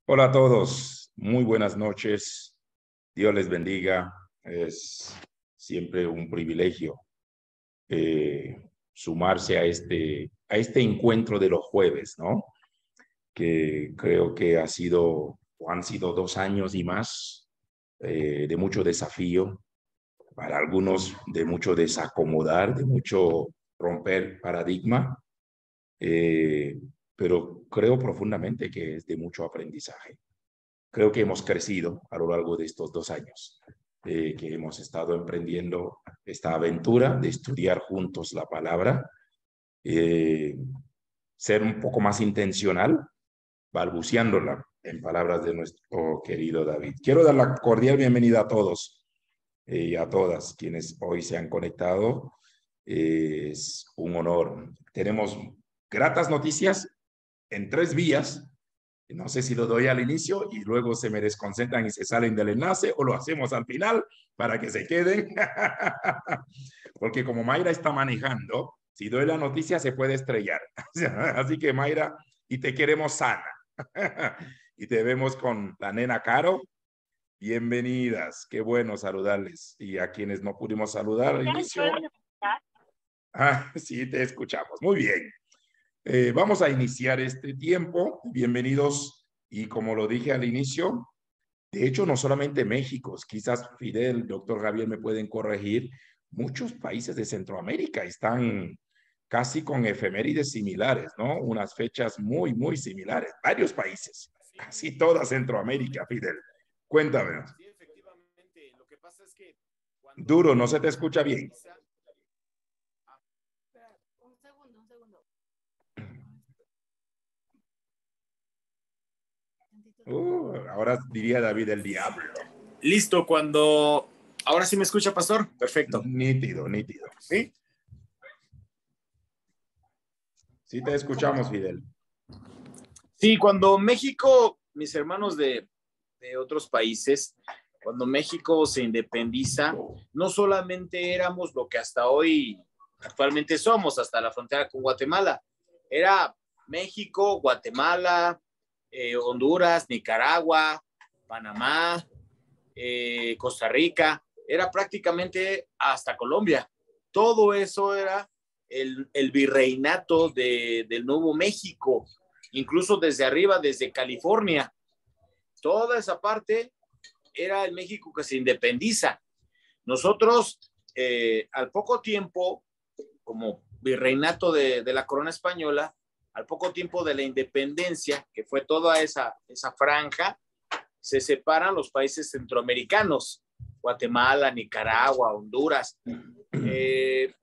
Hola a todos, muy buenas noches. Dios les bendiga. Es siempre un privilegio sumarse a este encuentro de los jueves, ¿no? Que creo que ha sido o han sido 2 años y más de mucho desafío, para algunos de mucho desacomodar, de mucho romper paradigma, eh, pero creo profundamente que es de mucho aprendizaje. Creo que hemos crecido a lo largo de estos 2 años, que hemos estado emprendiendo esta aventura de estudiar juntos la palabra, eh, ser un poco más intencional, balbuceándola en palabras de nuestro querido David. Quiero dar la cordial bienvenida a todos y a todas quienes hoy se han conectado. Es un honor. Tenemos gratas noticias en 3 vías. No sé si lo doy al inicio y luego se me desconcentran y se salen del enlace, o lo hacemos al final para que se queden. Porque como Mayra está manejando, si doy la noticia se puede estrellar. Así que Mayra, y te queremos sana. Y te vemos con la nena Caro. Bienvenidas, qué bueno saludarles. Y a quienes no pudimos saludar al inicio. Sí, te escuchamos. Muy bien. Vamos a iniciar este tiempo. Bienvenidos. Y como lo dije al inicio, de hecho, no solamente México, quizás Fidel, doctor Javier me pueden corregir, muchos países de Centroamérica están casi con efemérides similares, ¿no? Unas fechas muy, muy similares. Varios países, casi toda Centroamérica, Fidel. Cuéntame. Sí, efectivamente. Lo que pasa es que Duro, no se te escucha bien. Un segundo. Ahora diría David el diablo. Listo, cuando... ¿Ahora sí me escucha, pastor? Perfecto. Nítido, nítido. ¿Sí? Sí te escuchamos, Fidel. Sí, cuando México, mis hermanos de otros países, cuando México se independiza, no solamente éramos lo que hasta hoy actualmente somos, hasta la frontera con Guatemala. Era México, Guatemala, Honduras, Nicaragua, Panamá, Costa Rica, era prácticamente hasta Colombia. Todo eso era el virreinato del Nuevo México, incluso desde arriba, desde California. Toda esa parte era el México que se independiza. Nosotros, al poco tiempo, como virreinato de la corona española, al poco tiempo de la independencia, que fue toda esa franja, se separan los países centroamericanos, Guatemala, Nicaragua, Honduras, e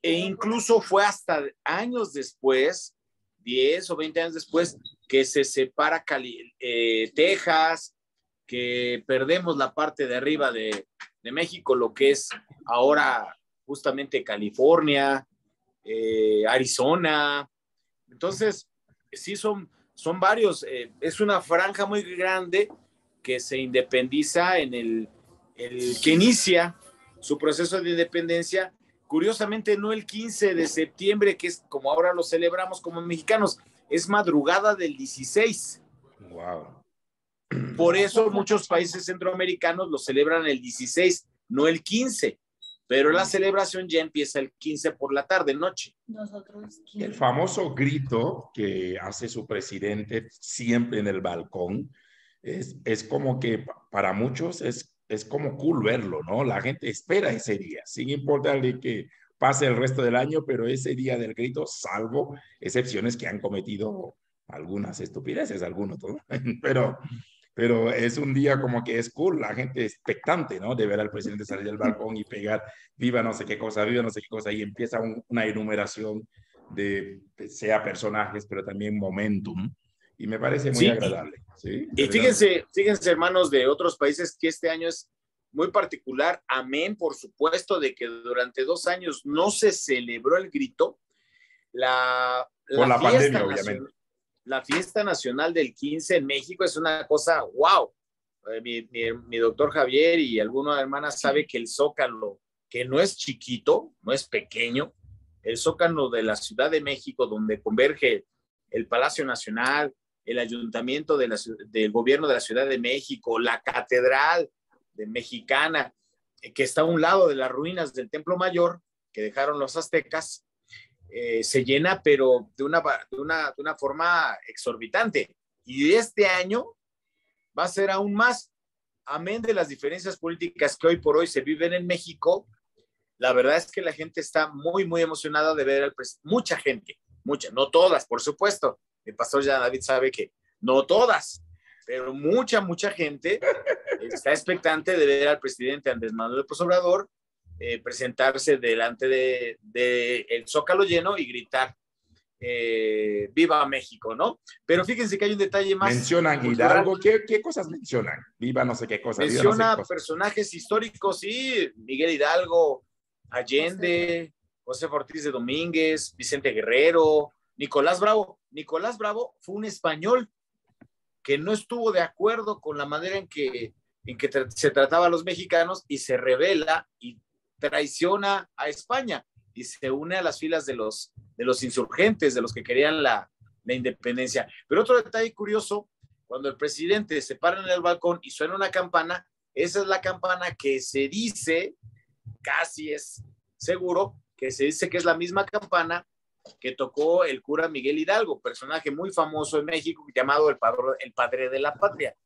incluso fue hasta años después, 10 o 20 años después, que se separa Texas, que perdemos la parte de arriba de México, lo que es ahora justamente California, Arizona. Entonces, sí son varios, es una franja muy grande que se independiza en el que inicia su proceso de independencia, curiosamente no el 15 de septiembre, que es como ahora lo celebramos como mexicanos, es madrugada del 16. Wow. Por eso muchos países centroamericanos lo celebran el 16, no el 15. Pero la celebración ya empieza el 15 por la tarde, noche. Nosotros, El famoso grito que hace su presidente siempre en el balcón es como que para muchos es como cool verlo, ¿no? La gente espera ese día, sin importarle que pase el resto del año, pero ese día del grito, salvo excepciones que han cometido algunas estupideces, algunos, ¿no? pero pero es un día como que es cool, la gente expectante, ¿no? De ver al presidente salir del balcón y pegar viva no sé qué cosa, viva no sé qué cosa, y empieza una enumeración de, sea personajes, pero también momentum, y me parece muy agradable. ¿Sí? Y fíjense, hermanos de otros países, que este año es muy particular, amén, por supuesto, de que durante 2 años no se celebró el grito, la fiesta pandemia, nacional, obviamente. La fiesta nacional del 15 en México es una cosa, wow. Mi doctor Javier y alguna hermana sabe que el Zócalo, que no es chiquito, no es pequeño, el Zócalo de la Ciudad de México, donde converge el Palacio Nacional, el ayuntamiento del gobierno de la Ciudad de México, la catedral de Mexicana, que está a un lado de las ruinas del Templo Mayor que dejaron los aztecas, se llena, pero de una forma exorbitante. Y este año va a ser aún más, amén de las diferencias políticas que hoy por hoy se viven en México. La verdad es que la gente está muy, muy emocionada de ver al presidente. Mucha gente, mucha, no todas, por supuesto. El pastor ya David sabe que no todas, pero mucha, mucha gente está expectante de ver al presidente Andrés Manuel López Obrador presentarse delante de el Zócalo lleno y gritar viva México, ¿no? Pero fíjense que hay un detalle más. Mencionan cultural. Hidalgo, ¿qué cosas mencionan? Viva no sé qué cosa. Menciona no sé qué cosa. personajes históricos, sí, Miguel Hidalgo, Allende, José Ortiz de Domínguez, Vicente Guerrero, Nicolás Bravo. Nicolás Bravo fue un español que no estuvo de acuerdo con la manera en que se trataba a los mexicanos y se rebela y traiciona a España y se une a las filas de los insurgentes, de los que querían la independencia. Pero otro detalle curioso, cuando el presidente se para en el balcón y suena una campana, esa es la campana que se dice, casi es seguro, que se dice que es la misma campana que tocó el cura Miguel Hidalgo, personaje muy famoso en México llamado el padre de la patria.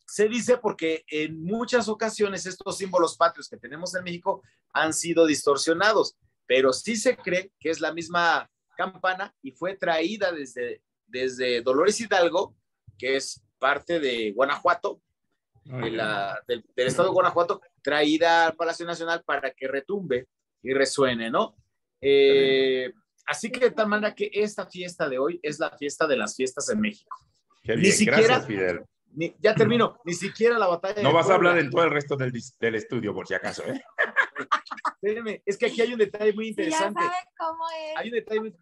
Se dice porque en muchas ocasiones estos símbolos patrios que tenemos en México han sido distorsionados, pero sí se cree que es la misma campana y fue traída desde Dolores Hidalgo, que es parte de Guanajuato, del estado de Guanajuato, traída al Palacio Nacional para que retumbe y resuene, ¿no? Así que de tal manera que esta fiesta de hoy es la fiesta de las fiestas en México. Qué bien, Ni siquiera, gracias, Fidel. Ya termino, ni siquiera la batalla No de vas Puebla. a hablar en todo el resto del estudio, por si acaso, ¿eh? Espérenme, es que aquí hay un detalle muy interesante. Ya sabe cómo es. Hay un detalle muy...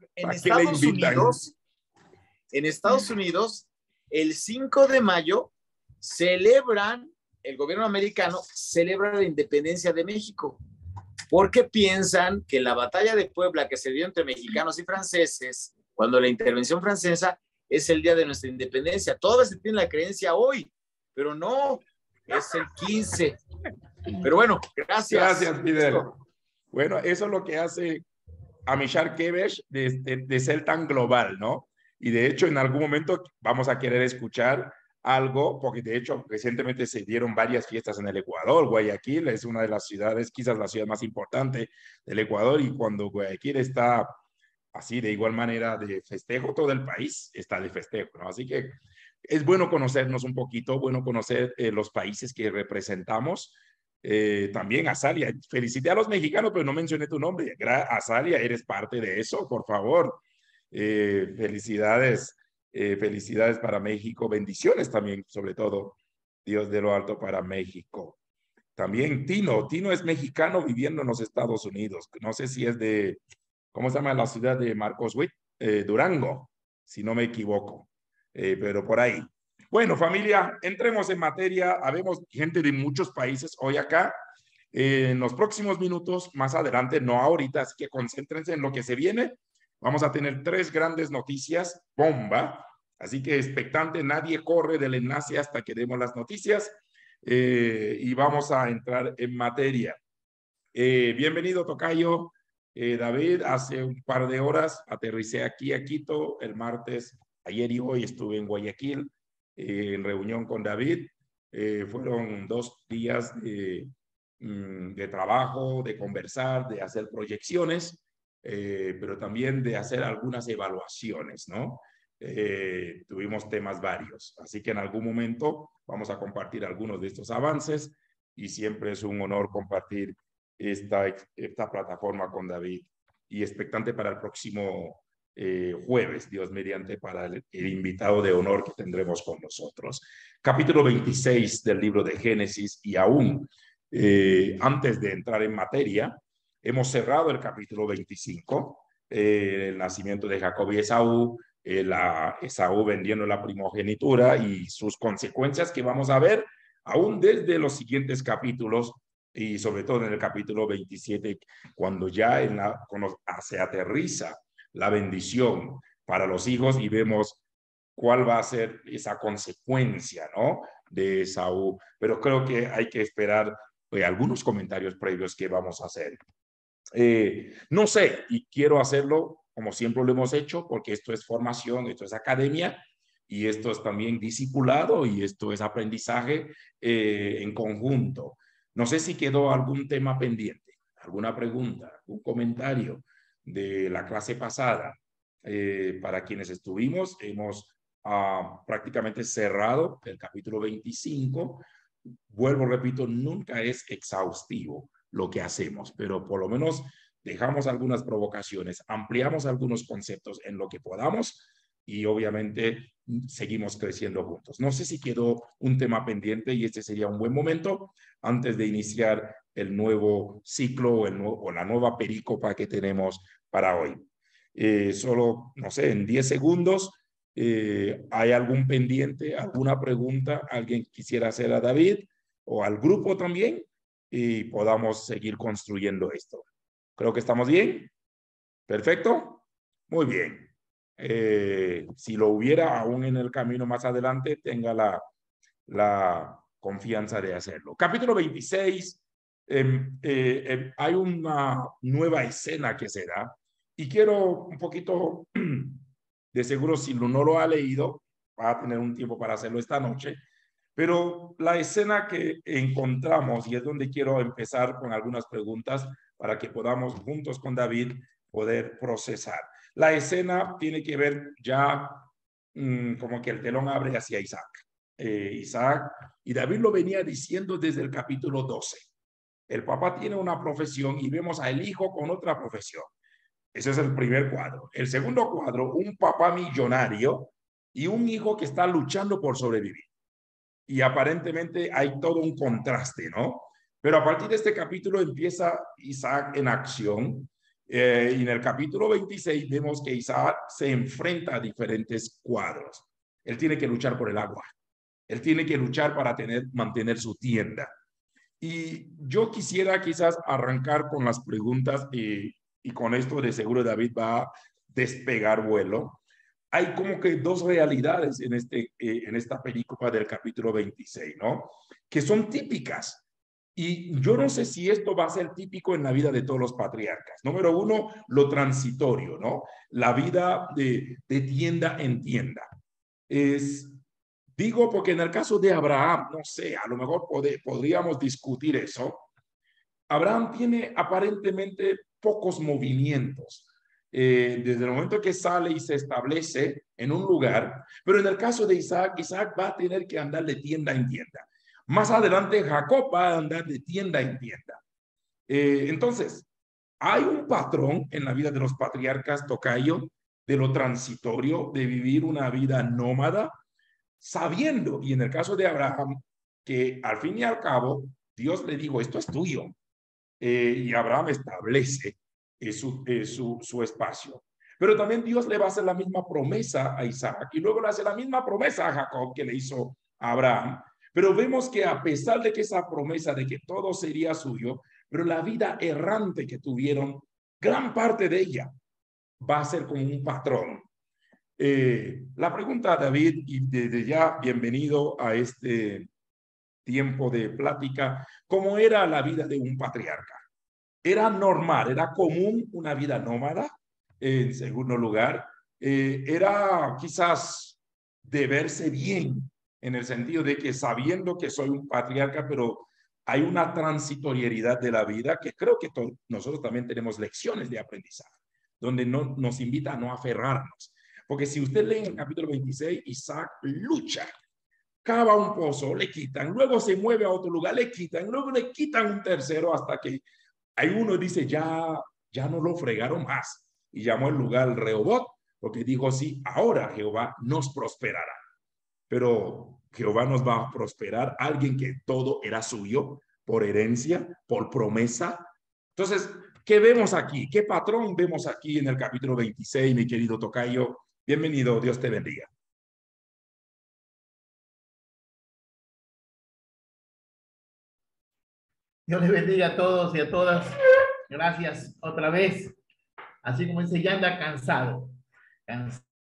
En Estados Unidos, el 5 de mayo el gobierno americano celebra la independencia de México, porque piensan que la batalla de Puebla que se dio entre mexicanos y franceses, cuando la intervención francesa, es el día de nuestra independencia. Todavía se tiene la creencia hoy, pero no, es el 15. Pero bueno, gracias. Gracias, Fidel. Bueno, eso es lo que hace Amilcar Cabell de ser tan global, ¿no? Y de hecho, en algún momento vamos a querer escuchar algo, porque de hecho recientemente se dieron varias fiestas en el Ecuador. Guayaquil es una de las ciudades, quizás la ciudad más importante del Ecuador, y cuando Guayaquil está así de igual manera de festejo, todo el país está de festejo, ¿no? Así que es bueno conocernos un poquito, bueno conocer los países que representamos. También Azalia, felicité a los mexicanos, pero no mencioné tu nombre. Azalia, eres parte de eso, por favor. Felicidades, felicidades para México, bendiciones también, sobre todo, Dios de lo alto para México. También Tino es mexicano viviendo en los Estados Unidos. No sé si es de, ¿cómo se llama la ciudad de Marcos Witt? Durango, si no me equivoco, pero por ahí. Bueno, familia, entremos en materia. Habemos gente de muchos países hoy acá. En los próximos minutos, más adelante, no ahorita, así que concéntrense en lo que se viene. Vamos a tener 3 grandes noticias, bomba. Así que expectante, nadie corre del enlace hasta que demos las noticias. Y vamos a entrar en materia. Bienvenido, tocayo. David, hace un par de horas aterricé aquí a Quito. El martes, ayer y hoy estuve en Guayaquil en reunión con David. Fueron 2 días de trabajo, de conversar, de hacer proyecciones, pero también de hacer algunas evaluaciones, ¿no? Tuvimos temas varios, así que en algún momento vamos a compartir algunos de estos avances y siempre es un honor compartir esta plataforma con David y expectante para el próximo jueves, Dios mediante, para el invitado de honor que tendremos con nosotros. Capítulo 26 del libro de Génesis y aún antes de entrar en materia, hemos cerrado el capítulo 25, el nacimiento de Jacob y Esaú, Esaú vendiendo la primogenitura y sus consecuencias que vamos a ver aún desde los siguientes capítulos y sobre todo en el capítulo 27, cuando ya cuando se aterriza la bendición para los hijos y vemos cuál va a ser esa consecuencia, ¿no? De Esaú. Pero creo que hay que esperar algunos comentarios previos que vamos a hacer. No sé, y quiero hacerlo como siempre lo hemos hecho, porque esto es formación, esto es academia, y esto es también discipulado, y esto es aprendizaje en conjunto. No sé si quedó algún tema pendiente, alguna pregunta, un comentario de la clase pasada. Para quienes estuvimos, hemos prácticamente cerrado el capítulo 25. Vuelvo, repito, nunca es exhaustivo lo que hacemos, pero por lo menos dejamos algunas provocaciones, ampliamos algunos conceptos en lo que podamos y obviamente seguimos creciendo juntos. No sé si quedó un tema pendiente y este sería un buen momento antes de iniciar el nuevo ciclo o la nueva perícopa que tenemos para hoy. Solo, no sé, en 10 segundos, ¿hay algún pendiente, alguna pregunta? ¿Alguien quisiera hacer a David o al grupo también? Y podamos seguir construyendo esto. Creo que estamos bien. Perfecto. Muy bien. Si lo hubiera aún en el camino más adelante, tenga la confianza de hacerlo. Capítulo 26. Hay una nueva escena que se da y quiero un poquito, de seguro si no lo ha leído, va a tener un tiempo para hacerlo esta noche, pero la escena que encontramos, y es donde quiero empezar con algunas preguntas para que podamos juntos con David poder procesar. La escena tiene que ver ya como que el telón abre hacia Isaac. Isaac, y David lo venía diciendo desde el capítulo 12. El papá tiene una profesión y vemos al hijo con otra profesión. Ese es el primer cuadro. El segundo cuadro, un papá millonario y un hijo que está luchando por sobrevivir. Y aparentemente hay todo un contraste, ¿no? Pero a partir de este capítulo empieza Isaac en acción. Y en el capítulo 26 vemos que Isaac se enfrenta a diferentes cuadros. Él tiene que luchar por el agua. Él tiene que luchar para mantener su tienda. Y yo quisiera quizás arrancar con las preguntas y con esto de seguro David va a despegar vuelo. Hay como que dos realidades en esta película del capítulo 26, ¿no? Que son típicas. Y yo no sé si esto va a ser típico en la vida de todos los patriarcas. Número uno, lo transitorio, ¿no? La vida de tienda en tienda. Digo porque en el caso de Abraham, no sé, a lo mejor podríamos discutir eso. Abraham tiene aparentemente pocos movimientos desde el momento que sale y se establece en un lugar, pero en el caso de Isaac, Isaac va a tener que andar de tienda en tienda. Más adelante, Jacob va a andar de tienda en tienda. Entonces, hay un patrón en la vida de los patriarcas, tocayo, de lo transitorio, de vivir una vida nómada, sabiendo, y en el caso de Abraham, que al fin y al cabo, Dios le dijo, esto es tuyo. Y Abraham establece su espacio. Pero también Dios le va a hacer la misma promesa a Isaac y luego le hace la misma promesa a Jacob que le hizo a Abraham. Pero vemos que a pesar de que esa promesa de que todo sería suyo, pero la vida errante que tuvieron, gran parte de ella va a ser como un patrón. La pregunta, David, y desde ya bienvenido a este tiempo de plática, ¿cómo era la vida de un patriarca? Era normal, era común una vida nómada, en segundo lugar, era quizás de verse bien, en el sentido de que sabiendo que soy un patriarca, pero hay una transitoriedad de la vida que creo que nosotros también tenemos lecciones de aprendizaje, donde nos invita a no aferrarnos. Porque si usted lee en el capítulo 26, Isaac lucha, cava un pozo, le quitan, luego se mueve a otro lugar, le quitan, luego le quitan un tercero hasta que hay uno que dice, ya no lo fregaron más. Y llamó el lugar Rehobot, porque dijo, sí, ahora Jehová nos prosperará. Pero Jehová nos va a prosperar, alguien que todo era suyo, por herencia, por promesa. Entonces, ¿qué vemos aquí? ¿Qué patrón vemos aquí en el capítulo 26, mi querido tocayo? Bienvenido, Dios te bendiga. Dios les bendiga a todos y a todas. Gracias otra vez. Así como dice, ya anda cansado.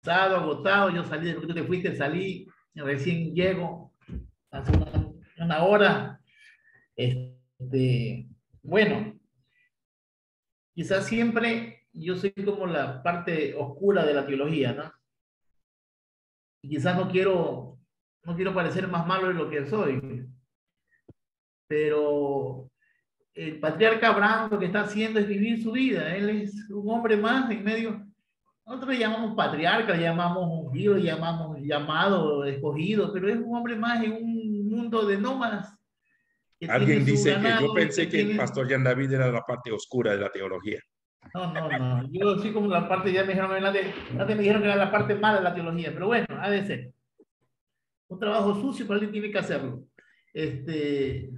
cansado, agotado. Yo salí de lo que tú te fuiste, salí, recién llego hace una hora. Bueno, quizás siempre yo soy como la parte oscura de la teología, ¿no? Y quizás no quiero parecer más malo de lo que soy, pero el patriarca Abraham lo que está haciendo es vivir su vida. Él es un hombre más en medio. Nosotros le llamamos patriarca, le llamamos ungido, le llamamos llamado, escogido, pero es un hombre más en un mundo de nómadas que tiene Alguien su dice que yo ganado y que pensé que el tiene... pastor Jan David era la parte oscura de la teología. No, no, no. Yo sí como la parte, ya me dijeron, antes me dijeron que era la parte mala de la teología, pero bueno, ha de ser. Un trabajo sucio, pero alguien tiene que hacerlo. El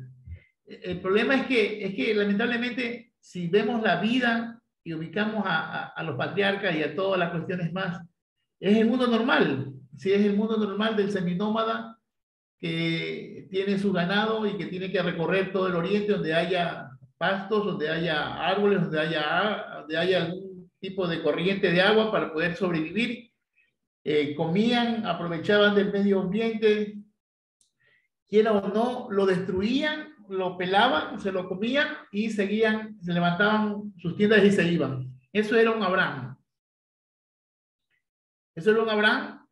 problema es que lamentablemente, si vemos la vida y ubicamos a los patriarcas y a todas las cuestiones más, es el mundo normal. Sí, es el mundo normal del seminómada que tiene su ganado y que tiene que recorrer todo el oriente donde haya pastos, donde haya árboles, donde haya algún tipo de corriente de agua para poder sobrevivir. Comían, aprovechaban del medio ambiente, quiera o no, lo destruían, lo pelaban, se lo comían y seguían, se levantaban sus tiendas y se iban. Eso era un Abraham. Eso era un Abraham.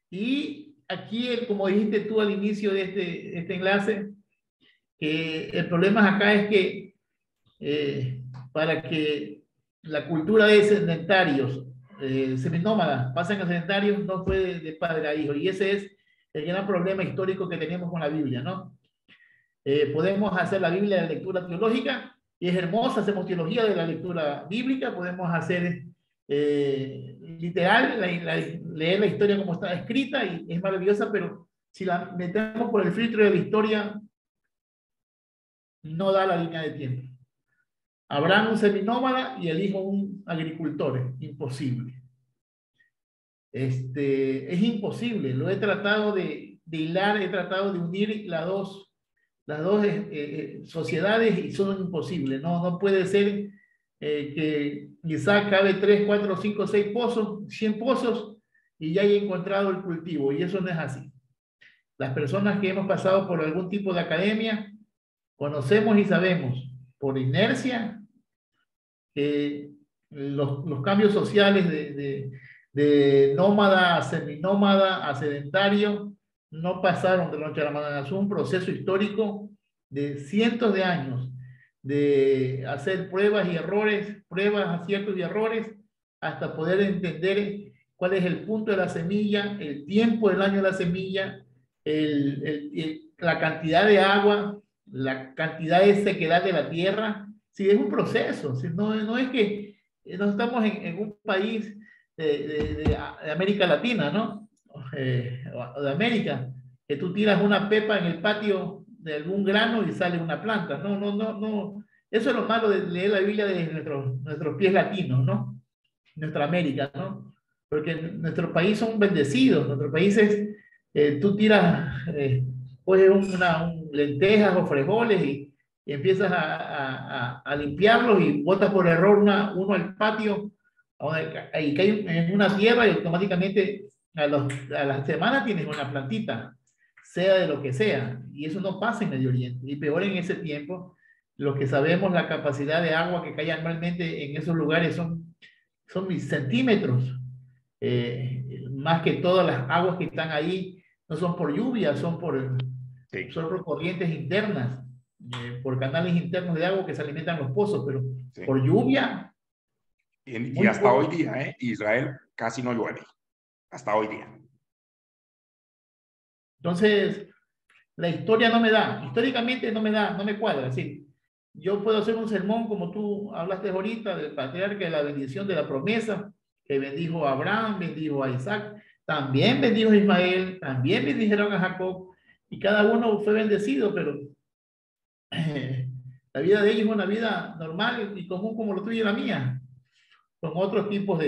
Y aquí, como dijiste tú al inicio de este enlace, que el problema acá es que para que la cultura de sedentarios, seminómadas, pasen a sedentarios, no fue de padre a hijo. Y ese es el gran problema histórico que tenemos con la Biblia, ¿no? Podemos hacer la Biblia de lectura teológica, y es hermosa, hacemos teología de la lectura bíblica, podemos hacer literal, leer la historia como está escrita, y es maravillosa, pero si la metemos por el filtro de la historia, no da la línea de tiempo. Abraham un seminómada y el hijo un agricultor, imposible. Es imposible, lo he tratado de hilar, he tratado de unir las dos sociedades y son imposibles. No puede ser que Isaac cabe 3, 4, 5, 6 pozos, 100 pozos y ya haya encontrado el cultivo, y eso no es así. Las personas que hemos pasado por algún tipo de academia conocemos y sabemos por inercia que los cambios sociales de nómada a seminómada a sedentario no pasaron de la noche a la mañana. Es un proceso histórico de cientos de años de hacer pruebas y errores, pruebas, aciertos y errores, hasta poder entender cuál es el punto de la semilla, el tiempo del año de la semilla, la cantidad de agua, la cantidad de sequedad de la tierra. Sí, es un proceso. ¿Sí? No es que no estamos en un país de América Latina, ¿no? De América, que tú tiras una pepa en el patio de algún grano y sale una planta. No. Eso es lo malo de leer la Biblia de nuestros pies latinos, ¿no? Nuestra América, ¿no? Porque nuestro país son bendecidos. Nuestro país es, tú tiras, coges lentejas o frijoles y empiezas a limpiarlos y botas por error uno al patio y cae en una tierra y automáticamente a la semana tienes una plantita, sea de lo que sea, y eso no pasa en Medio Oriente, y peor en ese tiempo. Los que sabemos la capacidad de agua que cae anualmente en esos lugares son centímetros, más que todas las aguas que están ahí no son por lluvia, son por corrientes internas, por canales internos de agua que se alimentan los pozos, pero sí, por lluvia. Y hasta hoy día, Israel casi no llueve, hasta hoy día. Entonces, la historia no me da, históricamente no me cuadra. Es decir, yo puedo hacer un sermón como tú hablaste ahorita del patriarca, de la bendición de la promesa, que bendijo a Abraham, bendijo a Isaac, también bendijo a Ismael, también bendijeron a Jacob, y cada uno fue bendecido, pero la vida de ellos es una vida normal y común como la tuya y la mía, con otros tipos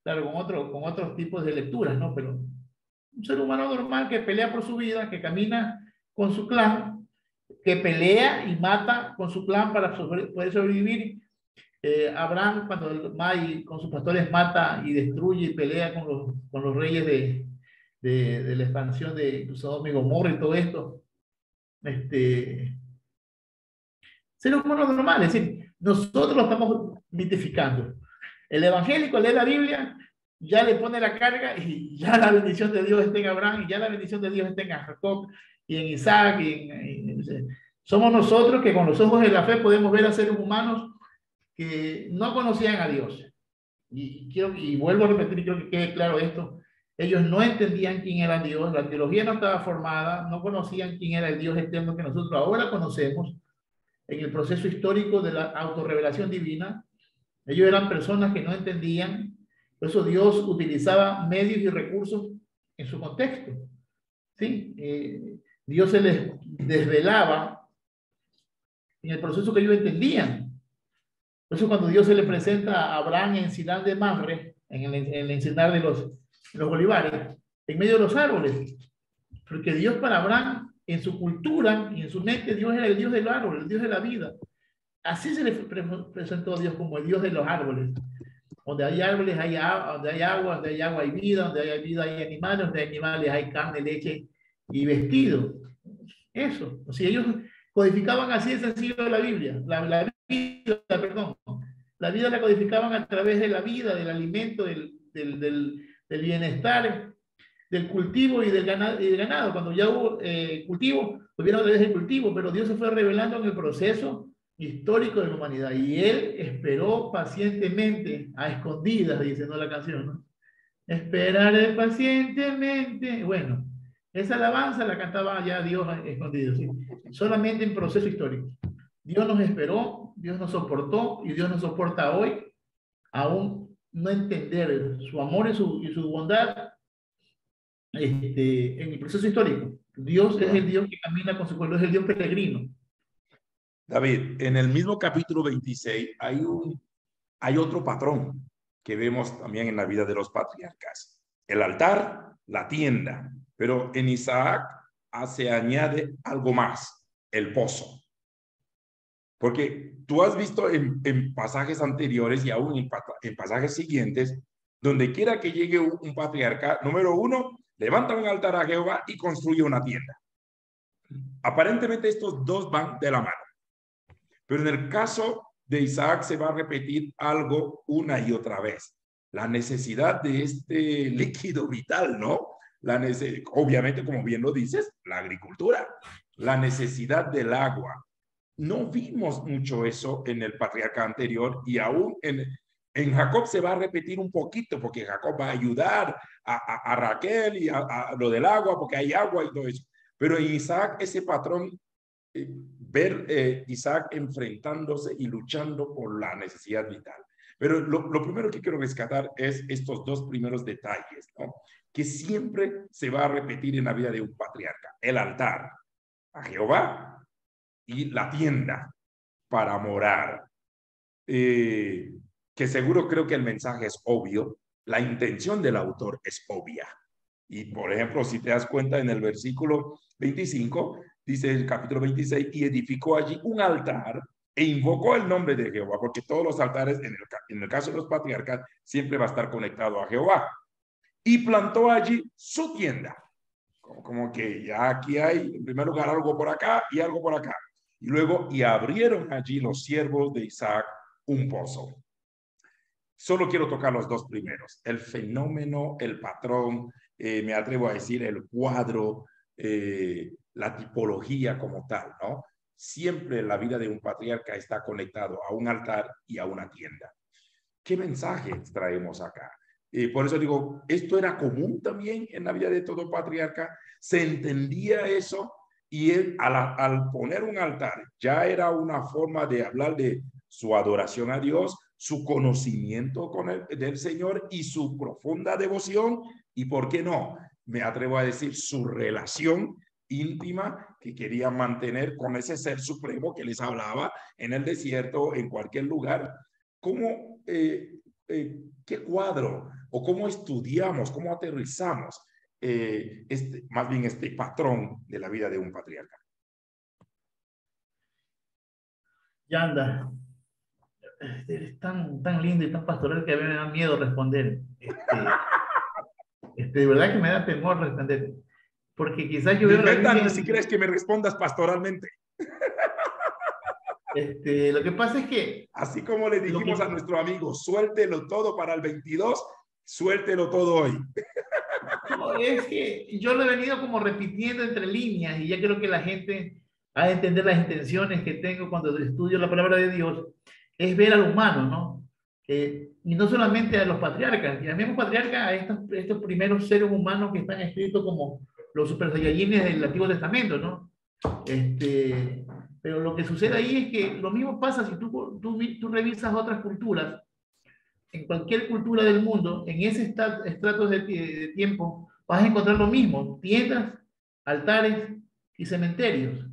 con otros tipos de lecturas, ¿no? Pero un ser humano normal que pelea por su vida, que camina con su clan, que pelea y mata con su clan para poder sobrevivir, Abraham, cuando Mai con sus pastores mata y destruye y pelea con los reyes de la expansión de Sodoma y Gomorra y todo esto, ser humano normal, es decir, nosotros lo estamos mitificando. El evangélico lee la Biblia, ya le pone la carga y ya la bendición de Dios está en Abraham y ya la bendición de Dios está en Jacob y en Isaac. Somos nosotros que con los ojos de la fe podemos ver a seres humanos que no conocían a Dios. Y vuelvo a repetir, y quiero que quede claro esto. Ellos no entendían quién era Dios, la teología no estaba formada, no conocían quién era el Dios eterno que nosotros ahora conocemos en el proceso histórico de la autorrevelación divina. Ellos eran personas que no entendían, por eso Dios utilizaba medios y recursos en su contexto. ¿Sí? Dios se les desvelaba en el proceso que ellos entendían. Por eso cuando Dios se le presenta a Abraham en Sinai de Mamre, en el encinar de los olivares, en medio de los árboles, porque Dios para Abraham, en su cultura y en su mente, Dios era el Dios del árbol, el Dios de la vida. Así se le presentó a Dios como el Dios de los árboles. Donde hay árboles, hay agua, donde hay agua, hay vida, donde hay vida, hay animales, donde hay animales, hay carne, leche y vestido. Eso. O sea, ellos codificaban así de sencillo la Biblia. La vida, perdón. La vida la codificaban a través de la vida, del alimento, del bienestar, del cultivo y del ganado. Cuando ya hubo cultivo, volvieron a través del cultivo, pero Dios se fue revelando en el proceso histórico de la humanidad. Y Él esperó pacientemente, a escondidas, dice ¿no? La canción, ¿no? Esperaré pacientemente. Bueno, esa alabanza la cantaba ya Dios escondido, ¿sí? Solamente en proceso histórico. Dios nos esperó, Dios nos soportó y Dios nos soporta hoy, aún no entender su amor y su bondad en el proceso histórico. Dios es el Dios que camina con su pueblo, es el Dios peregrino. David, en el mismo capítulo 26 hay otro patrón que vemos también en la vida de los patriarcas. El altar, la tienda, pero en Isaac se añade algo más, el pozo. Porque tú has visto en pasajes anteriores y aún en pasajes siguientes, donde quiera que llegue un patriarca, número uno, levanta un altar a Jehová y construye una tienda. Aparentemente estos dos van de la mano. Pero en el caso de Isaac se va a repetir algo una y otra vez. La necesidad de este líquido vital, ¿no? Obviamente, como bien lo dices, la agricultura, la necesidad del agua. No vimos mucho eso en el patriarca anterior y aún en Jacob se va a repetir un poquito porque Jacob va a ayudar a Raquel y a lo del agua porque hay agua y todo eso. Pero en Isaac ese patrón, ver Isaac enfrentándose y luchando por la necesidad vital. Pero lo primero que quiero rescatar es estos dos primeros detalles, ¿no? Que siempre se va a repetir en la vida de un patriarca. El altar a Jehová y la tienda para morar. Que seguro creo que el mensaje es obvio, la intención del autor es obvia. Y por ejemplo, si te das cuenta en el versículo 25, dice el capítulo 26, y edificó allí un altar e invocó el nombre de Jehová, porque todos los altares, en el caso de los patriarcas, siempre va a estar conectado a Jehová. Y plantó allí su tienda. Como que ya aquí hay, en primer lugar, algo por acá y algo por acá. Y luego, y abrieron allí los siervos de Isaac un pozo. Solo quiero tocar los dos primeros. El fenómeno, el patrón, me atrevo a decir el cuadro, la tipología como tal, ¿no? Siempre la vida de un patriarca está conectado a un altar y a una tienda. ¿Qué mensaje traemos acá? Por eso digo, esto era común también en la vida de todo patriarca. Se entendía eso y él al poner un altar ya era una forma de hablar de su adoración a Dios, su conocimiento del Señor y su profunda devoción y, ¿por qué no? Me atrevo a decir su relación íntima que quería mantener con ese ser supremo que les hablaba en el desierto, en cualquier lugar. ¿Cómo, qué cuadro o cómo estudiamos, cómo aterrizamos más bien este patrón de la vida de un patriarca? Yanda, Eres tan lindo y tan pastoral que a mí me da miedo responder. De verdad que me da temor responder. Porque quizás yo Ni veo la Biblia. si crees que me respondas pastoralmente. Lo que pasa es que... Así como le dijimos a nuestro amigo, suéltelo todo para el 22, suéltelo todo hoy. No, es que yo lo he venido como repitiendo entre líneas y ya creo que la gente ha de entender las intenciones que tengo cuando estudio la palabra de Dios, es ver al humano, ¿no? Y no solamente a los patriarcas, y a mismos patriarcas, a estos primeros seres humanos que están escritos como los super saiyajines del Antiguo Testamento, ¿no? Pero lo que sucede ahí es que lo mismo pasa si tú revisas otras culturas. En cualquier cultura del mundo, en ese estrato de tiempo, vas a encontrar lo mismo: tiendas, altares y cementerios.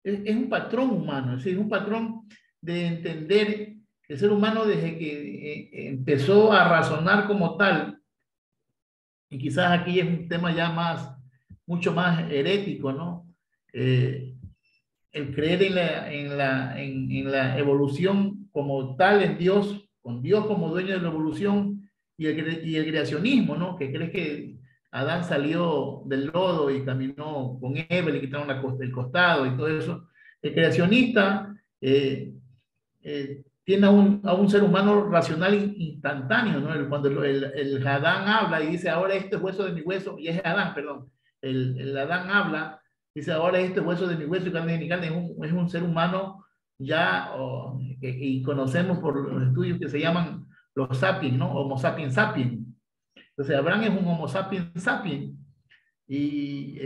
Es un patrón humano, es decir, un patrón de entender el ser humano desde que empezó a razonar como tal. Y quizás aquí es un tema ya mucho más herético, ¿no? El creer en la evolución como tal, en Dios, con Dios como dueño de la evolución, y el creacionismo, ¿no? Que crees que Adán salió del lodo y caminó con Eva, le quitaron el costado y todo eso. El creacionista tiene a un ser humano racional instantáneo, ¿no? Cuando el Adán habla y dice, ahora este es hueso de mi hueso, y es Adán, perdón, el Adán habla, dice, ahora este hueso de mi hueso y carne de mi carne, es un ser humano ya, y conocemos por los estudios que se llaman los sapiens, ¿no? Homo sapiens sapiens. Entonces, Abraham es un Homo sapiens sapiens. Y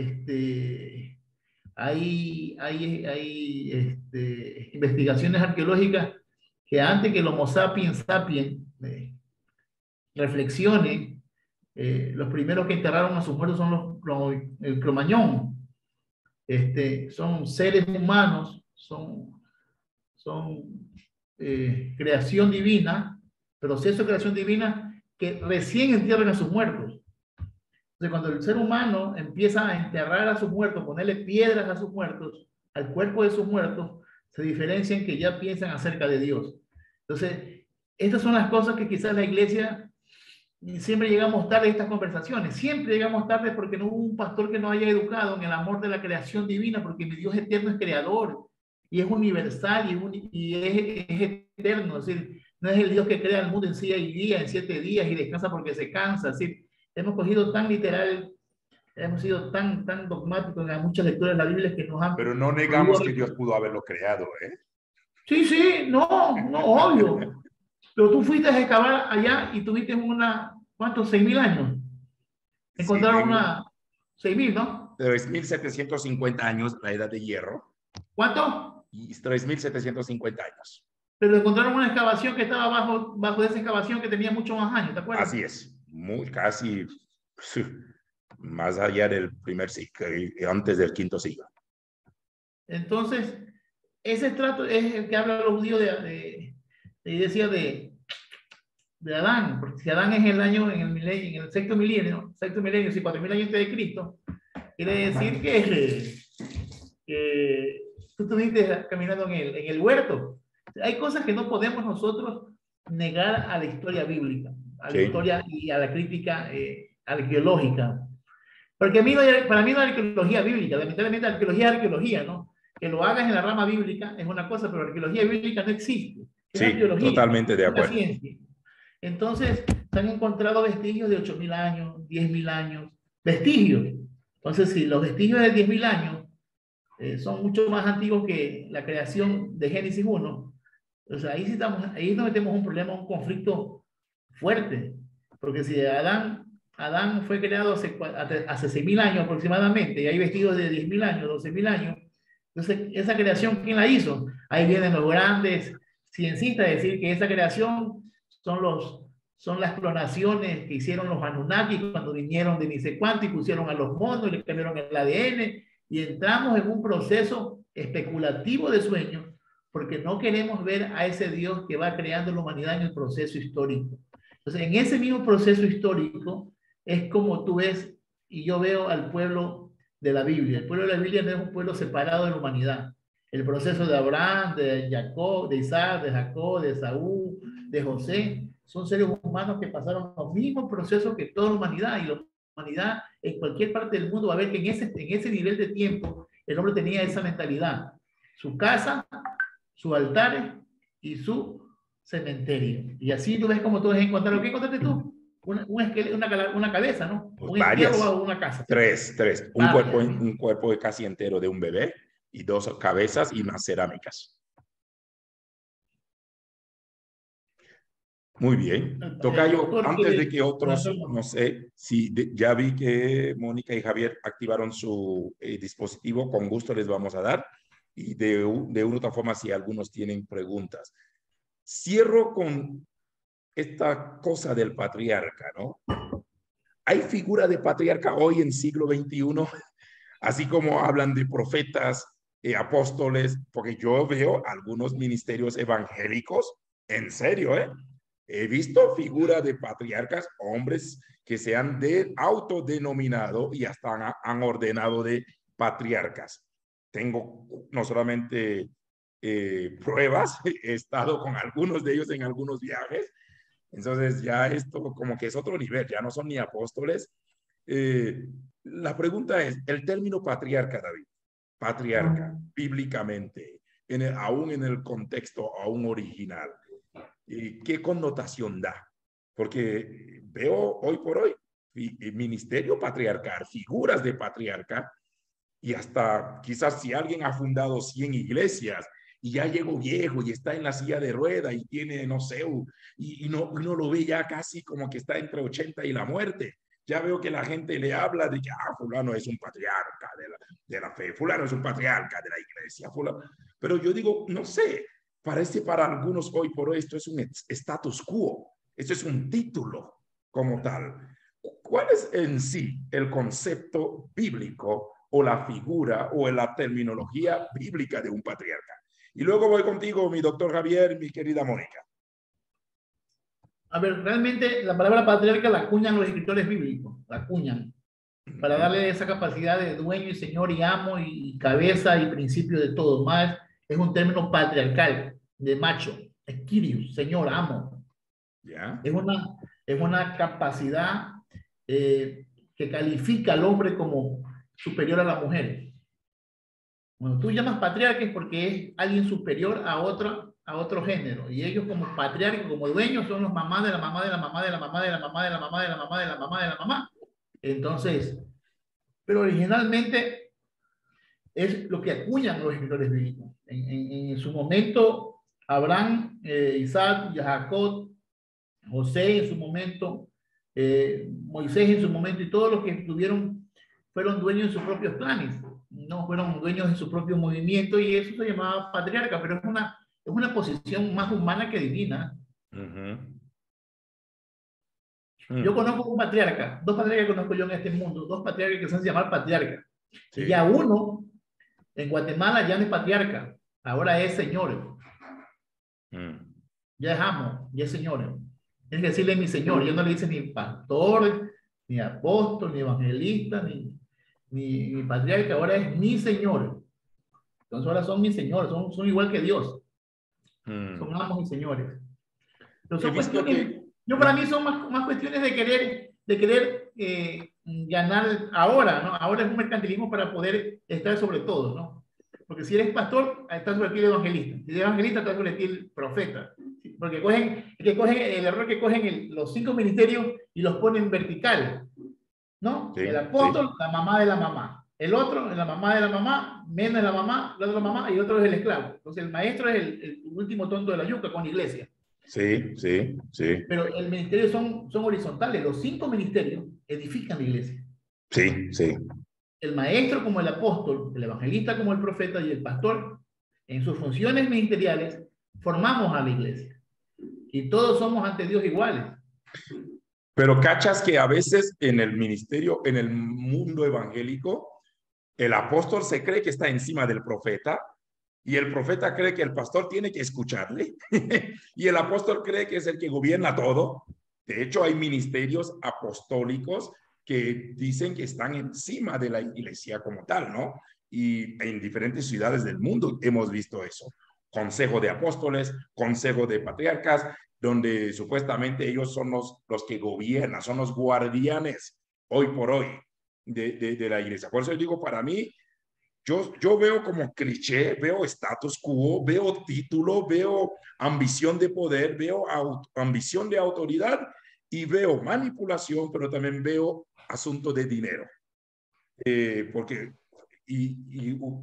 hay investigaciones arqueológicas que antes que el Homo sapiens sapiens reflexione, los primeros que enterraron a sus muertos son el Cromañón. Son seres humanos, son creación divina, proceso de creación divina que recién entierran a sus muertos. Entonces, cuando el ser humano empieza a enterrar a sus muertos, ponerle piedras a sus muertos, al cuerpo de sus muertos, se diferencian que ya piensan acerca de Dios. Entonces, estas son las cosas que quizás la iglesia, siempre llegamos tarde a estas conversaciones, siempre llegamos tarde porque no hubo un pastor que nos haya educado en el amor de la creación divina, porque mi Dios eterno es creador, y es universal, y es eterno, es decir, no es el Dios que crea el mundo en 6 días, en 7 días, y descansa porque se cansa, es decir, hemos cogido tan literal, hemos sido tan dogmáticos en muchas lecturas de la Biblia que nos han... Pero no negamos que Dios pudo haberlo creado, ¿eh? Sí, no, obvio. Pero tú fuiste a excavar allá y tuviste ¿cuántos? 6.000 años. Encontraron 6.000, ¿no? 3.750 años, la edad de hierro. ¿Cuánto? Y 3.750 años. Pero encontraron una excavación que estaba bajo de esa excavación que tenía muchos más años, ¿te acuerdas? Así es, casi más allá del primer siglo, antes del 5.º siglo. Entonces, ese estrato es el que habla los judíos decía de Adán, porque si Adán es en el sexto milenio, sí, 4.000 años antes de Cristo, quiere decir que tú estuviste caminando en el huerto. Hay cosas que no podemos nosotros negar a la historia bíblica, a la historia y a la crítica arqueológica. Porque para mí no hay arqueología bíblica, lamentablemente la arqueología es arqueología, ¿no? Que lo hagas en la rama bíblica es una cosa, pero la arqueología bíblica no existe. Es arqueología, totalmente de acuerdo. Ciencia. Entonces, se han encontrado vestigios de 8.000 años, 10.000 años, vestigios. Entonces, si los vestigios de 10.000 años son mucho más antiguos que la creación de Génesis 1, o sea, ahí nos metemos un problema, un conflicto fuerte, porque si Adán fue creado hace 6.000 años aproximadamente, y hay vestidos de 10.000 años, 12.000 años, entonces esa creación, ¿quién la hizo? Ahí vienen los grandes ciencistas a decir que esa creación son las clonaciones que hicieron los Anunnaki cuando vinieron de ni sé cuánto y pusieron a los monos y le cambiaron el ADN, y entramos en un proceso especulativo de sueño porque no queremos ver a ese Dios que va creando la humanidad en el proceso histórico. Entonces, en ese mismo proceso histórico es como tú ves y yo veo al pueblo de la Biblia. El pueblo de la Biblia no es un pueblo separado de la humanidad. El proceso de Abraham, de Jacob, de Isaac, de Jacob, de Saúl, de José, son seres humanos que pasaron los mismos procesos que toda la humanidad, y la humanidad en cualquier parte del mundo va a ver que en ese nivel de tiempo el hombre tenía esa mentalidad: su casa, sus altares y su cementerio. Y así tú ves como tú vas a encontrar. ¿Qué encontraste tú? Un esqueleto, una cabeza, ¿no? Pues Un entierro varias. bajo una casa. Tres. Varias. Un cuerpo casi entero de un bebé y 2 cabezas y unas cerámicas. Muy bien. Tocayo, antes de que otros, no sé, si ya vi que Mónica y Javier activaron su dispositivo, con gusto les vamos a dar. Y de una u otra forma, si algunos tienen preguntas. Cierro con esta cosa del patriarca, ¿no? ¿Hay figura de patriarca hoy en siglo XXI? Así como hablan de profetas, apóstoles, porque yo veo algunos ministerios evangélicos, en serio, he visto figuras de patriarcas, hombres que se han autodenominado y hasta han ordenado de patriarcas. Tengo no solamente pruebas, he estado con algunos de ellos en algunos viajes. Entonces ya esto como que es otro nivel, ya no son ni apóstoles. La pregunta es, el término patriarca, David, patriarca, bíblicamente, aún en el contexto aún original, ¿qué connotación da? Porque veo hoy por hoy ministerio patriarcal, figuras de patriarca, y hasta quizás si alguien ha fundado 100 iglesias y ya llegó viejo y está en la silla de rueda y tiene, no sé, y uno lo ve ya casi como que está entre 80 y la muerte. Ya veo que la gente le habla de que, fulano es un patriarca de la fe, fulano es un patriarca de la iglesia, fulano. Pero yo digo, no sé, parece para algunos hoy por hoy esto es un status quo, esto es un título como tal. ¿Cuál es en sí el concepto bíblico o la figura o la terminología bíblica de un patriarca? Y luego voy contigo, mi doctor Javier, mi querida Mónica. A ver, realmente la palabra patriarca la acuñan los escritores bíblicos, la acuñan, para darle esa capacidad de dueño y señor y amo y cabeza y principio de todo. Más es un término patriarcal, de macho, es Kyrios, señor, amo. ¿Ya? Es una capacidad que califica al hombre como superior a la mujer. Bueno, tú llamas patriarca es porque es alguien superior a otro género, y ellos como patriarcas, como dueños, son los mamás de la mamá de la mamá de la mamá de la mamá de la mamá de la mamá de la mamá de la mamá. Entonces, pero originalmente es lo que acuñan los escritores bíblicos. En su momento, Abraham, Isaac, Jacob, José en su momento, Moisés en su momento, y todos los que estuvieron fueron dueños de sus propios planes, no fueron dueños de su propio movimiento, y eso se llamaba patriarca, pero es una posición más humana que divina. Yo conozco un patriarca, 2 patriarcas conozco yo en este mundo, 2 patriarcas que se hacen llamar patriarca. Sí. Y ya uno, en Guatemala ya no es patriarca, ahora es señor. Ya es amo, ya es señor. Tienes que decirle mi señor, yo no le dice ni pastor, ni apóstol, ni evangelista, ni patriarca, ahora es mi señor. Entonces ahora son mis señores, son igual que Dios. Son amos y señores. Pero son cuestiones, yo para mí son más cuestiones de querer ganar ahora, ¿no? Ahora es un mercantilismo para poder estar sobre todo, ¿no? Porque si eres pastor, estás sobre ti el evangelista. Si eres evangelista, estás sobre ti el profeta. Porque cogen el error que cogen los 5 ministerios y los ponen vertical, ¿no? Sí, el apóstol, sí. La mamá de la mamá. El otro, la mamá de la mamá, menos la mamá, la otra mamá, y otro es el esclavo. Entonces el maestro es el último tonto de la yuca con la iglesia. Sí. Pero el ministerio son horizontales. Los 5 ministerios edifican la iglesia. Sí. El maestro como el apóstol, el evangelista como el profeta y el pastor, en sus funciones ministeriales, formamos a la iglesia. Y todos somos ante Dios iguales. Pero cachas que a veces en el ministerio, en el mundo evangélico, el apóstol se cree que está encima del profeta y el profeta cree que el pastor tiene que escucharle y el apóstol cree que es el que gobierna todo. De hecho, hay ministerios apostólicos que dicen que están encima de la iglesia como tal, ¿no? y en diferentes ciudades del mundo hemos visto eso. Consejo de apóstoles, consejo de patriarcas, donde supuestamente ellos son los que gobiernan, son los guardianes hoy por hoy de la iglesia. Por eso yo digo, para mí, yo veo como cliché, veo status quo, veo título, veo ambición de poder, veo ambición de autoridad y veo manipulación, pero también veo asunto de dinero. Porque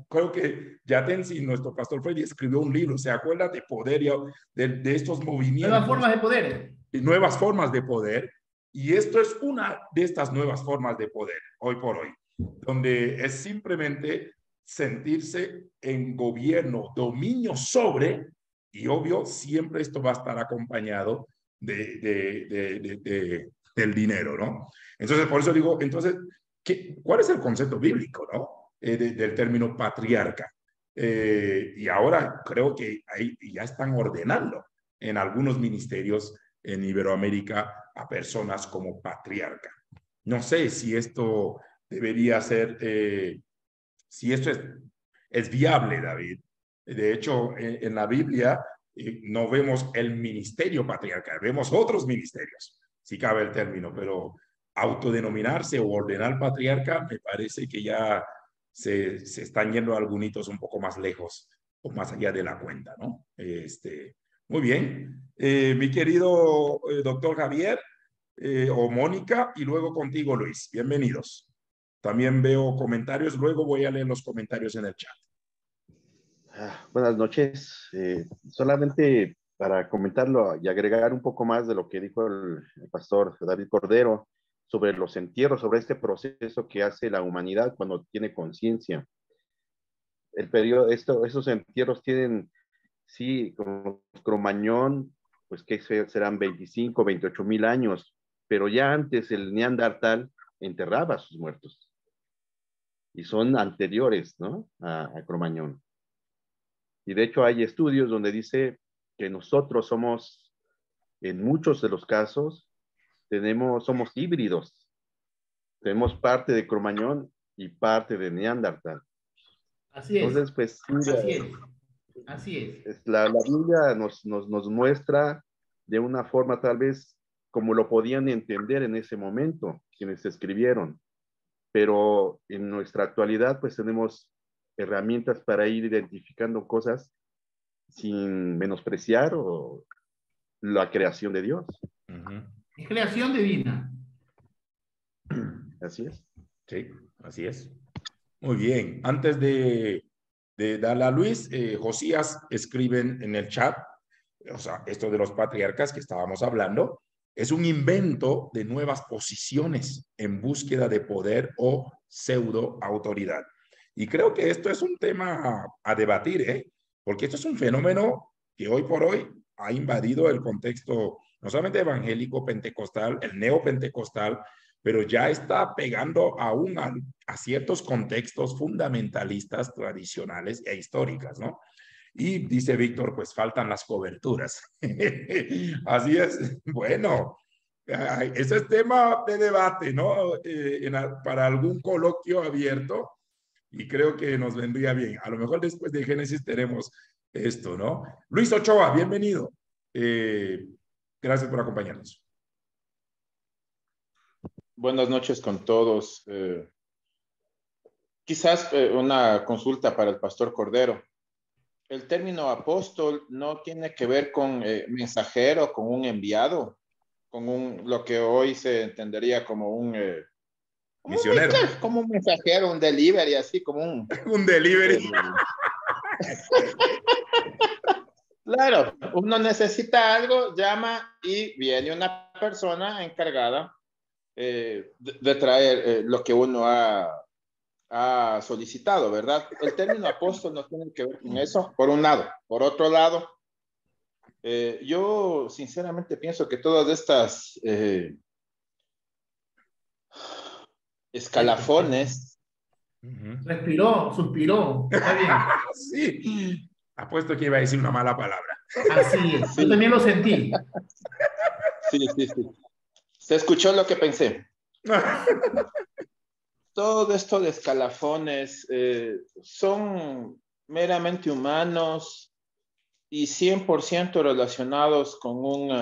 creo que Yatensi, nuestro pastor Freddy, escribió un libro, se acuerda de poder y de estos movimientos. Nuevas formas de poder. Nuevas formas de poder. Y esto es una de estas nuevas formas de poder, hoy por hoy, donde es simplemente sentirse en gobierno, dominio sobre, y obvio, siempre esto va a estar acompañado del dinero, ¿no? Entonces, por eso digo, entonces, ¿cuál es el concepto bíblico, no? Del término patriarca. Y ahora creo que ahí ya están ordenando en algunos ministerios en Iberoamérica a personas como patriarca. No sé si esto debería ser, si esto es viable, David. De hecho, en la Biblia no vemos el ministerio patriarcal, vemos otros ministerios, si cabe el término, pero autodenominarse o ordenar patriarca, me parece que ya se están yendo algunos un poco más lejos o más allá de la cuenta, ¿no? Muy bien. Mi querido doctor Javier o Mónica, y luego contigo, Luis. Bienvenidos. También veo comentarios, luego voy a leer los comentarios en el chat. Buenas noches. Solamente para comentarlo y agregar un poco más de lo que dijo el pastor David Cordero sobre los entierros, sobre este proceso que hace la humanidad cuando tiene conciencia. El periodo, esos entierros tienen, sí, como Cromañón, pues que serán 25, 28 mil años, pero ya antes el Neandertal enterraba a sus muertos. Y son anteriores, ¿no? A Cromañón. Y de hecho hay estudios donde dice que nosotros somos, en muchos de los casos, somos híbridos. Tenemos parte de Cromañón y parte de Neandertal. Así es. Entonces, pues sí, así es. Así es. La Biblia nos muestra de una forma tal vez como lo podían entender en ese momento quienes escribieron. Pero en nuestra actualidad, pues tenemos herramientas para ir identificando cosas sin menospreciar la creación de Dios. Es creación divina. Así es. Sí, así es. Muy bien. Antes de darle a Luis, Josías escriben en el chat, o sea, esto de los patriarcas que estábamos hablando, es un invento de nuevas posiciones en búsqueda de poder o pseudo autoridad. Y creo que esto es un tema a debatir, porque esto es un fenómeno que hoy por hoy ha invadido el contexto no solamente evangélico, pentecostal, el neopentecostal, pero ya está pegando aún a ciertos contextos fundamentalistas tradicionales e históricas, ¿no? Y dice Víctor, pues faltan las coberturas. Así es. Bueno, ese es tema de debate, ¿no? Para algún coloquio abierto, y creo que nos vendría bien. A lo mejor después de Génesis tenemos esto, ¿no? Luis Ochoa, bienvenido. Gracias por acompañarnos. Buenas noches con todos. Quizás una consulta para el pastor Cordero. El término apóstol no tiene que ver con mensajero, con un enviado, con lo que hoy se entendería como un misionero. Como un mensajero, un delivery, así como un... un delivery. Claro, uno necesita algo, llama y viene una persona encargada de traer lo que uno ha solicitado, ¿verdad? El término apóstol no tiene que ver con eso, por un lado. Por otro lado, yo sinceramente pienso que todas estas escalafones... Respiró, suspiró. Está bien. Sí, apuesto que iba a decir una mala palabra. Así es, sí. Yo también lo sentí. Sí. Se escuchó lo que pensé. todo esto de escalafones son meramente humanos y 100% relacionados con un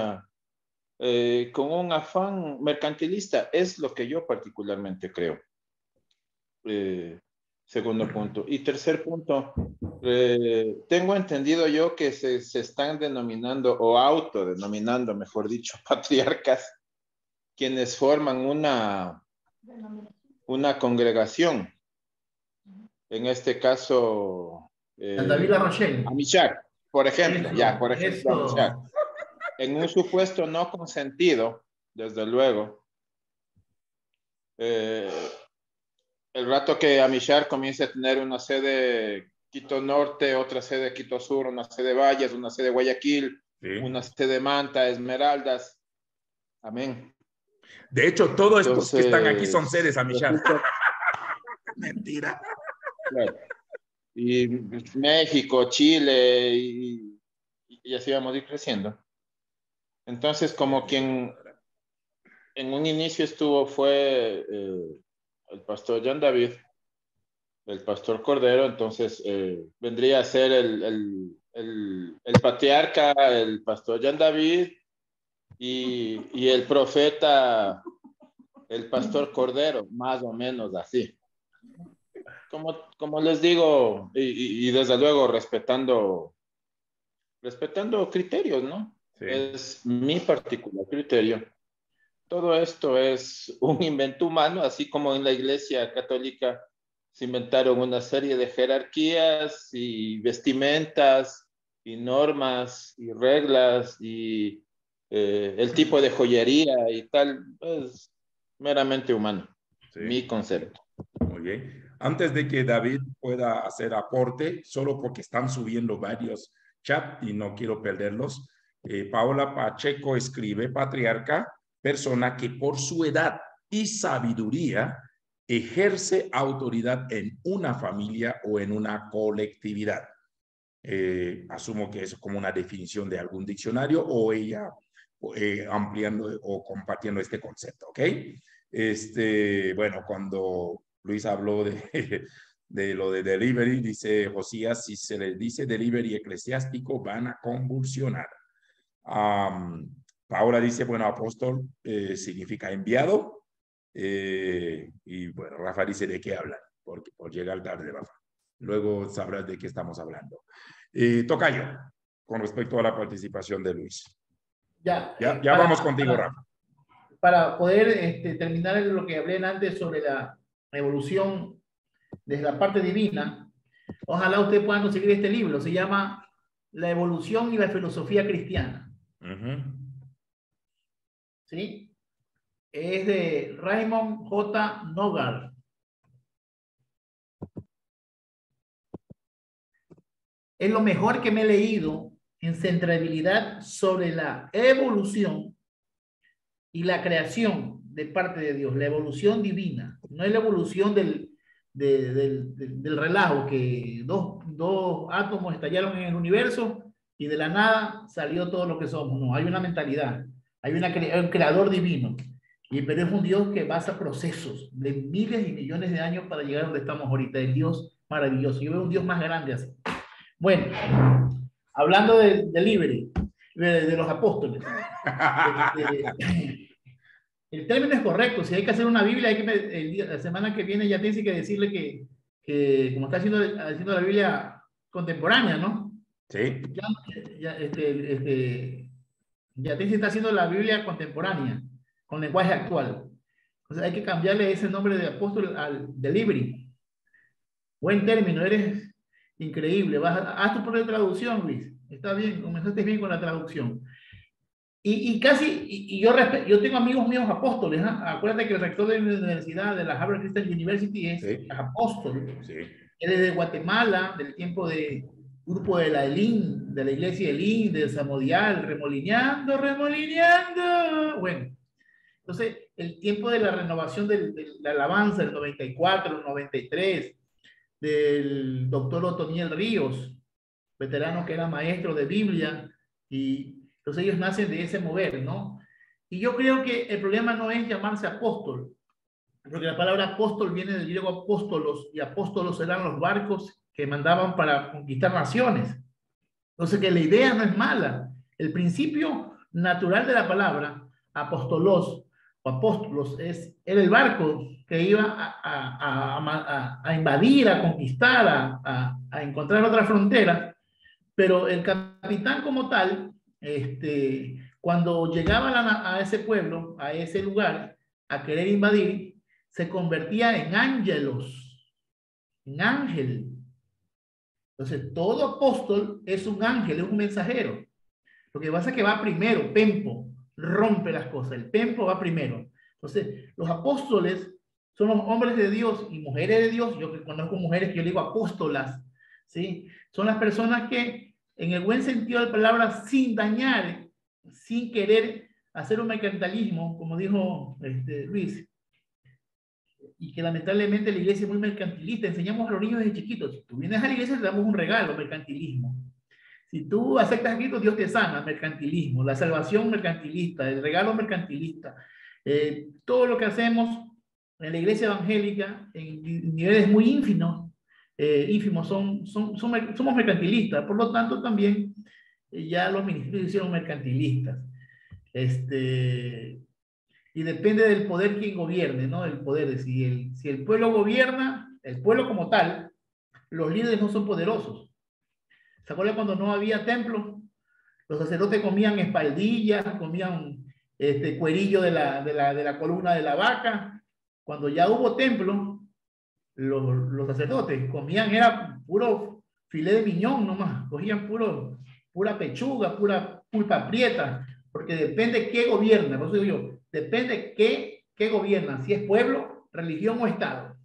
afán mercantilista. Es lo que yo particularmente creo. Segundo punto. Y tercer punto, tengo entendido yo que se están denominando, o autodenominando, mejor dicho, patriarcas, quienes forman una congregación. En este caso, David La Rochelle. Amishar, por ejemplo, Eso. Amishar. En un supuesto no consentido, desde luego, el rato que Amishar comience a tener una sede Quito Norte, otra sede Quito Sur, una sede Valles, una sede Guayaquil, Sí. una sede Manta, Esmeraldas. Amén. De hecho, todos estos Entonces, que están aquí son sedes, Amishar. resulta- Mentira. Claro. Y México, Chile, y así vamos a ir creciendo. Entonces, como quien en un inicio estuvo fue el pastor John David, el pastor Cordero, entonces vendría a ser el patriarca, el pastor John David, y el profeta, el pastor Cordero, más o menos así. Como les digo, y desde luego respetando criterios, ¿no? Sí. Es mi particular criterio. Todo esto es un invento humano, así como en la Iglesia Católica se inventaron una serie de jerarquías y vestimentas y normas y reglas y el tipo de joyería y tal, es meramente humano, Sí. mi concepto. Muy bien. Antes de que David pueda hacer aporte, solo porque están subiendo varios chats y no quiero perderlos, Paola Pacheco escribe: patriarca, persona que por su edad y sabiduría ejerce autoridad en una familia o en una colectividad. Asumo que es como una definición de algún diccionario o ella ampliando o compartiendo este concepto, ¿ok? Bueno, cuando Luis habló de lo de delivery, dice Josías: si se les dice delivery eclesiástico, van a convulsionar. Paola dice: bueno, apóstol significa enviado. Y bueno, Rafa dice: ¿de qué hablan? Por llegar tarde, Rafa. Luego sabrás de qué estamos hablando. Tocayo, con respecto a la participación de Luis. Ya vamos contigo, Rafa. Para poder terminar lo que hablé antes sobre la evolución desde la parte divina, ojalá ustedes puedan conseguir este libro. Se llama La evolución y la filosofía cristiana. ¿Sí? Es de Raymond J. Nogar. Es lo mejor que me he leído en centralidad sobre la evolución y la creación de parte de Dios, la evolución divina. No es la evolución del relajo, que dos átomos estallaron en el universo y de la nada salió todo lo que somos. No, hay una mentalidad, hay un creador divino. Pero es un Dios que basa procesos de miles y millones de años para llegar a donde estamos ahorita. El Dios maravilloso. Yo veo un Dios más grande así. Bueno, hablando de delivery, de los apóstoles. El término es correcto. Si hay que hacer una Biblia, la semana que viene ya tienes que decirle que como está haciendo la Biblia contemporánea, ¿no? Sí. Ya tienes que estar haciendo la Biblia contemporánea, con lenguaje actual. Entonces hay que cambiarle ese nombre de apóstol al delivery. Buen término, eres increíble. Haz tu propia traducción, Luis. Está bien, comenzaste bien con la traducción. Yo tengo amigos míos apóstoles, ¿eh? Acuérdate que el rector de la universidad, de la Harvard Christian University, es apóstol. Sí. Él es de Guatemala, del tiempo de grupo de la ELIN, de la iglesia ELIN, de Samodial, remolineando. Bueno, entonces, el tiempo de la renovación de la alabanza, el 94, el 93, del doctor Otoniel Ríos, veterano que era maestro de Biblia, y entonces ellos nacen de ese mover, ¿no? Y yo creo que el problema no es llamarse apóstol. porque la palabra apóstol viene del griego apóstolos, y apóstolos eran los barcos que mandaban para conquistar naciones. Entonces, que la idea no es mala. El principio natural de la palabra apóstolos o apóstolos era el barco que iba a invadir, a conquistar, a encontrar otras fronteras, pero el capitán como tal, cuando llegaba a ese pueblo, a ese lugar, a querer invadir, se convertía en ángelos, en ángel. Entonces, todo apóstol es un ángel, es un mensajero. Lo que pasa es que va primero, Pempo, rompe las cosas. El Pempo va primero. Entonces, los apóstoles son los hombres de Dios y mujeres de Dios. Yo que conozco mujeres que yo digo apóstolas, ¿sí? Son las personas que, en el buen sentido de la palabra, sin dañar, sin querer hacer un mercantilismo, como dijo Luis, y que lamentablemente la iglesia es muy mercantilista. Enseñamos a los niños desde chiquitos: si tú vienes a la iglesia te damos un regalo, mercantilismo. Si tú aceptas a Cristo, Dios te sana, mercantilismo. La salvación, mercantilista. El regalo, mercantilista. Todo lo que hacemos en la iglesia evangélica, en niveles muy ínfimos, somos mercantilistas. Por lo tanto, también ya los ministerios se hicieron mercantilistas. Y depende del poder quien gobierne, ¿no? El poder de si el pueblo gobierna, el pueblo como tal, los líderes no son poderosos. ¿Se acuerdan cuando no había templo? Los sacerdotes comían espaldillas, comían cuerillo de la columna de la vaca. Cuando ya hubo templo, los sacerdotes comían, era puro filé de miñón nomás, cogían pura pechuga, pura pulpa prieta, porque depende qué gobierna. Por eso digo yo, depende qué gobierna, si es pueblo, religión o Estado.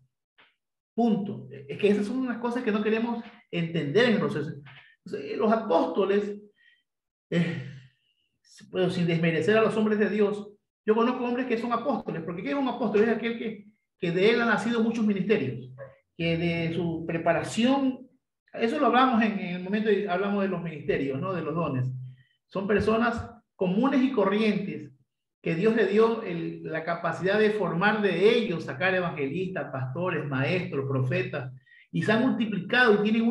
Punto. Es que esas son unas cosas que no queremos entender en el proceso. Los apóstoles, pero sin desmerecer a los hombres de Dios, yo conozco hombres que son apóstoles, porque ¿qué es un apóstol? Es aquel que de él han nacido muchos ministerios, que de su preparación, eso lo hablamos en el momento que hablamos de los ministerios, ¿no? De los dones. Son personas comunes y corrientes que Dios le dio la capacidad de formar de ellos, sacar evangelistas, pastores, maestros, profetas, y se han multiplicado y tienen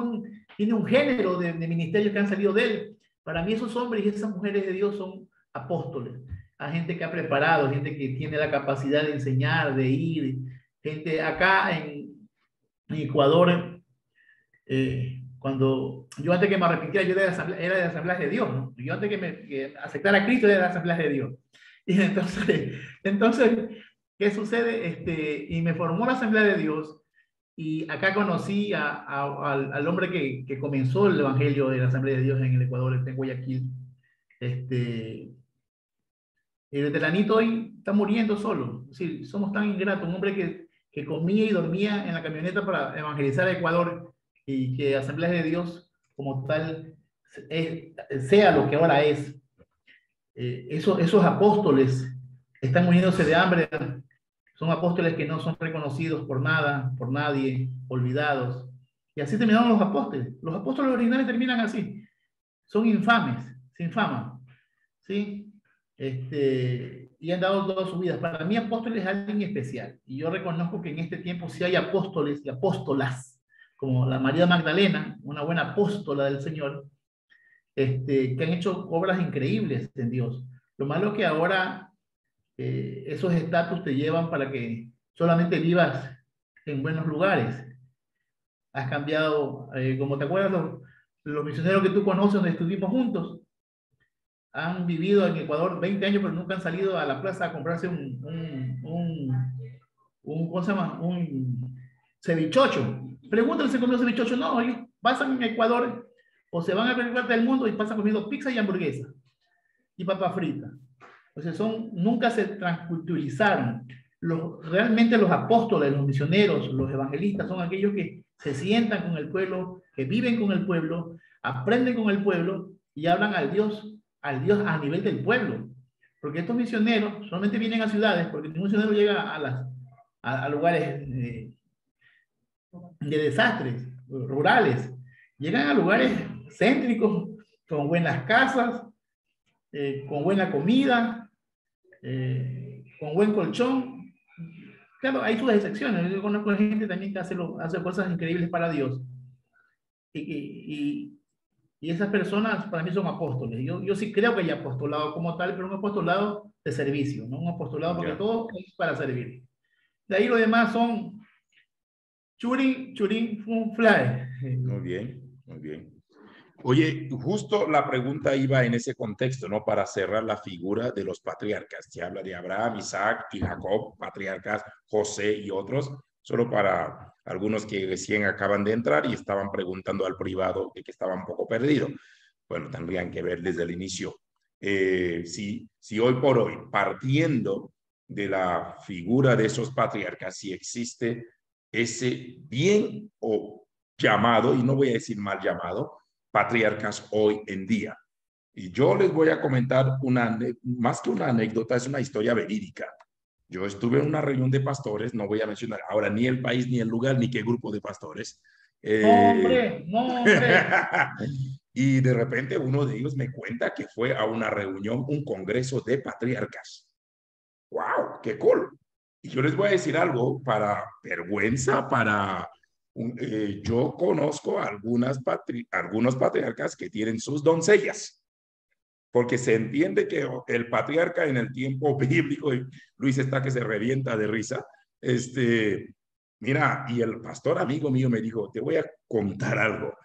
un género de ministerios que han salido de él. Para mí esos hombres y esas mujeres de Dios son apóstoles. Hay gente que ha preparado, gente que tiene la capacidad de enseñar, de ir, gente acá en Ecuador, cuando yo antes que me arrepintiera, yo era de Asambleas de Dios, ¿no? Yo antes que aceptara a Cristo era de Asambleas de Dios. Y entonces ¿qué sucede? Y me formó la Asamblea de Dios, y acá conocí al hombre que comenzó el evangelio de la Asamblea de Dios en el Ecuador, en Guayaquil. El veteranito hoy está muriendo solo. Es decir, somos tan ingratos. Un hombre que comía y dormía en la camioneta para evangelizar a Ecuador, y que Asamblea de Dios como tal sea lo que ahora es. Esos apóstoles están muriéndose de hambre. Son apóstoles que no son reconocidos por nada, por nadie, olvidados. Y así terminaron los apóstoles. Los apóstoles originales terminan así. Son infames, sin fama. ¿Sí? Y han dado toda su vida. Para mí, apóstol es alguien especial. Y yo reconozco que en este tiempo sí hay apóstoles y apóstolas, como la María Magdalena, una buena apóstola del Señor, que han hecho obras increíbles en Dios. Lo malo es que ahora esos estatus te llevan para que solamente vivas en buenos lugares. Has cambiado, como te acuerdas, los misioneros que tú conoces, donde estuvimos juntos, han vivido en Ecuador 20 años, pero nunca han salido a la plaza a comprarse ¿cómo se llama? Un cevichocho. Pregúntale si comió cevichocho. No, ellos pasan en Ecuador o se van a cualquier parte del mundo y pasan comiendo pizza y hamburguesa y papa frita. Entonces nunca se transculturizaron. Realmente los apóstoles, los misioneros, los evangelistas son aquellos que se sientan con el pueblo, que viven con el pueblo, aprenden con el pueblo y hablan al Dios a nivel del pueblo. Porque estos misioneros solamente vienen a ciudades, porque ningún misionero llega a lugares de desastres rurales. Llegan a lugares céntricos, con buenas casas, con buena comida, con buen colchón, Claro, hay sus excepciones. Yo conozco gente también que hace cosas increíbles para Dios. Y esas personas para mí son apóstoles. Yo sí creo que hay apostolado como tal, pero un apostolado de servicio, ¿no? Un apostolado porque Ya. todo es para servir. De ahí lo demás son churin, churin, fun, fly. Muy bien, muy bien. Oye, justo la pregunta iba en ese contexto, ¿no? Para cerrar la figura de los patriarcas. Se habla de Abraham, Isaac y Jacob, patriarcas, José y otros, solo para algunos que recién acaban de entrar y estaban preguntando al privado de que estaban un poco perdidos. Bueno, tendrían que ver desde el inicio. Si hoy por hoy, partiendo de la figura de esos patriarcas, si existe ese bien o llamado, y no voy a decir mal llamado, patriarcas hoy en día. Y yo les voy a comentar más que una anécdota, es una historia verídica. Yo estuve en una reunión de pastores, no voy a mencionar ahora ni el país, ni el lugar, ni qué grupo de pastores. No, hombre, no, hombre. Y de repente uno de ellos me cuenta que fue a una reunión, un congreso de patriarcas. ¡Wow! ¡Qué cool! Y yo les voy a decir algo para vergüenza, yo conozco algunos patriarcas que tienen sus doncellas, porque se entiende que el patriarca en el tiempo bíblico, y Luis está que se revienta de risa, mira, y el pastor amigo mío me dijo, te voy a contar algo.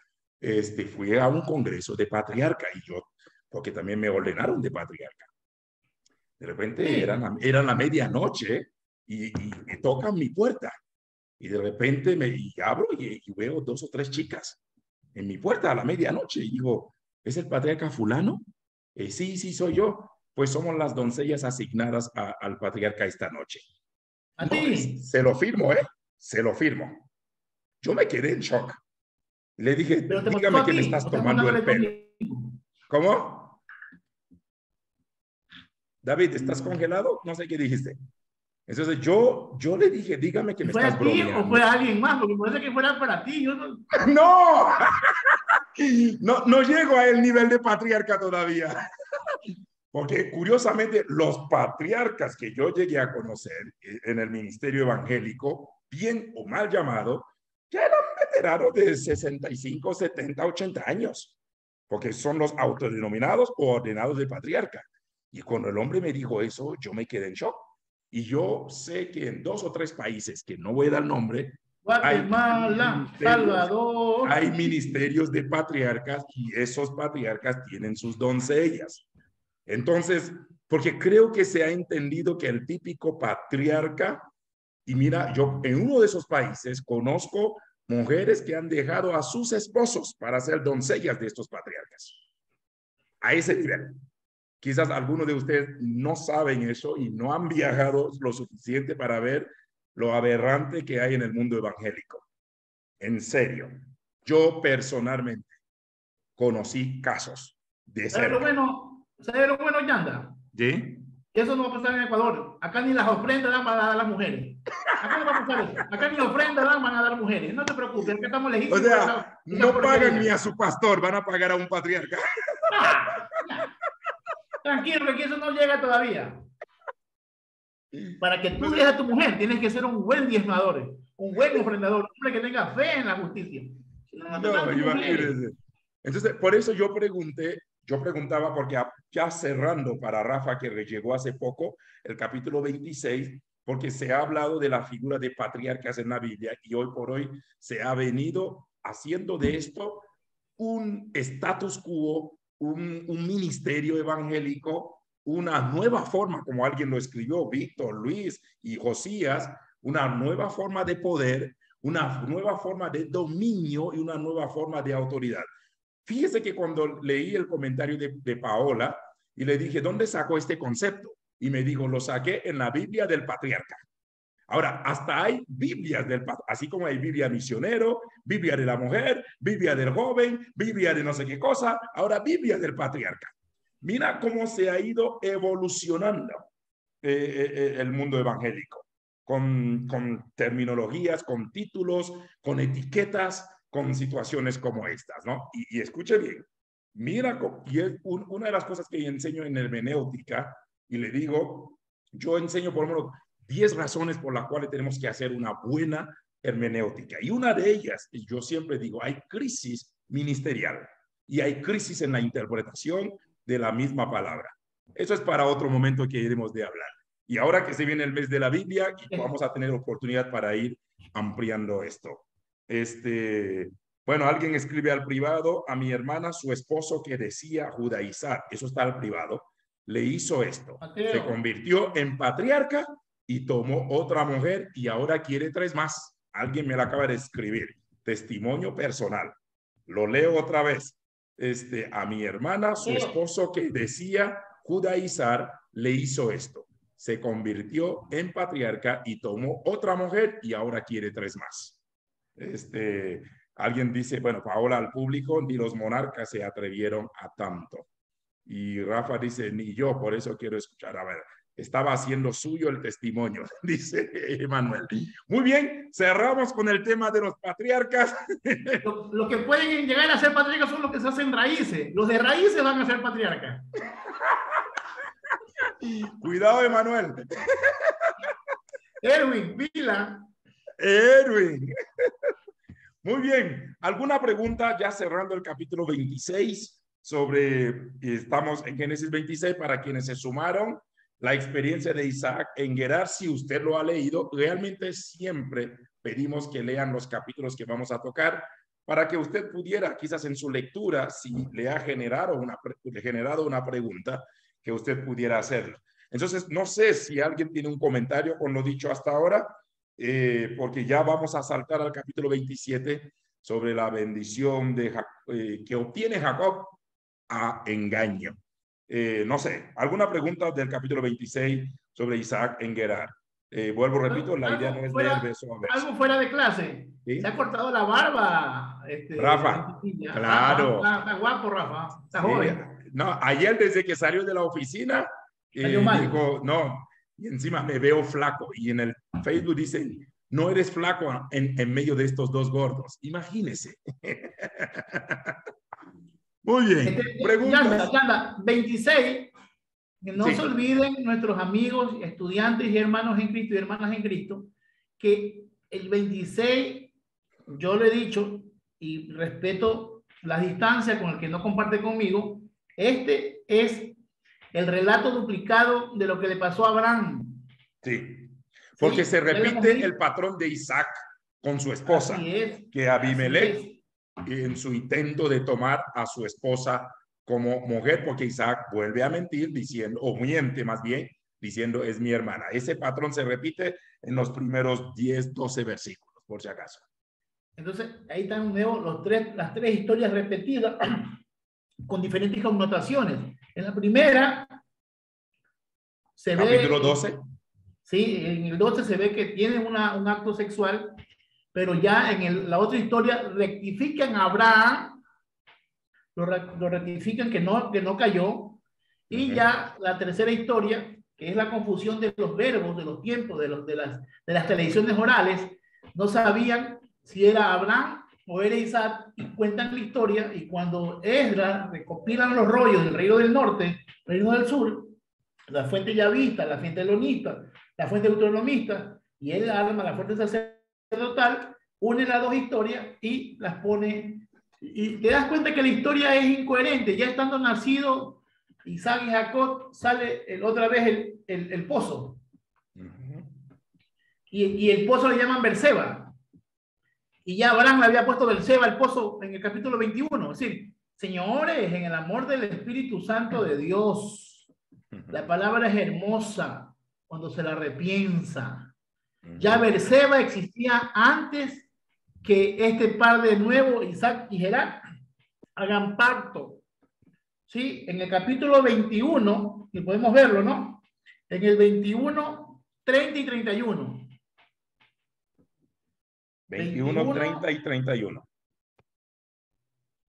Fui a un congreso de patriarca y yo, porque también me ordenaron de patriarca. De repente Sí. era la medianoche y tocan mi puerta. Y de repente abro y veo 2 o 3 chicas en mi puerta a la medianoche. Y digo, ¿es el patriarca fulano? Sí, sí, soy yo. Pues somos las doncellas asignadas al patriarca esta noche. ¿A No, ti? se lo firmo, ¿eh? Se lo firmo. Yo me quedé en shock. Le dije, Pero te pasó dígame a que me ti. estás O sea, tomando el pelo. conmigo. ¿Cómo? David, ¿estás congelado? No sé qué dijiste. Entonces yo le dije, dígame que me ¿Fue a estás ti o bromeando. fue a alguien más? Porque puede ser que fuera para ti. Yo no... ¡No! No llego a el nivel de patriarca todavía. Porque curiosamente los patriarcas que yo llegué a conocer en el ministerio evangélico, bien o mal llamado, ya eran veteranos de 65, 70, 80 años. Porque son los autodenominados o ordenados de patriarca. Y cuando el hombre me dijo eso, yo me quedé en shock. Y yo sé que en 2 o 3 países, que no voy a dar nombre, Guatemala, Salvador. hay ministerios de patriarcas y esos patriarcas tienen sus doncellas. Entonces, porque creo que se ha entendido que el típico patriarca, y mira, yo en uno de esos países conozco mujeres que han dejado a sus esposos para ser doncellas de estos patriarcas. A ese nivel. Quizás algunos de ustedes no saben eso y no han viajado lo suficiente para ver lo aberrante que hay en el mundo evangélico. En serio, yo personalmente conocí casos de ¿Sabes lo cerca. bueno, Yanda? ¿Sí? Eso no va a pasar en Ecuador. Acá ni las ofrendas dan para dar a las mujeres. Acá no va a pasar eso. Acá ni ofrendas dan van a dar mujeres. No te preocupes, acá estamos O legítimos. sea, no pagan ni a su pastor, van a pagar a un patriarca. Tranquilo, que aquí eso no llega todavía. Para que tú dejes a tu mujer, tienes que ser un buen diezmador, un buen ofrendador, un hombre que tenga fe en la justicia. No, imagínense. Entonces, por eso yo preguntaba, porque ya cerrando para Rafa, que llegó hace poco, el capítulo 26, porque se ha hablado de la figura de patriarcas en la Biblia y hoy por hoy se ha venido haciendo de esto un status quo, un ministerio evangélico, una nueva forma, como alguien lo escribió, Víctor, Luis y Josías, una nueva forma de poder, una nueva forma de dominio y una nueva forma de autoridad. Fíjese que cuando leí el comentario de Paola y le dije, ¿dónde sacó este concepto? Y me dijo, lo saqué en la Biblia del patriarca. Ahora, hasta hay Biblias así como hay Biblia misionero, Biblia de la mujer, Biblia del joven, Biblia de no sé qué cosa, ahora Biblia del patriarca. Mira cómo se ha ido evolucionando el mundo evangélico, con terminologías, con títulos, con etiquetas, con situaciones como estas, ¿no? Y escuche bien, mira, y es una de las cosas que enseño en hermenéutica, y le digo, yo enseño por lo menos 10 razones por las cuales tenemos que hacer una buena hermenéutica. Y una de ellas, yo siempre digo, hay crisis ministerial y hay crisis en la interpretación de la misma palabra. Eso es para otro momento que iremos de hablar. Y ahora que se viene el mes de la Biblia, vamos a tener oportunidad para ir ampliando esto. Bueno, alguien escribe al privado: a mi hermana, su esposo que decía judaizar, eso está al privado, le hizo esto. Mateo. Se convirtió en patriarca y tomó otra mujer y ahora quiere 3 más. Alguien me la acaba de escribir. Testimonio personal. Lo leo otra vez. A mi hermana, su esposo que decía judaizar, le hizo esto. Se convirtió en patriarca y tomó otra mujer y ahora quiere 3 más. Alguien dice, bueno, Paola, al público, ni los monarcas se atrevieron a tanto. Y Rafa dice, ni yo, por eso quiero escuchar. A ver, estaba haciendo suyo el testimonio, dice Emanuel. Muy bien, cerramos con el tema de los patriarcas. Lo que pueden llegar a ser patriarcas son los que se hacen raíces. Los de raíces van a ser patriarcas. Cuidado, Emanuel. Erwin, pila. Erwin. Muy bien. ¿Alguna pregunta ya cerrando el capítulo 26 sobre, estamos en Génesis 26 para quienes se sumaron, la experiencia de Isaac en Gerar? Si usted lo ha leído, realmente siempre pedimos que lean los capítulos que vamos a tocar para que usted pudiera, quizás en su lectura, si le ha generado una pregunta, que usted pudiera hacerlo. Entonces, no sé si alguien tiene un comentario con lo dicho hasta ahora, porque ya vamos a saltar al capítulo 27 sobre la bendición de que obtiene Jacob a engaño. No sé, ¿alguna pregunta del capítulo 26 sobre Isaac en Gerar? Vuelvo, repito, la idea no es leer verso a verso. Algo fuera de clase. ¿Sí? Se ha cortado la barba. Rafa, claro. Está guapo, Rafa. Está joven. No, ayer desde que salió de la oficina, dijo, no, y encima me veo flaco. Y en el Facebook dicen, no eres flaco en medio de estos 2 gordos. Imagínese. Muy bien. Preguntas. Yanda, 26. Que no Sí. se olviden nuestros amigos, estudiantes y hermanos en Cristo y hermanas en Cristo, que el 26, yo le he dicho, y respeto la distancia con el que no comparte conmigo, este es el relato duplicado de lo que le pasó a Abraham. Sí, porque Sí, se repite el patrón de Isaac con su esposa, así es, que Abimelech, en su intento de tomar a su esposa como mujer, porque Isaac vuelve a mentir diciendo, o miente más bien, diciendo es mi hermana. Ese patrón se repite en los primeros 10, 12 versículos, por si acaso. Entonces, ahí están las 3 historias repetidas con diferentes connotaciones. En la primera se ve... Capítulo 12. Sí, en el 12 se ve que tienen un acto sexual, pero ya en la otra historia rectifican a Abraham, lo rectifican que no cayó, y ya la tercera historia, que es la confusión de los verbos, de los tiempos, de las tradiciones orales, no sabían si era Abraham o era Isaac, y cuentan la historia, y cuando Esdras recopilan los rollos del reino del norte, reino del sur, la fuente yavista, la fuente elonista, la fuente deuteronomista, y él arma la fuente sacerdotal, une las 2 historias y las pone, y te das cuenta que la historia es incoherente. Ya estando nacido Isaac y Jacob, sale otra vez el pozo, y el pozo le llaman Berseba, y ya Abraham le había puesto Berseba al pozo en el capítulo 21. Es decir, señores, en el amor del Espíritu Santo de Dios, la palabra es hermosa cuando se la repiensa. Ya Berseba existía antes que este par de nuevo, Isaac y Gerar, hagan pacto. ¿Sí? En el capítulo 21, y podemos verlo, ¿no? En el 21, 30 y 31. 21, 30 y 31.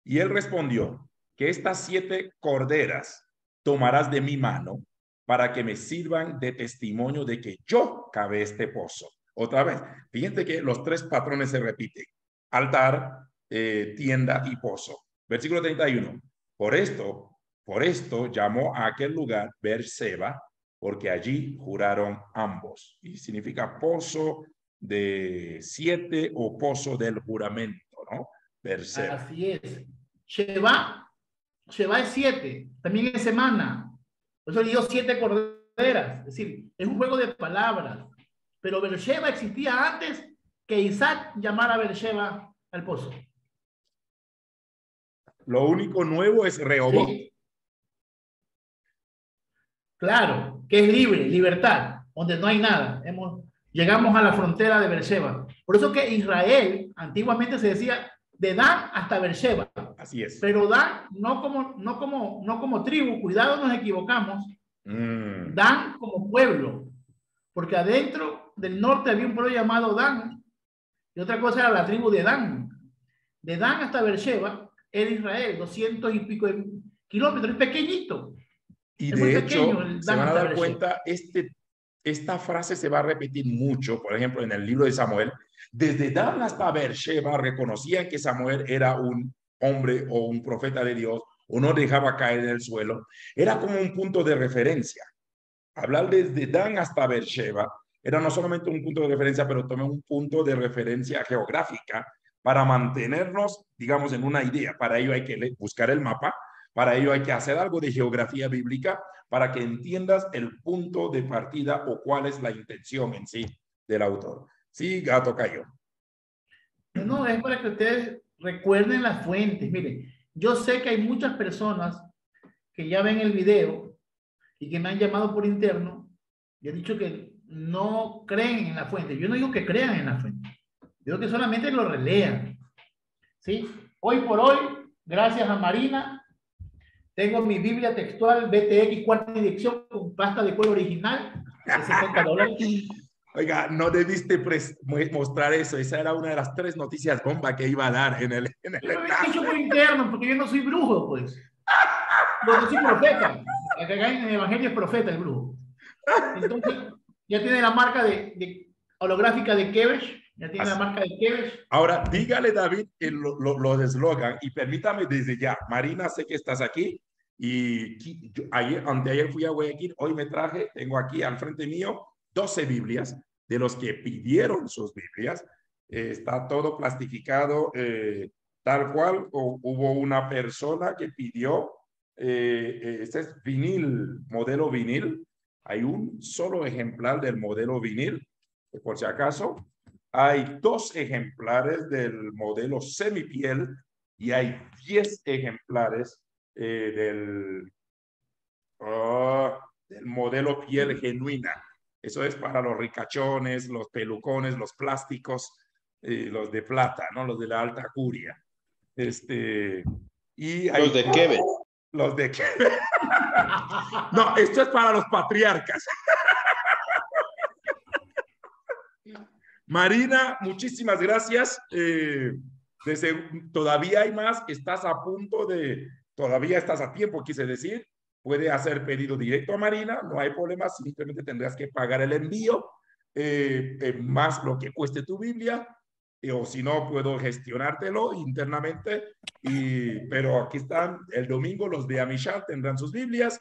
Y él respondió, que estas 7 corderas tomarás de mi mano para que me sirvan de testimonio de que yo cavé este pozo. Otra vez, fíjense que los 3 patrones se repiten: altar, tienda y pozo. Versículo 31. Por esto llamó a aquel lugar Berseba, porque allí juraron ambos. Y significa pozo de 7 o pozo del juramento, ¿no? Berseba. Así es. Sheba es 7, también es semana. Por eso dio 7 corderas. Es decir, es un juego de palabras. Pero Beersheba existía antes que Isaac llamara a Beersheba al pozo. Lo único nuevo es Rehoboth. ¿Sí? Claro, que es libre, libertad, donde no hay nada. Llegamos a la frontera de Beersheba. Por eso que Israel antiguamente se decía de Dan hasta Beersheba. Así es. Pero Dan no como tribu, cuidado, nos equivocamos. Dan como pueblo, porque adentro del norte había un pueblo llamado Dan, y otra cosa era la tribu de Dan. De Dan hasta Beersheba era Israel, 200 y pico de kilómetros, es pequeñito. Y es de hecho, pequeño, se van a dar cuenta, esta frase se va a repetir mucho, por ejemplo, en el libro de Samuel. Desde Dan hasta Beersheba reconocían que Samuel era un hombre o un profeta de Dios, o no dejaba caer en el suelo. Era como un punto de referencia. Hablar desde Dan hasta Beersheba era no solamente un punto de referencia, pero también un punto de referencia geográfica para mantenernos, digamos, en una idea. Para ello hay que buscar el mapa, para ello hay que hacer algo de geografía bíblica para que entiendas el punto de partida o cuál es la intención en sí del autor. Sí, Gato Cayo. No, es para que ustedes recuerden las fuentes. Miren, yo sé que hay muchas personas que ya ven el video y que me han llamado por interno y han dicho que no creen en la fuente. Yo no digo que crean en la fuente, digo que solamente lo relean. ¿Sí? Hoy por hoy, gracias a Marina, tengo mi Biblia textual BTX cuarta edición con pasta de cuero original de $60. Oiga, no debiste mostrar eso. Esa era una de las 3 noticias bomba que iba a dar en el Yo lo he dicho por interno, porque yo no soy brujo, pues. Yo no soy profeta. Acá en el Evangelio es profeta el brujo. Entonces, ya tiene la marca de holográfica de Kevesh. Ya tiene la marca de Kevesh. Ahora, dígale, David, los eslogan y permítame desde ya. Marina, sé que estás aquí y anteayer fui a Guayaquil, hoy me traje, tengo aquí al frente mío 12 Biblias de los que pidieron sus Biblias. Está todo plastificado tal cual. Hubo una persona que pidió, este es vinil, modelo vinil. Hay un solo ejemplar del modelo vinil, por si acaso. Hay 2 ejemplares del modelo semipiel y hay 10 ejemplares del modelo piel genuina. Eso es para los ricachones, los pelucones, los plásticos, los de plata, ¿no? Los de la alta curia. Y hay los de Quebec. Los de Quebec. No, esto es para los patriarcas. Marina, muchísimas gracias. Todavía hay más. Estás a punto todavía estás a tiempo, quise decir. Puede hacer pedido directo a Marina, no hay problema, simplemente tendrás que pagar el envío, más lo que cueste tu Biblia, o si no, puedo gestionártelo internamente. Pero aquí están, el domingo los de Amishad tendrán sus Biblias,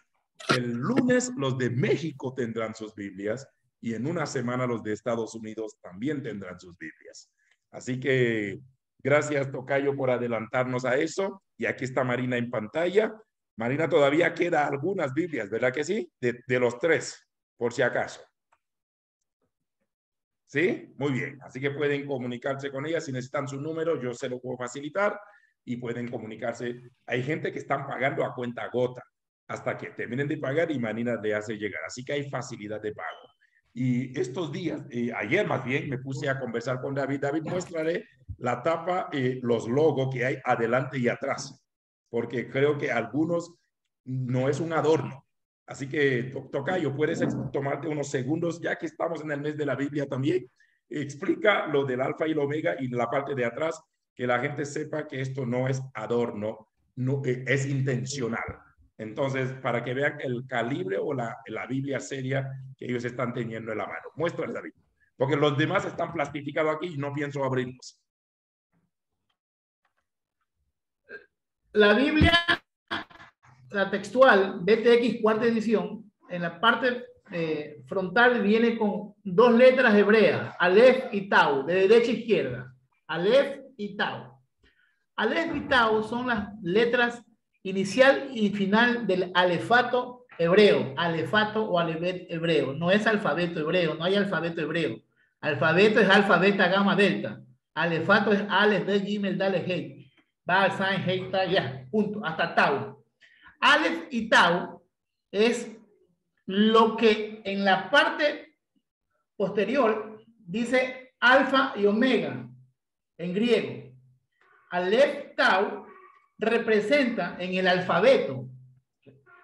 el lunes los de México tendrán sus Biblias, y en una semana los de Estados Unidos también tendrán sus Biblias. Así que gracias, Tocayo, por adelantarnos a eso. Y aquí está Marina en pantalla. Marina, todavía queda algunas Biblias, ¿verdad que sí? De los 3, por si acaso. ¿Sí? Muy bien. Así que pueden comunicarse con ella. Si necesitan su número, yo se lo puedo facilitar y pueden comunicarse. Hay gente que están pagando a cuenta gota hasta que terminen de pagar y Marina le hace llegar. Así que hay facilidad de pago. Y estos días, ayer más bien, me puse a conversar con David. David, muéstrale la tapa, los logos que hay adelante y atrás, porque creo que algunos no es un adorno. Así que, Tocayo, puedes tomarte unos segundos, ya que estamos en el mes de la Biblia también. Explica lo del alfa y el omega y la parte de atrás, que la gente sepa que esto no es adorno, no, es intencional. Entonces, para que vean el calibre o la Biblia seria que ellos están teniendo en la mano. Muéstrales, David, porque los demás están plastificados aquí y no pienso abrirlos. La Biblia, la textual, BTX cuarta edición, en la parte frontal viene con dos letras hebreas, Aleph y Tau, de derecha a izquierda. Aleph y Tau. Aleph y Tau son las letras inicial y final del alefato hebreo, alefato o alefet hebreo. No es alfabeto hebreo, no hay alfabeto hebreo. Alfabeto es alfa, beta, gamma, delta. Alefato es Aleph, Bet, Gimel, Dalet, Hey. Baal, Zain, Hey, Ta, ya, punto, hasta Tau. Aleph y Tau es lo que en la parte posterior dice alfa y omega en griego. Aleph, Tau representa en el alfabeto,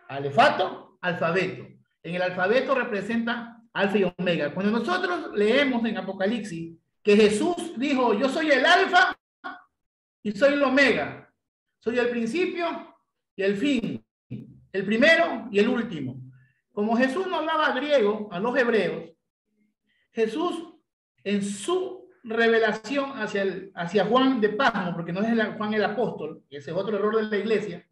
alefato, alfabeto. En el alfabeto representa alfa y omega. Cuando nosotros leemos en Apocalipsis que Jesús dijo, yo soy el alfa y soy el omega, soy el principio y el fin, el primero y el último. Como Jesús no hablaba griego a los hebreos, Jesús en su revelación hacia Juan de Pasmo, porque no es Juan el apóstol, ese es otro error de la iglesia,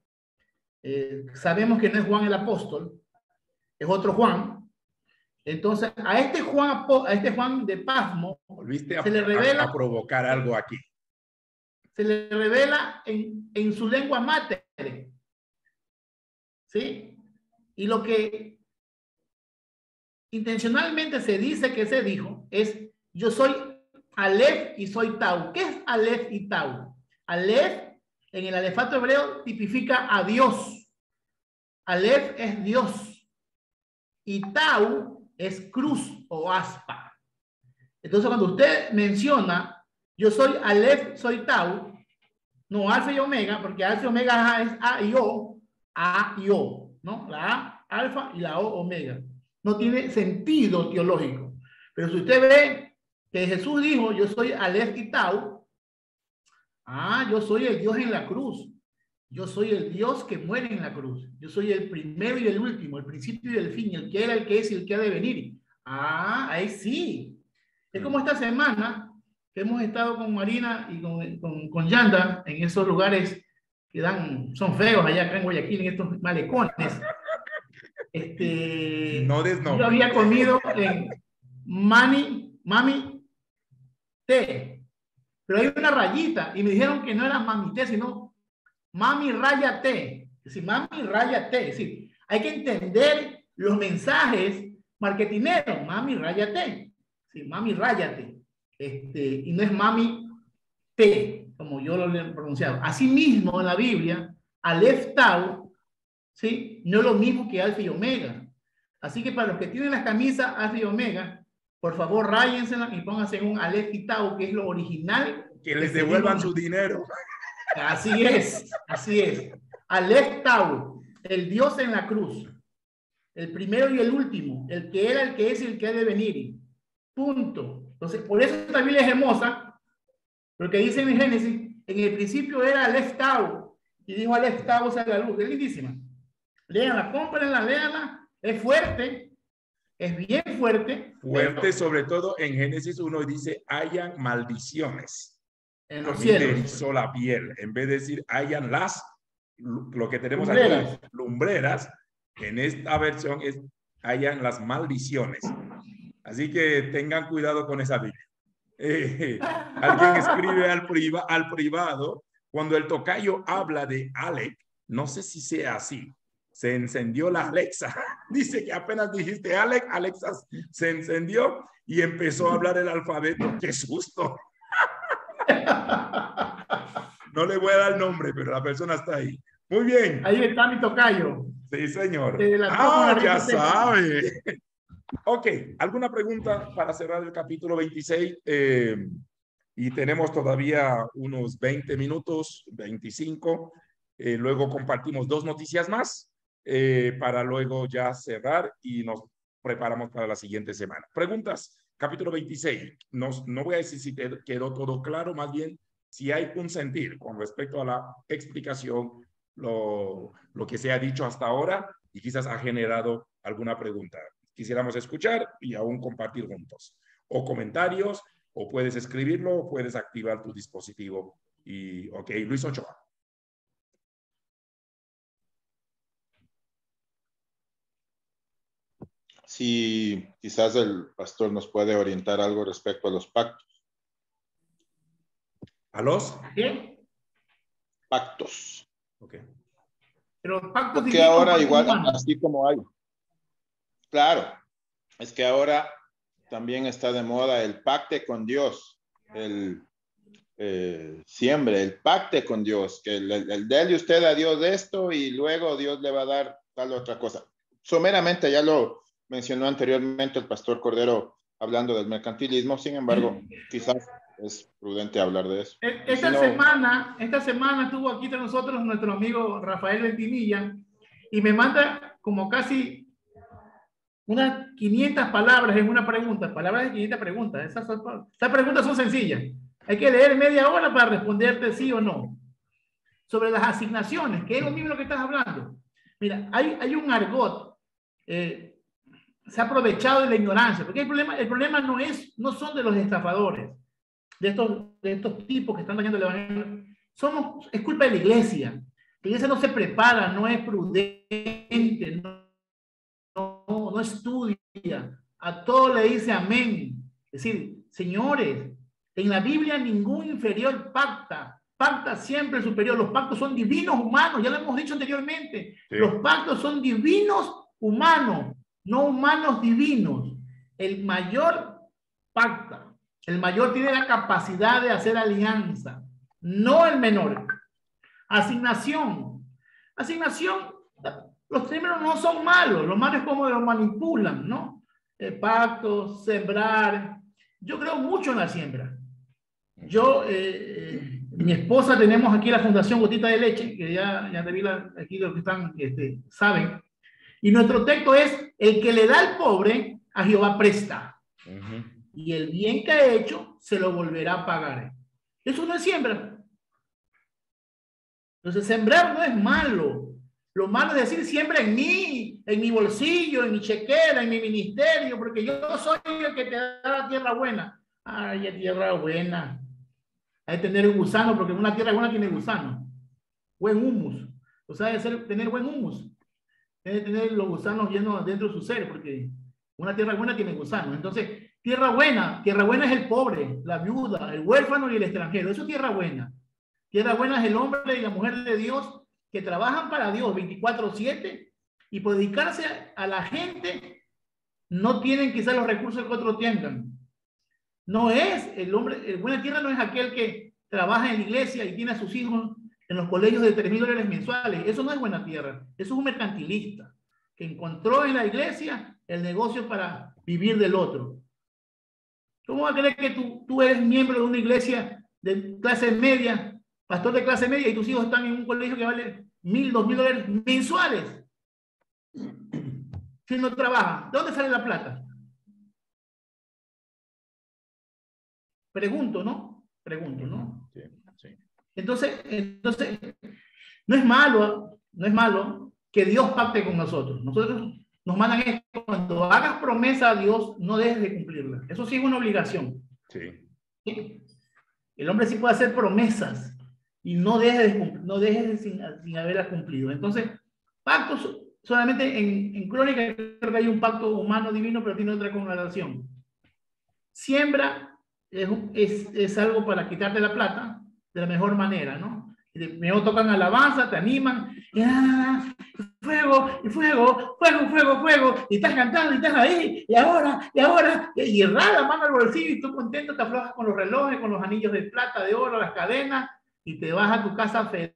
sabemos que no es Juan el apóstol, es otro Juan. Entonces a este Juan de Pasmo Volviste se le revela, a provocar algo aquí. Se le revela en su lengua mater, ¿sí? Y lo que intencionalmente se dice que se dijo es, yo soy Aleph y soy Tau. ¿Qué es Aleph y Tau? Aleph en el alefato hebreo tipifica a Dios. Aleph es Dios y Tau es cruz o aspa. Entonces cuando usted menciona yo soy Aleph, soy Tau, no alfa y omega, porque alfa y omega es A y O, ¿no? La A, alfa, y la O, omega. No tiene sentido teológico. Pero si usted ve que Jesús dijo, yo soy Aleph y Tau, yo soy el Dios en la cruz. Yo soy el Dios que muere en la cruz. Yo soy el primero y el último, el principio y el fin, el que era, el que es y el que ha de venir. Ahí sí. Es como esta semana que hemos estado con Marina y con Yanda en esos lugares que son feos allá acá en Guayaquil, en estos malecones. Yo había comido en Mami Té, pero hay una rayita y me dijeron que no era Mami Té, sino Mami Raya Té. Es decir, Mami Raya Té. Es decir, hay que entender los mensajes marketineros. Mami Raya Té. Sí, Mami Ráyate. Y no es Mami T, como yo lo he pronunciado. Asimismo, en la Biblia, Aleph Tau, ¿sí? No es lo mismo que Alfa y Omega. Así que para los que tienen las camisas Alfa y Omega, por favor, ráyenselas y pónganse en un Aleph y Tau, que es lo original. Que les devuelvan su dinero. Así es, así es. Aleph Tau, el Dios en la cruz, el primero y el último, el que era, el que es y el que ha de venir. Punto. Entonces, por eso esta Biblia es hermosa, porque dice en Génesis, en el principio era Aleph Tau, y dijo Aleph Tau sea la luz. Es lindísima. Léanla, cómprenla, léanla. Es fuerte, es bien fuerte. Fuerte, sobre todo en Génesis 1 dice, hayan maldiciones. En los cielos. cielos. Me erizó la piel. En vez de decir, hayan lo que tenemos lumbreras. aquí, lumbreras, en esta versión es, hayan las maldiciones. Así que tengan cuidado con esa Biblia. Alguien escribe al privado, cuando el tocayo habla de Alec, no sé si sea así, se encendió la Alexa. Dice que apenas dijiste Alec, Alexa se encendió y empezó a hablar el alfabeto. ¡Qué susto! No le voy a dar nombre, pero la persona está ahí. Muy bien. Ahí está mi tocayo. Sí, señor. Ya ya sabe. Ok, ¿alguna pregunta para cerrar el capítulo 26? Y tenemos todavía unos 20 minutos, 25. Luego compartimos 2 noticias más para luego ya cerrar y nos preparamos para la siguiente semana. Preguntas, capítulo 26. No voy a decir si te quedó todo claro, más bien si hay un sentir con respecto a la explicación, lo que se ha dicho hasta ahora y quizás ha generado alguna pregunta. Quisiéramos escuchar y aún compartir juntos. O comentarios, o puedes escribirlo, o puedes activar tu dispositivo. Y, ok, Luis Ochoa. si quizás el pastor nos puede orientar algo respecto a los pactos. ¿A los? ¿Qué? Pactos. Ok. Pero pactos Porque divinos, ahora pactos igual, humanos. así como hay. Claro, es que ahora también está de moda el pacte con Dios, el siempre, el pacte con Dios, que el dele usted a Dios de esto y luego Dios le va a dar tal otra cosa. Someramente ya lo mencionó anteriormente el pastor Cordero hablando del mercantilismo, sin embargo, quizás es prudente hablar de eso. Esta semana estuvo aquí con nosotros nuestro amigo Rafael Ventimilla y me manda como casi unas 500 palabras en una pregunta, palabras de 500 preguntas. Esas preguntas son sencillas. Hay que leer media hora para responderte sí o no. Sobre las asignaciones, que es lo mismo lo que estás hablando. Mira, hay un argot. Se ha aprovechado de la ignorancia, porque el problema no son de los estafadores, de estos tipos que están dañando el evangelio. Es culpa de la iglesia. La iglesia no se prepara, no es prudente, no estudia. A todo le dice amén. Es decir, señores, en la Biblia ningún inferior pacta siempre superior. Los pactos son divinos humanos, ya lo hemos dicho anteriormente. Sí. Los pactos son divinos humanos, no humanos divinos. El mayor pacta, el mayor tiene la capacidad de hacer alianza, no el menor. Asignación, los términos no son malos, lo malo es cómo lo manipulan, ¿no? Pactos, sembrar. Yo creo mucho en la siembra. Mi esposa, tenemos aquí la Fundación Gotita de Leche, que ya aquí los que están saben, y nuestro texto es: el que le da al pobre, a Jehová presta, y el bien que ha hecho se lo volverá a pagar. Eso no es siembra. Entonces, sembrar no es malo. Lo malo es decir siembra en mí, en mi bolsillo, en mi chequera, en mi ministerio, porque yo soy el que te da la tierra buena. Ay, tierra buena. Hay que tener un gusano, porque una tierra buena tiene gusano. Buen humus. O sea, tener buen humus. Debe tener los gusanos llenos dentro de su ser, porque una tierra buena tiene gusanos. Entonces, tierra buena es el pobre, la viuda, el huérfano y el extranjero. Eso es tierra buena. Tierra buena es el hombre y la mujer de Dios que trabajan para Dios 24/7 y por dedicarse a la gente no tienen quizás los recursos que otros tengan. No es el buena tierra, no es aquel que trabaja en la iglesia y tiene a sus hijos en los colegios de $3,000 mensuales. Eso no es buena tierra. Eso es un mercantilista que encontró en la iglesia el negocio para vivir del otro. ¿Cómo va a creer que tú eres miembro de una iglesia de clase media, pastor de clase media, y tus hijos están en un colegio que vale $1,000, $2,000 mensuales? Si no trabajan, ¿de dónde sale la plata? Pregunto, ¿no? Sí, sí. Entonces, no es malo que Dios pacte con nosotros. Nosotros nos mandan esto: cuando hagas promesa a Dios, no dejes de cumplirla. Eso sí es una obligación. Sí. El hombre sí puede hacer promesas y no dejes sin haberlas cumplido. Entonces, pactos, solamente en Crónica creo que hay un pacto humano divino, pero tiene otra connotación. Siembra es algo para quitarte la plata de la mejor manera, ¿no? Mejor tocan alabanza, te animan, fuego, y fuego, fuego, fuego, fuego, y estás cantando, y estás ahí, y ahora, y errada la mano al bolsillo, y tú contento, te aflojas con los relojes, con los anillos de plata, de oro, las cadenas, y te vas a tu casa feliz.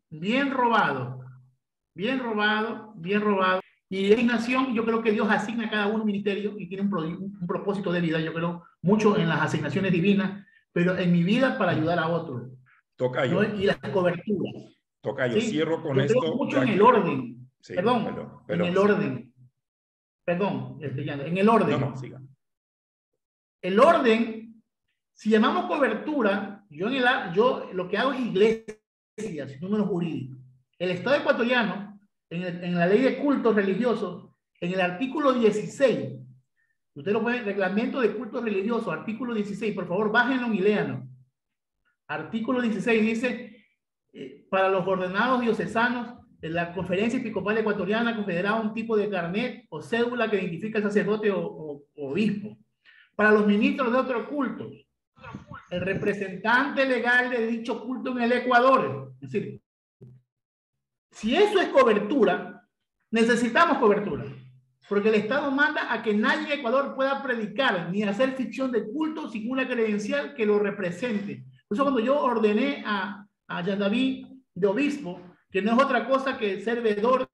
Bien robado. Y asignación, yo creo que Dios asigna a cada uno un ministerio y tiene un propósito de vida. Yo creo mucho en las asignaciones divinas, pero en mi vida para ayudar a otros. Tocayo. ¿No? Y las coberturas. Tocayo, ¿sí? Cierro con yo esto. Creo mucho en el orden. Sí, Perdón, en el orden. Perdón, en el orden. No, siga. El orden, si llamamos cobertura, yo lo que hago es iglesias, números jurídicos. El Estado ecuatoriano, en la ley de cultos religiosos, en el artículo 16, usted lo puede, reglamento de cultos religiosos, artículo 16, por favor, bájenlo y léanlo. Artículo 16 dice, para los ordenados diocesanos, en la Conferencia Episcopal Ecuatoriana confederada un tipo de carnet o cédula que identifica al sacerdote o obispo. Para los ministros de otros cultos, el representante legal de dicho culto en el Ecuador. Es decir, si eso es cobertura, necesitamos cobertura. Porque el Estado manda a que nadie en Ecuador pueda predicar ni hacer ficción de culto sin una credencial que lo represente. Por eso cuando yo ordené a Yandaví de obispo, que no es otra cosa que ser veedor,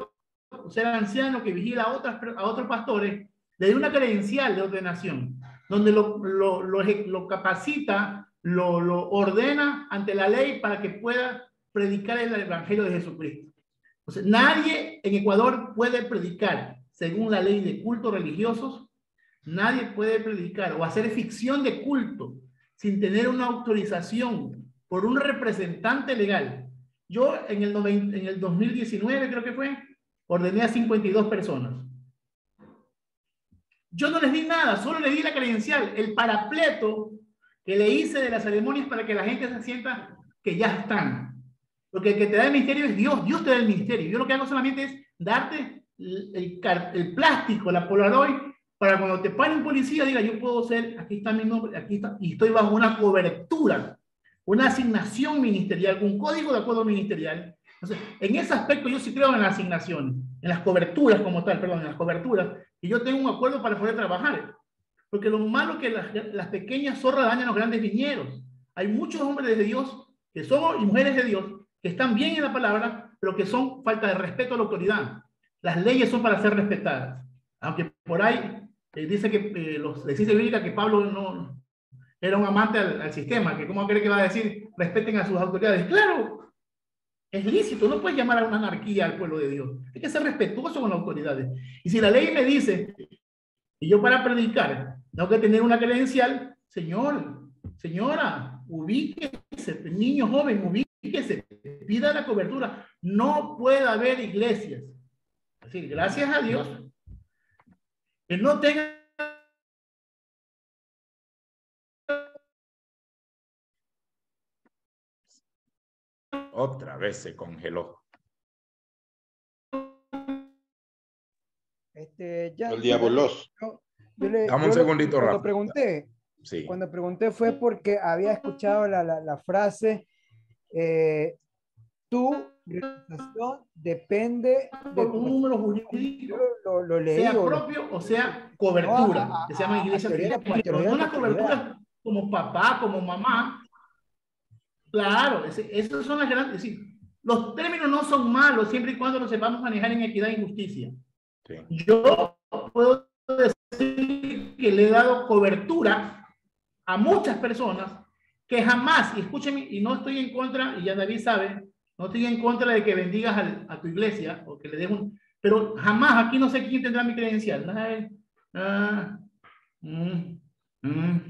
ser anciano que vigila a otros pastores, le di una credencial de ordenación, donde lo capacita, lo ordena ante la ley para que pueda predicar el Evangelio de Jesucristo. Entonces, nadie en Ecuador puede predicar según la ley de cultos religiosos. Nadie puede predicar o hacer ficción de culto sin tener una autorización por un representante legal. Yo en el 2019, creo que fue, ordené a 52 personas. Yo no les di nada, solo les di la credencial, el parapleto que le hice de las ceremonias para que la gente se sienta que ya están. Porque el que te da el ministerio es Dios, Dios te da el ministerio. Yo lo que hago solamente es darte el plástico, la Polaroid, para cuando te pare un policía diga, yo puedo ser, aquí está mi nombre, aquí está, y estoy bajo una cobertura, una asignación ministerial, un código de acuerdo ministerial. Entonces, en ese aspecto yo sí creo en las asignaciones, en las coberturas como tal, perdón, en las coberturas, y yo tengo un acuerdo para poder trabajar. Porque lo malo es que las pequeñas zorras dañan los grandes viñedos. Hay muchos hombres de Dios que son, y mujeres de Dios que están bien en la palabra, pero que son falta de respeto a la autoridad. Las leyes son para ser respetadas. Aunque por ahí dice que la ciencia bíblica que Pablo no era un amante al sistema, que cómo cree que va a decir respeten a sus autoridades. Claro, es lícito, no puedes llamar a una anarquía al pueblo de Dios. Hay que ser respetuoso con las autoridades. Y si la ley me dice, y yo para predicar tengo que tener una credencial, señor, señora, ubíquese, niño joven, ubíquese, pida la cobertura. No puede haber iglesias. Es decir, gracias a Dios, que no tenga. Otra vez se congeló. Ya, El diabolos. Dame un segundito, Rafa. Cuando pregunté fue porque había escuchado la frase, tu realización depende de un número jurídico, lo leí, sea propio o sea cobertura, que se llaman iglesias cristianas. Pero no las coberturas como papá, como mamá. Claro, esas son las grandes. Es decir, los términos no son malos siempre y cuando los sepamos manejar en equidad y justicia. Sí. Yo puedo decir que le he dado cobertura a muchas personas que jamás, y escúcheme, y no estoy en contra, y ya David sabe, no estoy en contra de que bendigas a tu iglesia, o que le des un, pero jamás, aquí no sé quién tendrá mi credencial.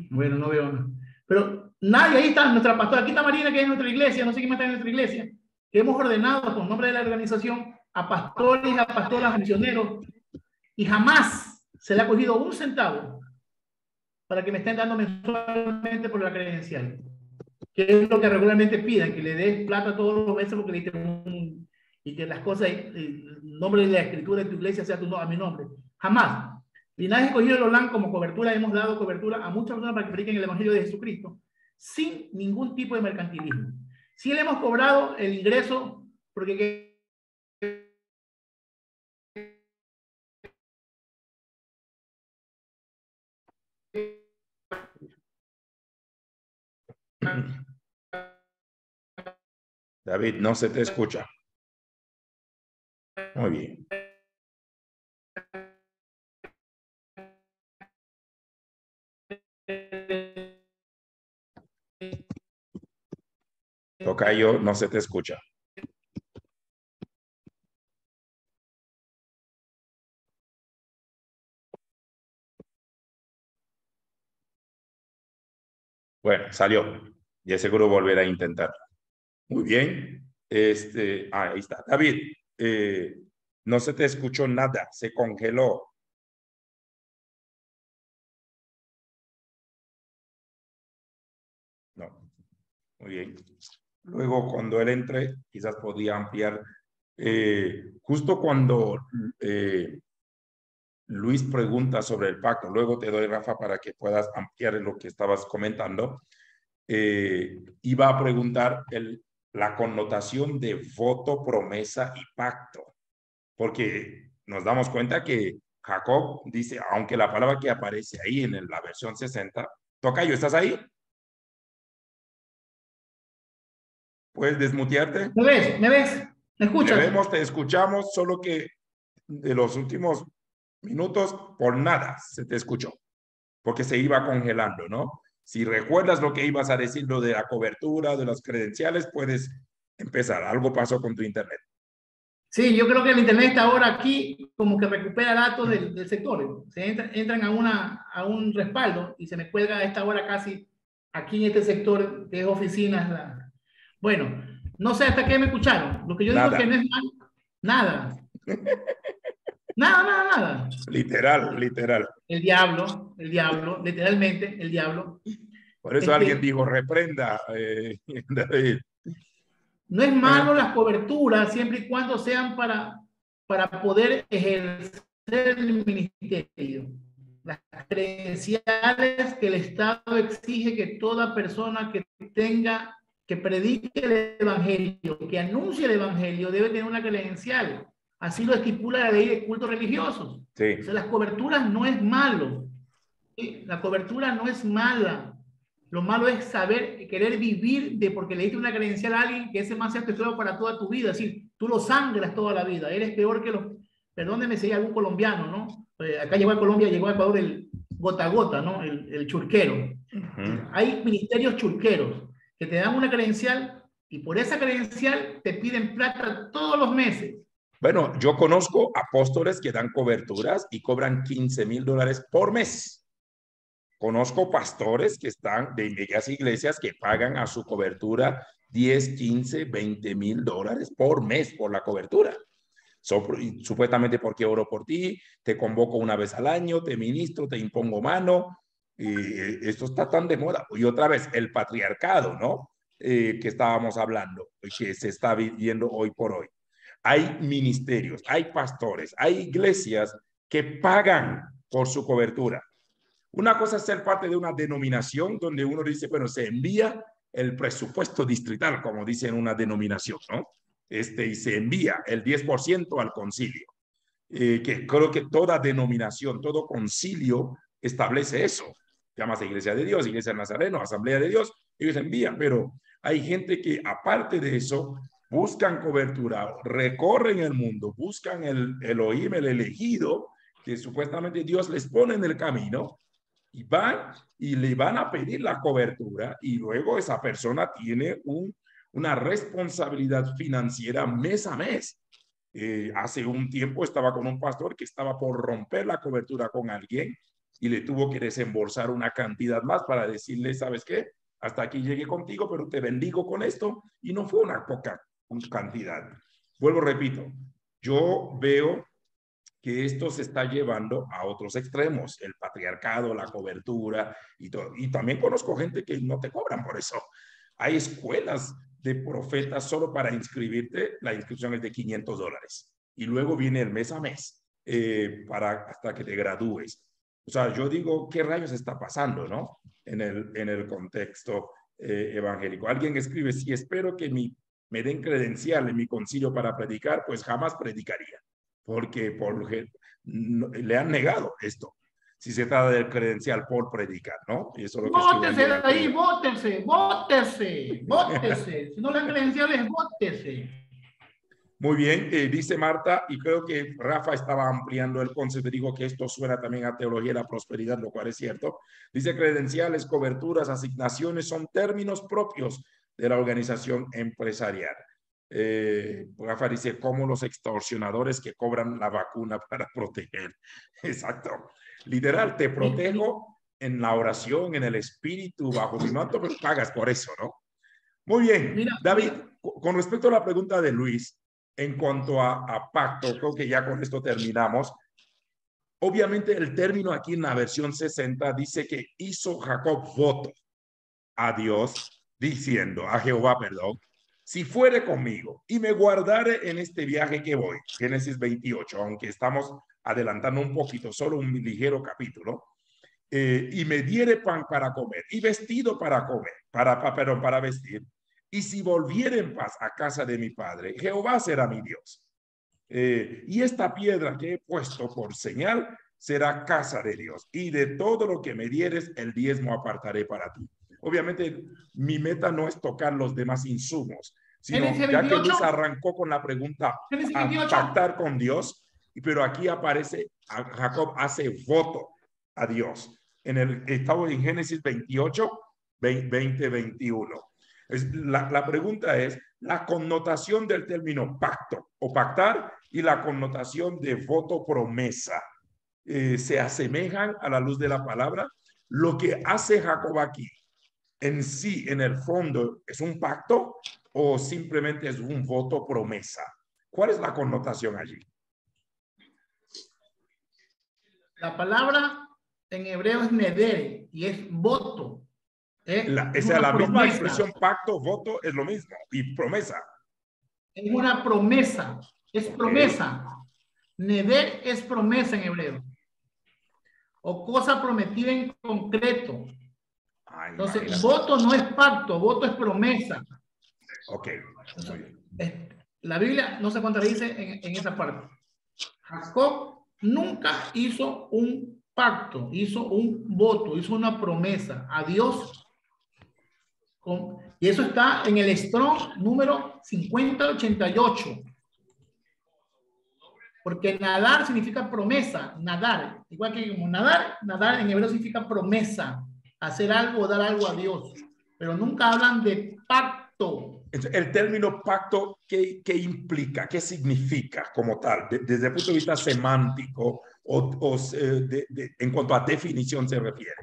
Bueno, no veo nada. Pero nadie, ahí está nuestra pastora, aquí está Marina, que es nuestra iglesia, no sé quién más está en nuestra iglesia, que hemos ordenado con nombre de la organización a pastores, a pastoras, a misioneros, y jamás se le ha cogido un centavo para que me estén dando mensualmente por la credencial, que es lo que regularmente piden, que le des plata todos los meses porque le diste y que las cosas, el nombre de la escritura de tu iglesia sea a mi nombre. Jamás. Linaje Escogido de Lolán, como cobertura, hemos dado cobertura a muchas personas para que prediquen el Evangelio de Jesucristo, sin ningún tipo de mercantilismo. Sí le hemos cobrado el ingreso, porque David, no se te escucha. Muy bien. Tocayo, no se te escucha. Bueno, salió. Ya seguro volverá a intentar. Muy bien. Ahí está. David, no se te escuchó nada. Se congeló. No. Muy bien. Luego, cuando él entre, quizás podría ampliar. Justo cuando Luis pregunta sobre el pacto, luego te doy, Rafa, para que puedas ampliar en lo que estabas comentando. Iba a preguntar la connotación de voto, promesa y pacto, porque nos damos cuenta que Jacob dice, aunque la palabra que aparece ahí en la versión 60, Tocayo, ¿estás ahí? ¿Puedes desmutearte? ¿Me ves? ¿Me ves? ¿Me escuchas? Te vemos, te escuchamos, solo que de los últimos minutos, por nada se te escuchó, porque se iba congelando, ¿no? Si recuerdas lo que ibas a decir, lo de la cobertura, de las credenciales, puedes empezar. Algo pasó con tu internet. Sí, yo creo que el internet está ahora aquí como que recupera datos del sector. Entran a un respaldo y se me cuelga a esta hora casi aquí en este sector que es oficinas. Bueno, no sé hasta qué me escucharon. Lo que yo digo es que no es mal, nada. Nada. Literal. El diablo, literalmente, el diablo. Por eso alguien dijo, reprenda, David. No es malo las coberturas siempre y cuando sean para poder ejercer el ministerio. Las credenciales que el Estado exige que toda persona que predique el evangelio, que anuncie el evangelio, debe tener una credencial. Así lo estipula la ley de cultos religiosos. Sí. O sea, las coberturas no es malo. ¿Sí? La cobertura no es mala. Lo malo es saber, querer vivir porque le diste una credencial a alguien que ese más sea tu esclavo para toda tu vida. Es decir, tú lo sangras toda la vida. Eres peor que los... Perdóneme si hay algún colombiano, ¿no? Acá llegó a Colombia, llegó a Ecuador el gota a gota, ¿no? El churquero. Hay ministerios churqueros que te dan una credencial y por esa credencial te piden plata todos los meses. Bueno, yo conozco apóstoles que dan coberturas y cobran $15,000 por mes. Conozco pastores que están de megas iglesias que pagan a su cobertura 10, 15, $20,000 por mes por la cobertura. Supuestamente porque oro por ti, te convoco una vez al año, te ministro, te impongo mano. Esto está tan de moda. Y otra vez, el patriarcado, ¿no? Que estábamos hablando, que se está viviendo hoy por hoy. Hay ministerios, hay pastores, hay iglesias que pagan por su cobertura. Una cosa es ser parte de una denominación donde uno dice, bueno, se envía el presupuesto distrital, como dice en una denominación, ¿no? Y se envía el 10% al concilio. Que creo que toda denominación, todo concilio establece eso. Llámase Iglesia de Dios, Iglesia de Nazareno, Asamblea de Dios, ellos envían, pero hay gente que aparte de eso buscan cobertura, recorren el mundo, buscan el Elohim, el elegido, que supuestamente Dios les pone en el camino, y van y le van a pedir la cobertura, y luego esa persona tiene una responsabilidad financiera mes a mes. Hace un tiempo estaba con un pastor que estaba por romper la cobertura con alguien y le tuvo que desembolsar una cantidad más para decirle, ¿sabes qué? Hasta aquí llegué contigo, pero te bendigo con esto, y no fue una poca cantidad. Vuelvo, repito, yo veo que esto se está llevando a otros extremos, el patriarcado, la cobertura y todo. Y también conozco gente que no te cobran por eso. Hay escuelas de profetas solo para inscribirte, la inscripción es de $500 y luego viene el mes a mes hasta que te gradúes. O sea, yo digo, ¿qué rayos está pasando, no? En el contexto evangélico. Alguien escribe, si espero que me den credencial en mi concilio para predicar, pues jamás predicaría, porque le han negado esto. Si se trata del credencial por predicar, ¿no? Y eso es lo que bótese de ahí, bótese. Si no le dan credenciales, bótese. Muy bien, dice Marta, y creo que Rafa estaba ampliando el concepto, digo que esto suena también a teología de la prosperidad, lo cual es cierto. Dice credenciales, coberturas, asignaciones son términos propios de la organización empresarial. Rafa dice, como los extorsionadores que cobran la vacuna para proteger. Exacto. Literal, te protejo en la oración, en el espíritu, bajo mi manto, pero pagas por eso, ¿no? Muy bien. Mira, David, con respecto a la pregunta de Luis, en cuanto a pacto, creo que ya con esto terminamos. Obviamente el término aquí en la versión 60 dice que hizo Jacob voto a Dios, a Jehová, perdón, si fuere conmigo y me guardare en este viaje que voy, Génesis 28, aunque estamos adelantando un poquito, solo un ligero capítulo, y me diere pan para comer y vestido para comer, para vestir, y si volviere en paz a casa de mi padre, Jehová será mi Dios. Y esta piedra que he puesto por señal será casa de Dios, y de todo lo que me dieres, el diezmo apartaré para ti. Obviamente, mi meta no es tocar los demás insumos, sino ya que Luis arrancó con la pregunta a pactar con Dios, pero aquí aparece, Jacob hace voto a Dios. Estamos en Génesis 28, 20, 21. La pregunta es la connotación del término pacto o pactar y la connotación de voto promesa. ¿Se asemejan a la luz de la palabra? Lo que hace Jacob aquí en sí, en el fondo, ¿es un pacto o simplemente es un voto promesa? ¿Cuál es la connotación allí? La palabra en hebreo es neder y es voto. La misma expresión pacto, voto es lo mismo y promesa. Es una promesa, es promesa. Neder es promesa en hebreo. O cosa prometida en concreto. Entonces, imagínate. Voto no es pacto, voto es promesa. Ok. Entonces, la Biblia no se contradice en esa parte. Jacob nunca hizo un pacto, hizo un voto, hizo una promesa a Dios. Y eso está en el Strong número 5088. Porque nadar significa promesa, nadar. Igual que como nadar en hebreo significa promesa. Hacer algo o dar algo a Dios. Pero nunca hablan de pacto. El término pacto, ¿qué implica? ¿Qué significa como tal? Desde el punto de vista semántico en cuanto a definición se refiere.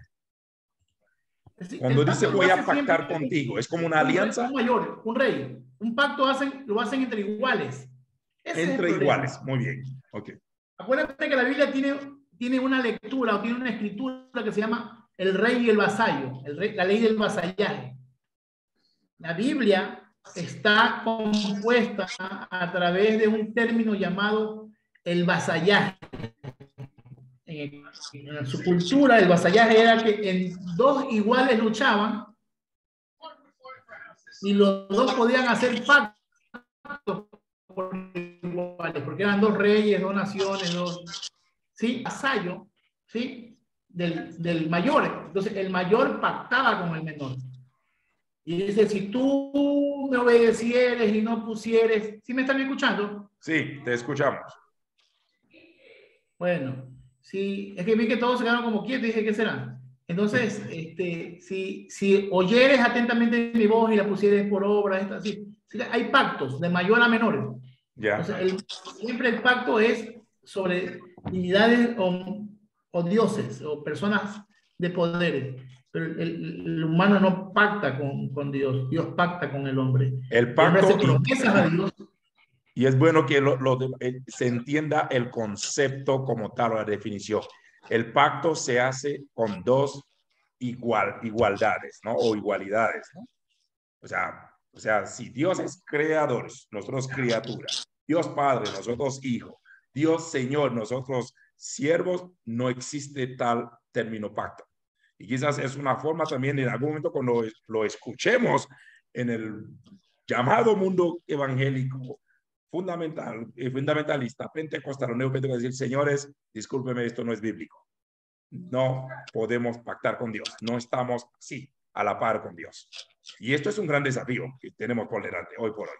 Cuando dice voy a pactar contigo, ¿es como una alianza? Un mayor, un rey. Un pacto lo hacen entre iguales. Entre iguales, muy bien. Okay. Acuérdate que la Biblia tiene una lectura o tiene una escritura que se llama el rey y el vasallo, la ley del vasallaje. La Biblia está compuesta a través de un término llamado el vasallaje. En su cultura, el vasallaje era que en dos iguales luchaban y los dos podían hacer pactos por iguales, porque eran dos reyes, dos naciones, ¿sí? Vasallo, ¿sí? Del mayor. Entonces, el mayor pactaba con el menor. Y dice, si tú me obedecieres y no pusieres... ¿Sí me están escuchando? Sí, te escuchamos. Bueno, sí, es que vi que todos se quedaron como quietos y dije, ¿qué será? Entonces, si oyeres atentamente mi voz y la pusieres por obra, así, hay pactos de mayor a menor. Ya. Entonces, siempre el pacto es sobre divinidades o dioses o personas de poderes. Pero el humano no pacta con Dios, Dios pacta con el hombre. El pacto hace promesas a Dios. Y es bueno que se entienda el concepto como tal o la definición. El pacto se hace con dos igualdades, ¿no? O igualidades, ¿no? O sea, si Dios es creador, nosotros criaturas, Dios Padre, nosotros hijos, Dios Señor, nosotros siervos, no existe tal término pacto. Y quizás es una forma también en algún momento cuando lo escuchemos en el llamado mundo evangélico fundamentalista, pentecostal, neopentecostal, decir, señores, discúlpeme, esto no es bíblico. No podemos pactar con Dios. No estamos así, a la par con Dios. Y esto es un gran desafío que tenemos por delante hoy por hoy.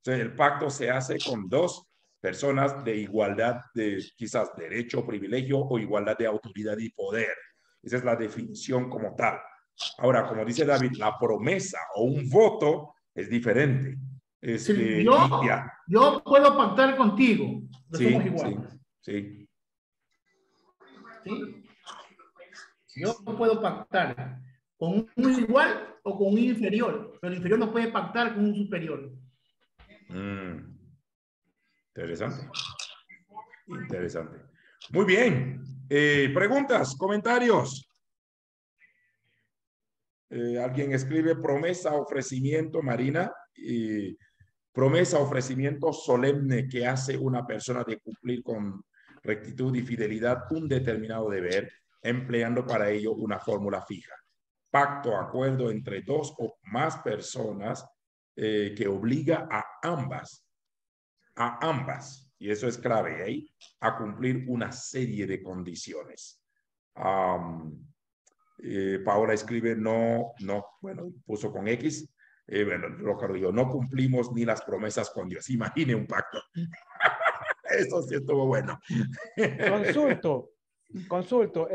Entonces, el pacto se hace con dos personas de igualdad de quizás derecho, privilegio o igualdad de autoridad y poder. Esa es la definición como tal. Ahora, como dice David, la promesa o un voto es diferente. Sí, yo puedo pactar contigo, pero somos iguales. Sí. Yo puedo pactar con un igual o con un inferior, pero el inferior no puede pactar con un superior. Interesante. Muy bien. Preguntas, comentarios. Alguien escribe promesa, ofrecimiento, Marina, y promesa, ofrecimiento solemne que hace una persona de cumplir con rectitud y fidelidad un determinado deber, empleando para ello una fórmula fija. Pacto, acuerdo entre dos o más personas que obliga a ambas, y eso es clave ahí, a cumplir una serie de condiciones. Paola escribe bueno, puso con X, bueno, lo que digo, no cumplimos ni las promesas con Dios. Imagine un pacto. Eso sí estuvo bueno. Consulto.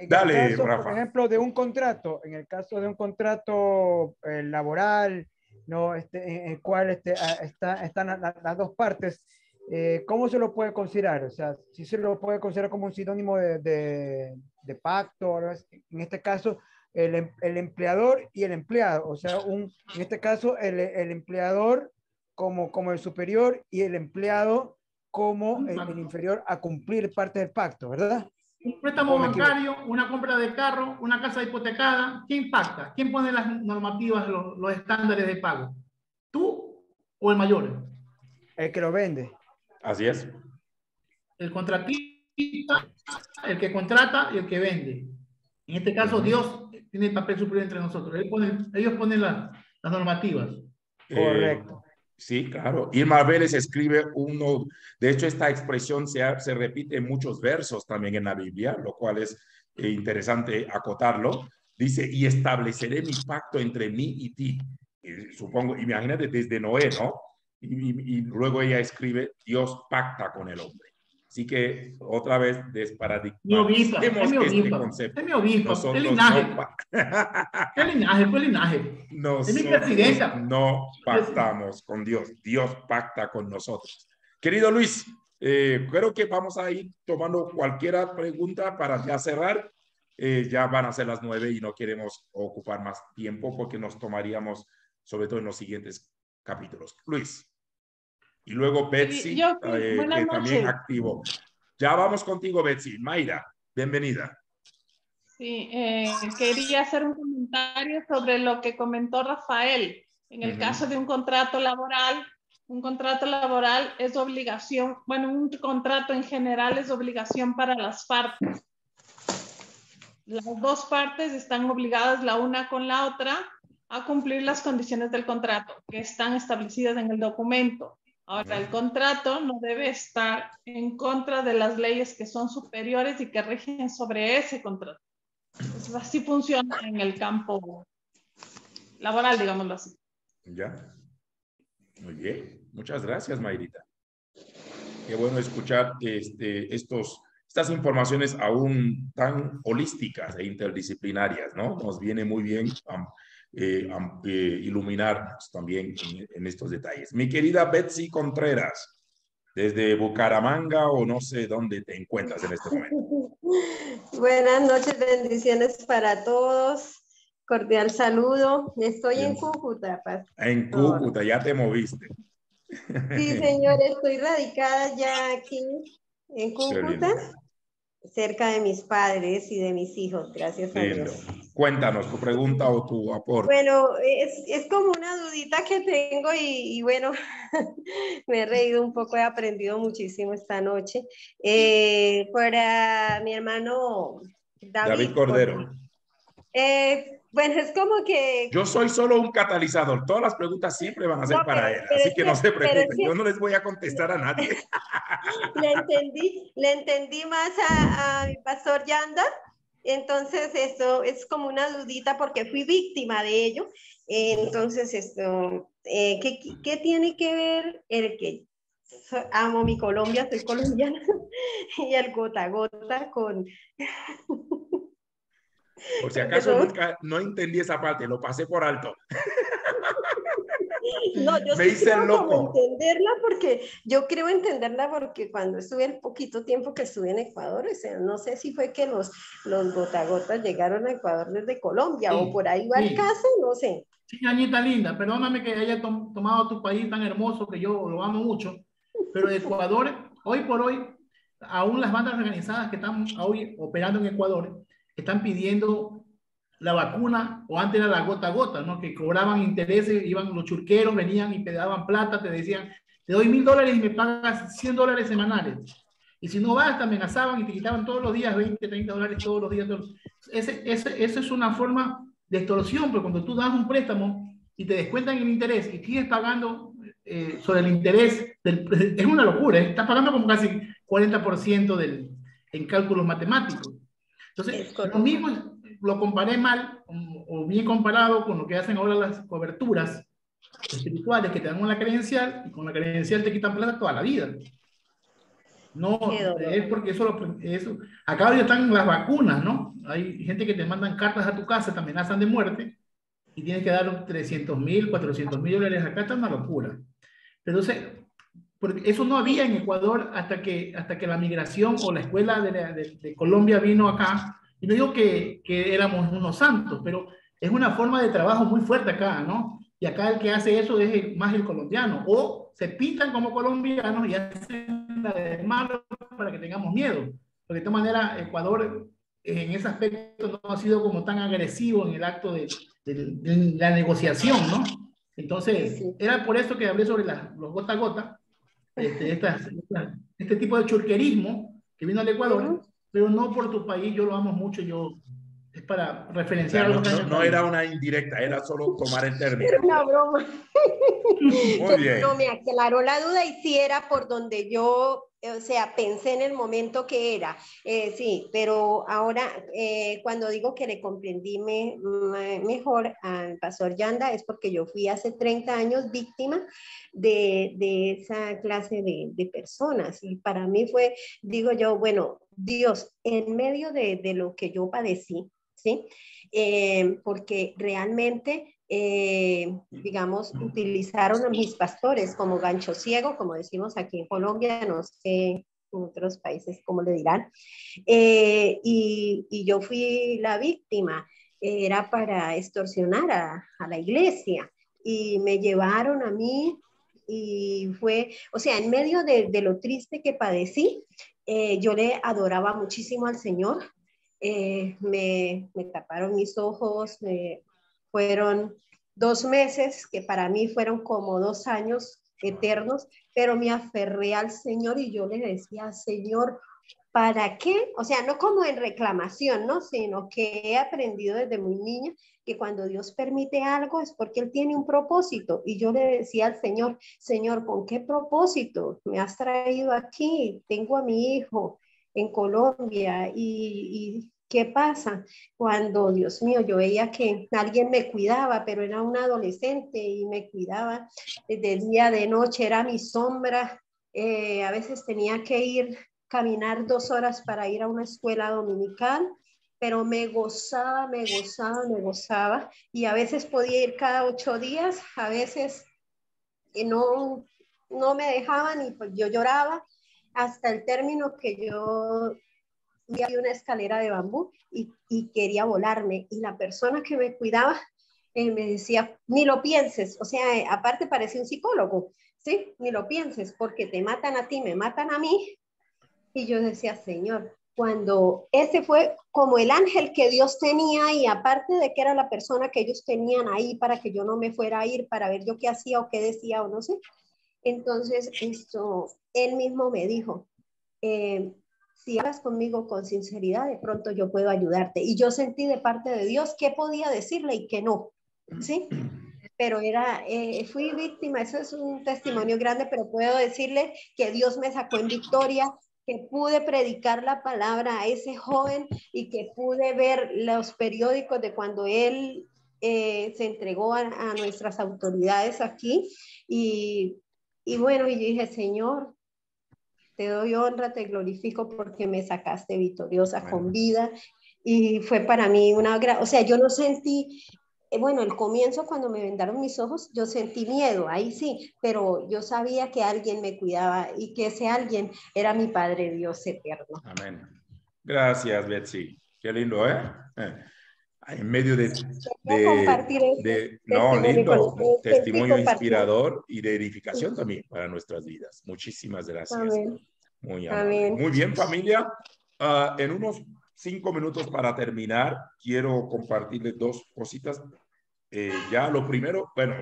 Dale, el caso, Rafa. por ejemplo, de un contrato, en el caso de un contrato laboral, ¿no? En el cual están las dos partes, ¿cómo se lo puede considerar? O sea, si se lo puede considerar como un sinónimo de pacto, ¿no? En este caso, el empleador y el empleado, o sea, en este caso, el empleador como el superior y el empleado como el inferior a cumplir parte del pacto, ¿verdad? Un préstamo bancario, una compra de carro, una casa hipotecada, ¿quién pacta? ¿Quién pone las normativas, los estándares de pago? ¿Tú o el mayor? El que lo vende. Así es. El contratista, el que contrata y el que vende. En este caso, Dios tiene el papel superior entre nosotros. Ellos ponen las normativas. Correcto. Sí, claro. Irma Vélez escribe uno, de hecho esta expresión se repite en muchos versos también en la Biblia, lo cual es interesante acotarlo. Dice, y estableceré mi pacto entre mí y ti. Y supongo, imagínate desde Noé, ¿no? Y luego ella escribe, Dios pacta con el hombre. Así que otra vez desparadigmaticemos este concepto. Es mi obispo, el linaje. ¿Qué linaje? ¿Qué linaje? Es mi presidenta. No pactamos con Dios. Dios pacta con nosotros. Querido Luis, creo que vamos a ir tomando cualquier pregunta para ya cerrar. Ya van a ser las 9 y no queremos ocupar más tiempo porque nos tomaríamos, sobre todo en los siguientes capítulos. Luis. Y luego Betsy, que también activó. Ya vamos contigo, Betsy. Mayra, bienvenida. Sí, quería hacer un comentario sobre lo que comentó Rafael. En el caso de un contrato laboral es obligación, bueno, un contrato en general es obligación para las partes. Las dos partes están obligadas la una con la otra a cumplir las condiciones del contrato que están establecidas en el documento. Ahora, el contrato no debe estar en contra de las leyes que son superiores y que rigen sobre ese contrato. Entonces, así funciona en el campo laboral, digámoslo así. Ya. Muy bien. Muchas gracias, Mayrita. Qué bueno escuchar estas informaciones aún tan holísticas e interdisciplinarias, ¿no? Nos viene muy bien iluminarnos también en estos detalles. Mi querida Betsy Contreras, desde Bucaramanga o no sé dónde te encuentras en este momento. Buenas noches, bendiciones para todos. Cordial saludo. Estoy en Cúcuta, pastor. En Cúcuta, ya te moviste. Sí, señor, estoy radicada ya aquí en Cúcuta, cerca de mis padres y de mis hijos, gracias a Dios. Cuéntanos tu pregunta o tu aporte. Bueno, es como una dudita que tengo y bueno, me he reído un poco, he aprendido muchísimo esta noche. Para mi hermano David Cordero. Bueno, es como que... Yo soy solo un catalizador. Todas las preguntas siempre van a ser para él. Así que no se preocupen. Yo no les voy a contestar a nadie. Le entendí más a mi pastor Yanda. Entonces, esto es como una dudita porque fui víctima de ello. Entonces, ¿qué tiene que ver el que amo mi Colombia, soy colombiana, y el gota a gota con... Por si acaso nunca no entendí esa parte, lo pasé por alto. No, yo me hice creo loco. como entenderla porque yo creo entenderla porque cuando estuve el poquito tiempo que estuve en Ecuador, o sea, no sé si fue que los gota a gota llegaron a Ecuador desde Colombia o por ahí va el caso, no sé. Sí, Añita linda, perdóname que haya tomado tu país tan hermoso que yo lo amo mucho, pero Ecuador, hoy por hoy, aún las bandas organizadas que están hoy operando en Ecuador, están pidiendo la vacuna, o antes era la gota a gota, ¿no? Que cobraban intereses, iban los churqueros, venían y te daban plata, te decían, te doy $1000 y me pagas $100 semanales. Y si no vas, te amenazaban y te quitaban todos los días $20, $30 todos los días. Esa es una forma de extorsión, porque cuando tú das un préstamo y te descuentan el interés y sigues pagando sobre el interés, es una locura, ¿eh? Estás pagando como casi 40% en cálculos matemáticos. Entonces, lo mismo lo comparé mal o bien comparado con lo que hacen ahora las coberturas espirituales que te dan una credencial y con la credencial te quitan plata toda la vida. No, es porque eso acá hoy están las vacunas, ¿no? Hay gente que te mandan cartas a tu casa, te amenazan de muerte y tienes que dar 300,000, 400,000 dólares. Acá está una locura. Entonces, porque eso no había en Ecuador hasta que la migración o la escuela de Colombia vino acá. Y no digo que éramos unos santos, pero es una forma de trabajo muy fuerte acá, ¿no? Y acá el que hace eso es más el colombiano. O se pintan como colombianos y hacen la de malo para que tengamos miedo. Porque de todas maneras, Ecuador en ese aspecto no ha sido como tan agresivo en el acto de la negociación, ¿no? Entonces, era por eso que hablé sobre los gota a gota, este tipo de churquerismo que vino al Ecuador, pero no por tu país, yo lo amo mucho, es para referenciar o sea, no era una indirecta, era solo tomar el término. Era una broma. Muy bien. No, me aclaró la duda y sí era por donde yo, o sea, pensé en el momento que era. Sí, pero ahora cuando digo que le comprendí mejor al pastor Yanda es porque yo fui hace 30 años víctima de esa clase de personas y para mí fue, digo yo, bueno, Dios, en medio de lo que yo padecí, ¿sí? Porque realmente, digamos, utilizaron a mis pastores como gancho ciego, como decimos aquí en Colombia, no sé en otros países cómo le dirán, y yo fui la víctima, era para extorsionar a la iglesia, y me llevaron a mí, y fue, o sea, en medio de lo triste que padecí, yo le adoraba muchísimo al Señor. Me taparon mis ojos, fueron 2 meses que para mí fueron como 2 años eternos, pero me aferré al Señor y yo le decía, Señor, ¿para qué? O sea, no como en reclamación, ¿no? Sino que he aprendido desde muy niña que cuando Dios permite algo es porque Él tiene un propósito. Y yo le decía al Señor, Señor, ¿con qué propósito me has traído aquí? Tengo a mi hijo en Colombia y ¿qué pasa? Cuando, Dios mío, yo veía que alguien me cuidaba, pero era un adolescente y me cuidaba de día, de noche, era mi sombra. A veces tenía que ir caminar 2 horas para ir a una escuela dominical, pero me gozaba, me gozaba, me gozaba, y a veces podía ir cada 8 días, a veces no me dejaban y pues yo lloraba hasta el término que yo vi una escalera de bambú y quería volarme, y la persona que me cuidaba me decía, ni lo pienses, o sea, aparte parecía un psicólogo, ¿sí? Ni lo pienses, porque te matan a ti, me matan a mí. Y yo decía, Señor, cuando ese fue como el ángel que Dios tenía, y aparte de que era la persona que ellos tenían ahí para que yo no me fuera a ir, para ver yo qué hacía o qué decía o no sé. Entonces, él mismo me dijo, si hablas conmigo con sinceridad, de pronto yo puedo ayudarte. Y yo sentí de parte de Dios qué podía decirle y qué no, ¿sí? Pero fui víctima, eso es un testimonio grande, pero puedo decirle que Dios me sacó en victoria, que pude predicar la palabra a ese joven y que pude ver los periódicos de cuando él se entregó a nuestras autoridades aquí. Y bueno, y yo dije, Señor, te doy honra, te glorifico porque me sacaste victoriosa con vida. Y fue para mí o sea, yo no sentí, bueno, el comienzo cuando me vendaron mis ojos, yo sentí miedo, ahí sí, pero yo sabía que alguien me cuidaba y que ese alguien era mi Padre Dios eterno. Amén. Gracias, Betsy. Qué lindo, ¿eh? En medio de no, lindo, testimonio inspirador y de edificación también para nuestras vidas. Muchísimas gracias. Amén. Muy amable. Muy bien, familia. En unos 5 minutos para terminar. Quiero compartirles 2 cositas. Ya lo primero, bueno,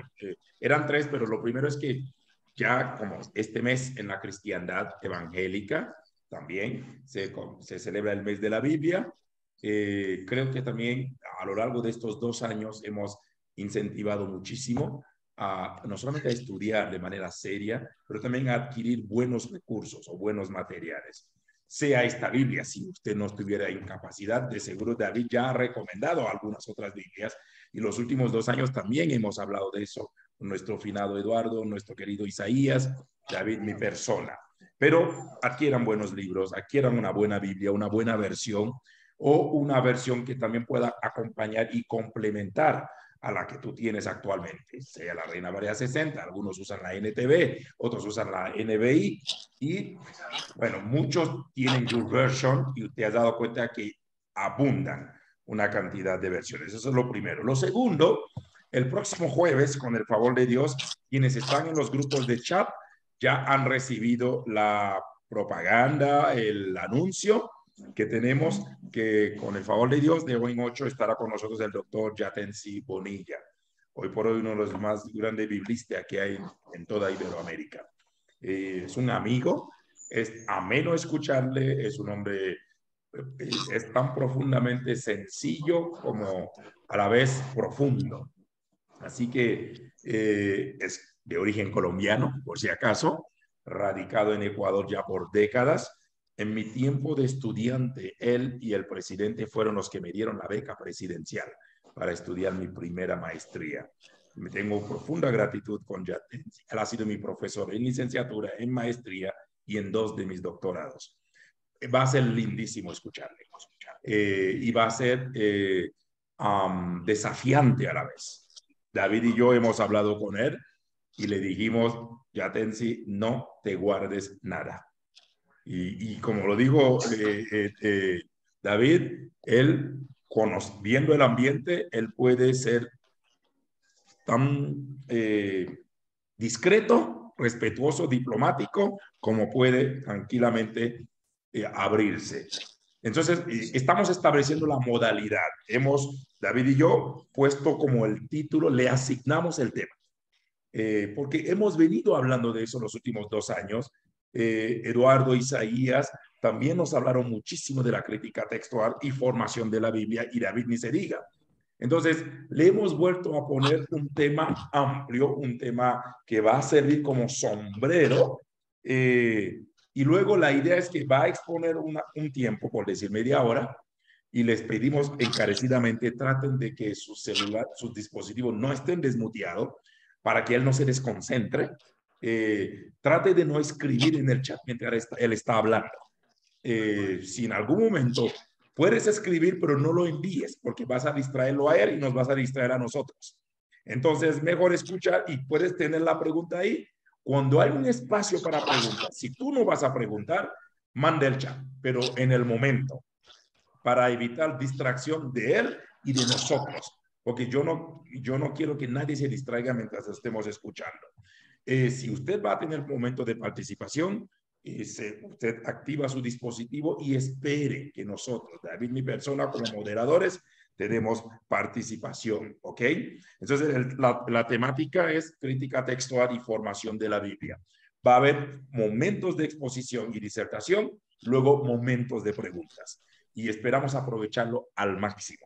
eran 3, pero lo primero es que ya como este mes en la cristiandad evangélica también se celebra el mes de la Biblia. Creo que también a lo largo de estos 2 años hemos incentivado muchísimo no solamente a estudiar de manera seria, pero también a adquirir buenos recursos o buenos materiales. Sea esta Biblia, si usted no estuviera en capacidad, de seguro David ya ha recomendado algunas otras Biblias, y los últimos 2 años también hemos hablado de eso, nuestro finado Eduardo, nuestro querido Isaías, David, mi persona. Pero adquieran buenos libros, adquieran una buena Biblia, una buena versión, o una versión que también pueda acompañar y complementar a la que tú tienes actualmente, sea la Reina Valera 60, algunos usan la NTV, otros usan la NBI, y bueno, muchos tienen YouVersion, y usted ha dado cuenta que abundan una cantidad de versiones. Eso es lo primero. Lo segundo, el próximo jueves, con el favor de Dios, quienes están en los grupos de chat ya han recibido la propaganda, el anuncio que tenemos, que con el favor de Dios, de hoy en 8 estará con nosotros el doctor Yatensi Bonilla, hoy por hoy uno de los más grandes biblistas que hay en toda Iberoamérica. Es un amigo, es ameno escucharle, es un hombre, es tan profundamente sencillo como a la vez profundo. Así que es de origen colombiano, por si acaso, radicado en Ecuador ya por décadas. En mi tiempo de estudiante, él y el presidente fueron los que me dieron la beca presidencial para estudiar mi primera maestría. Me tengo profunda gratitud con Yatensi. Él ha sido mi profesor en licenciatura, en maestría y en 2 de mis doctorados. Va a ser lindísimo escucharle. Y va a ser desafiante a la vez. David y yo hemos hablado con él y le dijimos, Yatensi, no te guardes nada. Y como lo dijo David, él, viendo el ambiente, él puede ser tan discreto, respetuoso, diplomático, como puede tranquilamente abrirse. Entonces, estamos estableciendo la modalidad. David y yo, puesto como el título, le asignamos el tema. Porque hemos venido hablando de eso los últimos 2 años. Eduardo, Isaías también nos hablaron muchísimo de la crítica textual y formación de la Biblia, y David ni se diga. Entonces, le hemos vuelto a poner un tema amplio, un tema que va a servir como sombrero, y luego la idea es que va a exponer un tiempo, por decir media hora, y les pedimos encarecidamente traten de que su celular, sus dispositivos no estén desmuteados para que él no se desconcentre. Trate de no escribir en el chat mientras él está hablando. Si en algún momento puedes escribir, pero no lo envíes porque vas a distraerlo a él y nos vas a distraer a nosotros. Entonces, mejor escuchar y puedes tener la pregunta ahí. Cuando hay un espacio para preguntar, si tú no vas a preguntar, manda el chat, pero en el momento, para evitar distracción de él y de nosotros, porque yo no quiero que nadie se distraiga mientras estemos escuchando. Si usted va a tener momento de participación, usted activa su dispositivo y espere que nosotros, David, mi persona, como moderadores, tenemos participación, ¿ok? Entonces, la temática es crítica textual y formación de la Biblia. Va a haber momentos de exposición y disertación, luego momentos de preguntas, y esperamos aprovecharlo al máximo.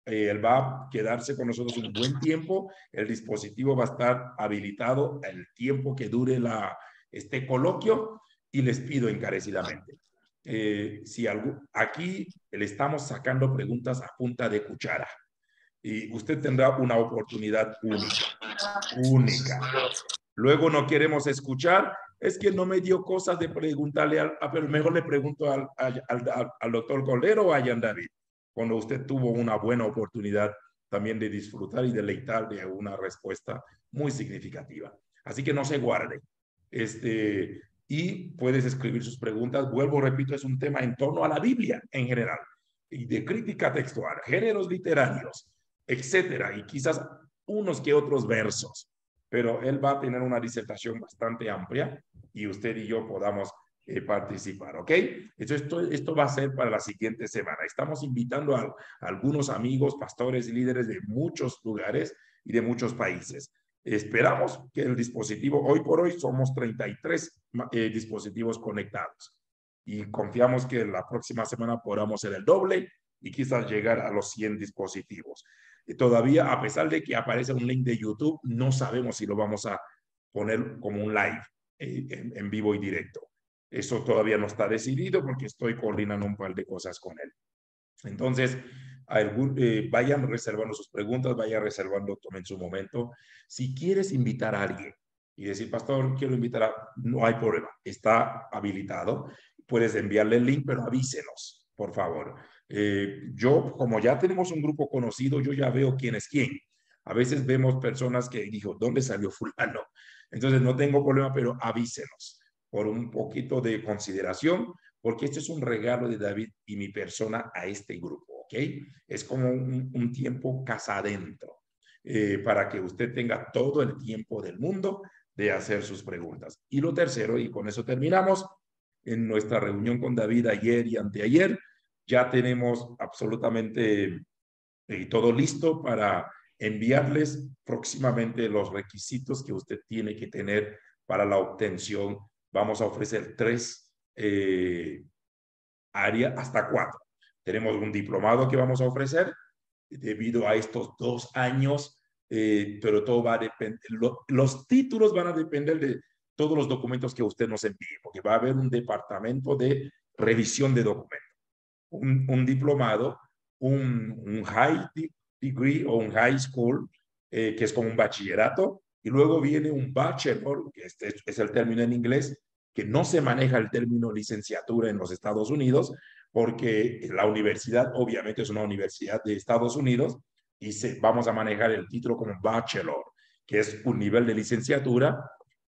Él va a quedarse con nosotros un buen tiempo, el dispositivo va a estar habilitado el tiempo que dure este coloquio, y les pido encarecidamente, aquí le estamos sacando preguntas a punta de cuchara, y usted tendrá una oportunidad única. Luego no queremos escuchar, es que no me dio cosas de preguntarle, pero mejor le pregunto al doctor Cordero o a Jan David, cuando usted tuvo una buena oportunidad también de disfrutar y deleitar de una respuesta muy significativa. Así que no se guarde. Y puedes escribir sus preguntas. Vuelvo, repito, es un tema en torno a la Biblia en general, y de crítica textual, géneros literarios, etcétera, y quizás unos que otros versos. Pero él va a tener una disertación bastante amplia y usted y yo podamos participar, ¿ok? Esto va a ser para la siguiente semana. Estamos invitando a algunos amigos, pastores y líderes de muchos lugares y de muchos países. Esperamos que el dispositivo, hoy por hoy somos 33 dispositivos conectados y confiamos que la próxima semana podamos ser el doble y quizás llegar a los 100 dispositivos. Todavía, a pesar de que aparece un link de YouTube, no sabemos si lo vamos a poner como un live en vivo y directo. Eso todavía no está decidido porque estoy coordinando un par de cosas con él. Entonces, vayan reservando sus preguntas, vayan reservando, tomen su momento. Si quieres invitar a alguien y decir, pastor, quiero invitar a... No hay problema, está habilitado. Puedes enviarle el link, pero avísenos, por favor. Yo, como ya tenemos un grupo conocido, yo ya veo quién es quién. A veces vemos personas que dijo, ¿dónde salió fulano? Entonces, no tengo problema, pero avísenos por un poquito de consideración, porque este es un regalo de David y mi persona a este grupo, ¿ok? Es como un tiempo casa adentro, para que usted tenga todo el tiempo del mundo de hacer sus preguntas. Y lo tercero, y con eso terminamos, en nuestra reunión con David ayer y anteayer, ya tenemos absolutamente todo listo para enviarles próximamente los requisitos que usted tiene que tener para la obtención. Vamos a ofrecer 3 áreas, hasta 4. Tenemos un diplomado que vamos a ofrecer debido a estos 2 años, pero todo va a depender, los títulos van a depender de todos los documentos que usted nos envíe, porque va a haber un departamento de revisión de documentos. Un diplomado, un high degree o un high school, que es como un bachillerato, y luego viene un bachelor, que este es el término en inglés, que no se maneja el término licenciatura en los Estados Unidos, porque la universidad obviamente es una universidad de Estados Unidos y vamos a manejar el título como bachelor, que es un nivel de licenciatura,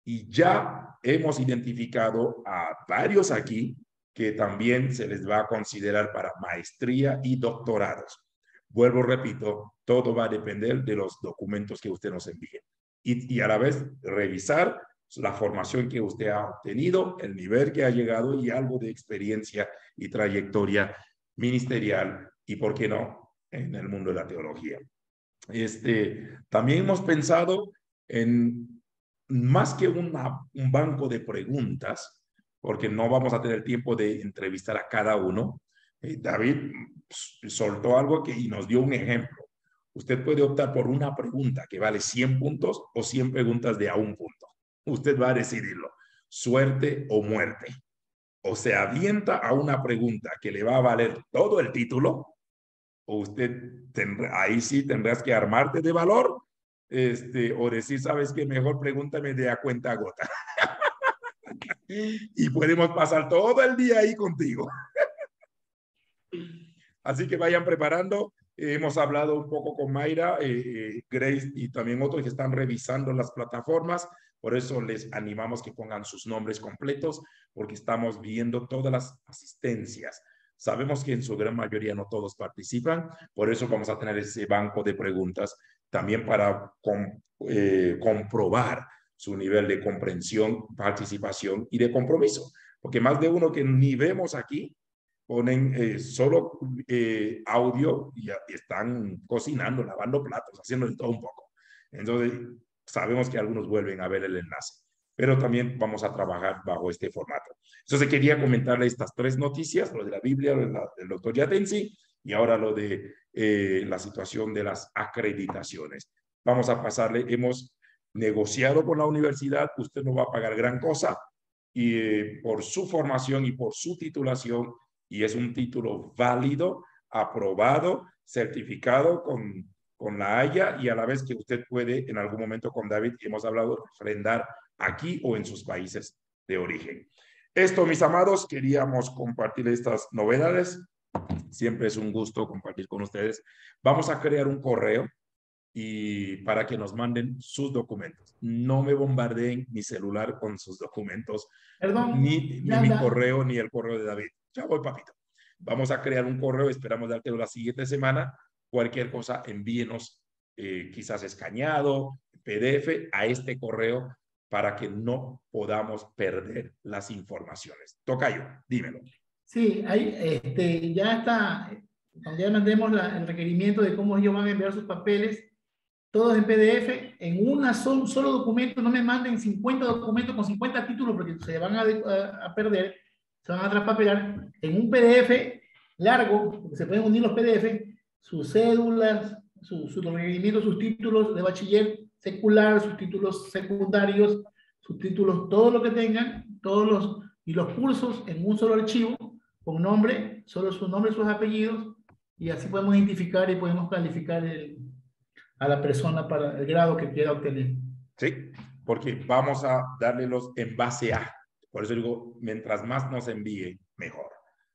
y ya hemos identificado a varios aquí que también se les va a considerar para maestría y doctorados. Vuelvo, repito, todo va a depender de los documentos que usted nos envíe. Y a la vez revisar la formación que usted ha obtenido, el nivel que ha llegado y algo de experiencia y trayectoria ministerial y, ¿por qué no?, en el mundo de la teología. También hemos pensado en más que un banco de preguntas, porque no vamos a tener tiempo de entrevistar a cada uno. David soltó algo y nos dio un ejemplo. Usted puede optar por una pregunta que vale 100 puntos o 100 preguntas de a 1 punto. Usted va a decidirlo, suerte o muerte. O se avienta a una pregunta que le va a valer todo el título, o usted ahí sí tendrás que armarte de valor, o decir, ¿sabes qué? Mejor pregúntame de a cuenta gota. Y podemos pasar todo el día ahí contigo. Así que vayan preparando. Hemos hablado un poco con Mayra, Grace y también otros que están revisando las plataformas. Por eso les animamos que pongan sus nombres completos, porque estamos viendo todas las asistencias. Sabemos que en su gran mayoría no todos participan, por eso vamos a tener ese banco de preguntas también para comprobar su nivel de comprensión, participación y de compromiso. Porque más de uno que ni vemos aquí ponen solo audio y están cocinando, lavando platos, haciendo de todo un poco. Entonces, sabemos que algunos vuelven a ver el enlace, pero también vamos a trabajar bajo este formato. Entonces, quería comentarle estas 3 noticias, lo de la Biblia, lo del doctor Yatensi, y ahora lo de la situación de las acreditaciones. Vamos a pasarle, hemos negociado con la universidad, usted no va a pagar gran cosa, y por su formación y por su titulación, y es un título válido, aprobado, certificado con la Haya, y a la vez que usted puede en algún momento con David, que hemos hablado, refrendar aquí o en sus países de origen. Esto, mis amados, queríamos compartir estas novedades. Siempre es un gusto compartir con ustedes. Vamos a crear un correo y para que nos manden sus documentos. No me bombardeen mi celular con sus documentos. Perdón, ni mi correo, ni el correo de David. Ya voy, papito. Vamos a crear un correo, esperamos dártelo la siguiente semana. Cualquier cosa, envíenos, quizás escaneado, PDF, a este correo para que no podamos perder las informaciones. Tocayo, dímelo. Sí, ahí ya está, cuando ya mandemos el requerimiento de cómo ellos van a enviar sus papeles, todos en PDF, en un solo documento, no me manden 50 documentos con 50 títulos porque se van a perder, se van a traspapelar, en un PDF largo, porque se pueden unir los PDF, sus cédulas, sus requerimientos, sus títulos de bachiller secular, sus títulos secundarios, sus títulos, todo lo que tengan, y los cursos en un solo archivo, con nombre, solo su nombre, sus apellidos, y así podemos identificar y podemos calificar a la persona para el grado que quiera obtener. Sí, porque vamos a darle los en base a. Por eso digo, mientras más nos envíe, mejor.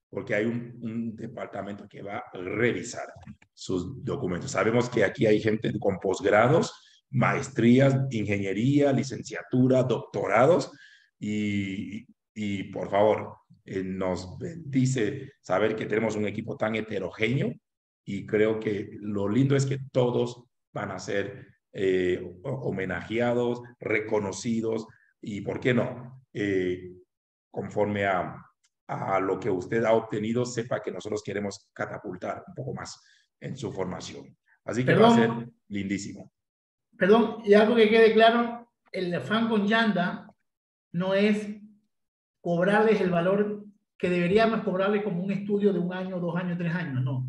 Porque hay un departamento que va a revisar sus documentos. Sabemos que aquí hay gente con posgrados, maestrías, ingeniería, licenciatura, doctorados, y por favor, nos bendice saber que tenemos un equipo tan heterogéneo, y creo que lo lindo es que todos van a ser homenajeados, reconocidos, y ¿por qué no? Conforme a lo que usted ha obtenido, sepa que nosotros queremos catapultar un poco más en su formación. Así que va a ser lindísimo. Perdón, y algo que quede claro, el afán con Yanda no es cobrarles el valor que deberíamos cobrarles como un estudio de 1 año, 2 años, 3 años, no.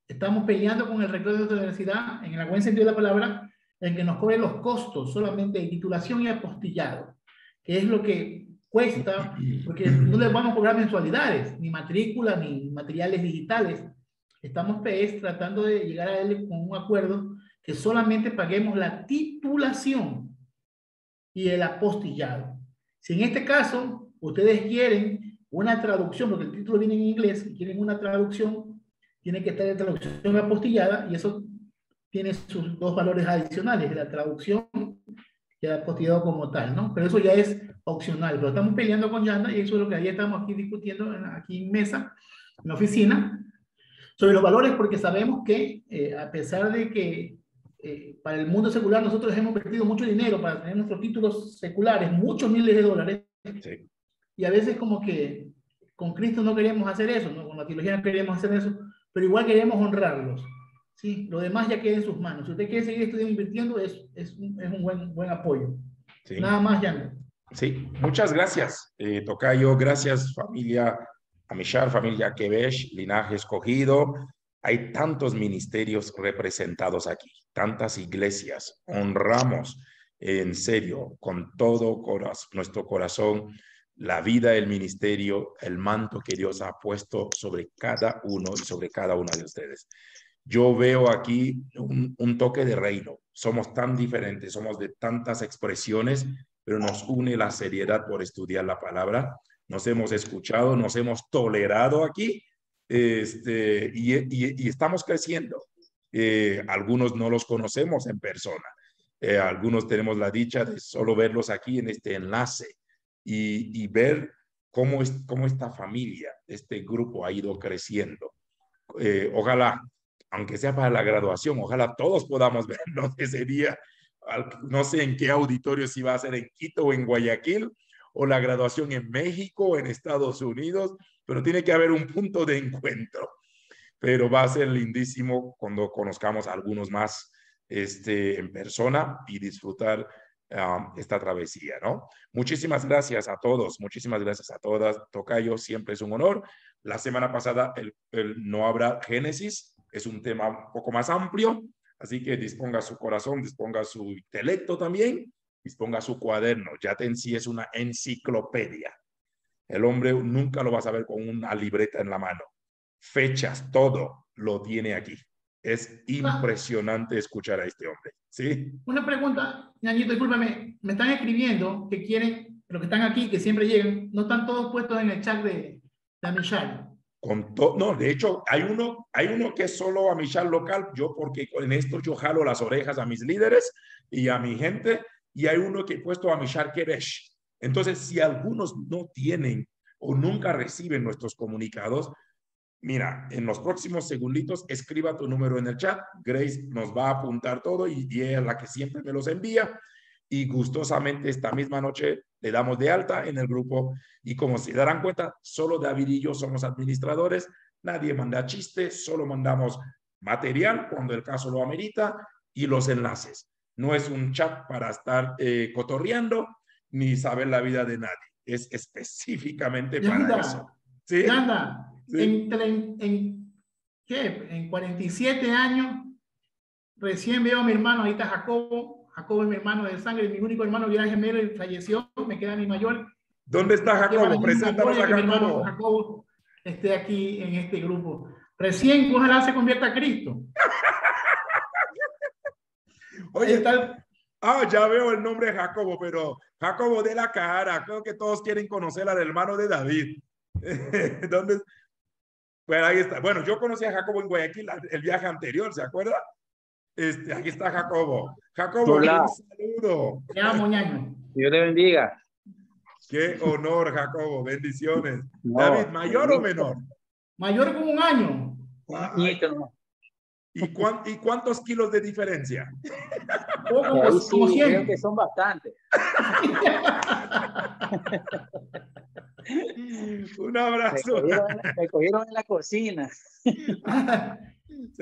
Estamos peleando con el rector de nuestra universidad, en el buen sentido de la palabra, en que nos cobre los costos solamente de titulación y apostillado, que es lo que cuesta, porque no les vamos a cobrar mensualidades, ni matrícula, ni materiales digitales. Estamos tratando de llegar a él con un acuerdo que solamente paguemos la titulación y el apostillado. Si en este caso ustedes quieren una traducción, porque el título viene en inglés, y quieren una traducción, tiene que estar en traducción apostillada, y eso tiene sus 2 valores adicionales, la traducción y el apostillado como tal, ¿no? Pero eso ya es opcional, pero estamos peleando con Yanda, y eso es lo que ayer estamos aquí discutiendo, aquí en mesa, en la oficina, sobre los valores, porque sabemos que a pesar de que para el mundo secular nosotros hemos invertido mucho dinero para tener nuestros títulos seculares, muchos miles de dólares, sí. Y a veces como que con Cristo no queríamos hacer eso, ¿no? Con la teología no queríamos hacer eso, pero igual queremos honrarlos, ¿sí? Lo demás ya queda en sus manos. Si usted quiere seguir estudiando, invirtiendo, es un buen apoyo. Sí. Nada más, Yanda. Sí, muchas gracias, Tocayo. Gracias, familia Amishar, familia Quevesh, linaje escogido. Hay tantos ministerios representados aquí, tantas iglesias. Honramos en serio, con todo nuestro corazón, la vida del ministerio, el manto que Dios ha puesto sobre cada uno y sobre cada una de ustedes. Yo veo aquí un toque de reino. Somos tan diferentes, somos de tantas expresiones, pero nos une la seriedad por estudiar la palabra. Nos hemos escuchado, nos hemos tolerado aquí, y estamos creciendo. Algunos no los conocemos en persona. Algunos tenemos la dicha de solo verlos aquí en este enlace y ver cómo esta familia, este grupo ha ido creciendo. Ojalá, aunque sea para la graduación, ojalá todos podamos vernos ese día. No sé en qué auditorio, si va a ser en Quito o en Guayaquil, o la graduación en México o en Estados Unidos, pero tiene que haber un punto de encuentro. Pero va a ser lindísimo cuando conozcamos a algunos más en persona y disfrutar esta travesía, ¿no? Muchísimas gracias a todos, muchísimas gracias a todas. Tocayo, siempre es un honor. La semana pasada no habrá Génesis, es un tema un poco más amplio, así que disponga su corazón, disponga su intelecto también, disponga su cuaderno. Yaten sí es una enciclopedia. El hombre nunca lo vas a ver con una libreta en la mano. Fechas, todo lo tiene aquí. Es impresionante escuchar a este hombre, ¿sí? Una pregunta, Ñañito, discúlpame, me están escribiendo que quieren, pero que están aquí, que siempre llegan, no están todos puestos en el chat de Amishar. No, de hecho, hay uno que es solo Amishar local, porque en esto yo jalo las orejas a mis líderes y a mi gente, y hay uno que he puesto Amishar Quevesh. Entonces, si algunos no tienen o nunca reciben nuestros comunicados, mira, en los próximos segunditos, escriba tu número en el chat. Grace nos va a apuntar todo y ella es la que siempre me los envía. y gustosamente esta misma noche le damos de alta en el grupo. Y como se darán cuenta, solo David y yo somos administradores. Nadie manda chistes, solo mandamos material cuando el caso lo amerita y los enlaces. No es un chat para estar cotorreando ni saber la vida de nadie. Es específicamente para eso. ¿Sí? Yanda, Sí. En 47 años, recién veo a mi hermano, ahí está Jacobo. Jacobo es mi hermano de sangre, mi único hermano que era gemelo y falleció, me queda mi mayor. ¿Dónde está Jacobo? Preséntanos a mi hermano Jacobo. Jacobo esté aquí en este grupo. Recién, ojalá se convierta a Cristo. Oye, ya veo el nombre de Jacobo, pero Jacobo de la cara. Creo que todos quieren conocer al hermano de David. ¿Dónde? Bueno, ahí está. Bueno, yo conocí a Jacobo en Guayaquil el viaje anterior, ¿se acuerda? Aquí está Jacobo. Jacobo, Hola. un saludo. Te amo, ñaño. Dios te bendiga. Qué honor, Jacobo. Bendiciones. No, David, ¿mayor o menor? Mayor como un año. ¿Y cuántos kilos de diferencia? Ahí sí, como 100. creo que son bastantes. Un abrazo. Me cogieron en la cocina.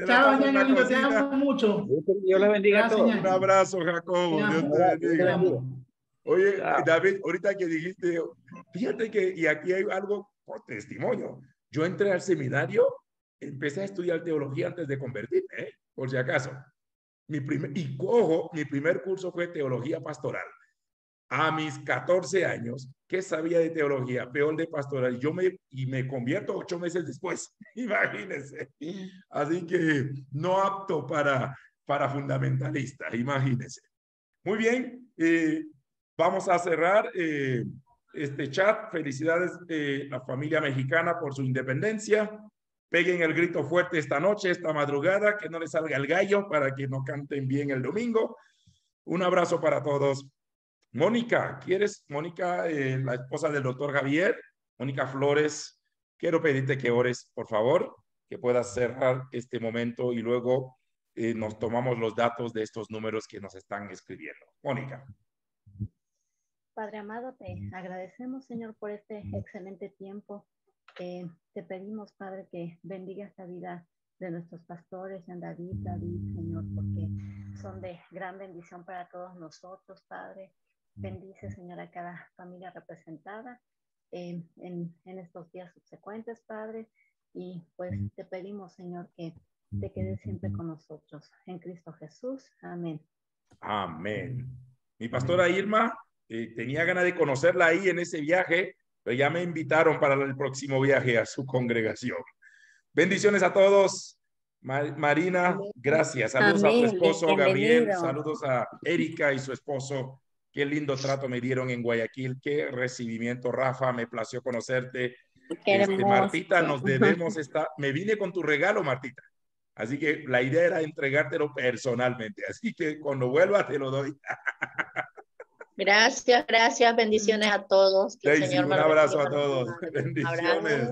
Chao, ñaño lindo, te amo mucho. Dios le bendiga a todos. Un abrazo, Jacobo. Dios te bendiga. Oye, David, ahorita que dijiste, fíjate que, y aquí hay algo por testimonio. Yo entré al seminario, empecé a estudiar teología antes de convertirme, por si acaso. Mi primer curso fue teología pastoral. A mis 14 años, ¿qué sabía de teología? Peor de pastoral. Y me convierto 8 meses después. Imagínense. Así que no apto para fundamentalista. Imagínense. Muy bien. Vamos a cerrar este chat. Felicidades a la familia mexicana por su independencia. Peguen el grito fuerte esta noche, esta madrugada, que no les salga el gallo para que no canten bien el domingo. Un abrazo para todos. Mónica, ¿quieres? Mónica, la esposa del doctor Javier, Mónica Flores, quiero pedirte que ores, por favor, que puedas cerrar este momento y luego nos tomamos los datos de estos números que nos están escribiendo. Mónica. Padre amado, te agradecemos, Señor, por este excelente tiempo. Te pedimos, Padre, que bendiga esta vida de nuestros pastores, en David, Señor, porque son de gran bendición para todos nosotros, Padre. Bendice, Señor, a cada familia representada en estos días subsecuentes, Padre. Y pues te pedimos, Señor, que te quedes siempre con nosotros. En Cristo Jesús. Amén. Amén. Mi pastora Irma, tenía ganas de conocerla ahí en ese viaje, pero ya me invitaron para el próximo viaje a su congregación. Bendiciones a todos. Marina, gracias. Saludos a tu esposo, Gabriel. Saludos a Erika y su esposo. Qué lindo trato me dieron en Guayaquil. Qué recibimiento, Rafa. Me plació conocerte. Martita, nos debemos estar. Me vine con tu regalo, Martita. Así que la idea era entregártelo personalmente. Así que cuando vuelva te lo doy. Gracias, gracias. Bendiciones a todos. Que Daisy, un abrazo a todos. Bendiciones.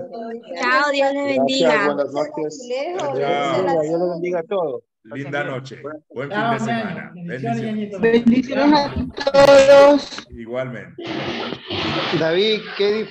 Chao, Dios les bendiga. Gracias, buenas noches. Chao. Dios les bendiga a todos. Linda noche. Buen fin de semana. Bendiciones. Bendiciones a todos. Igualmente. David, qué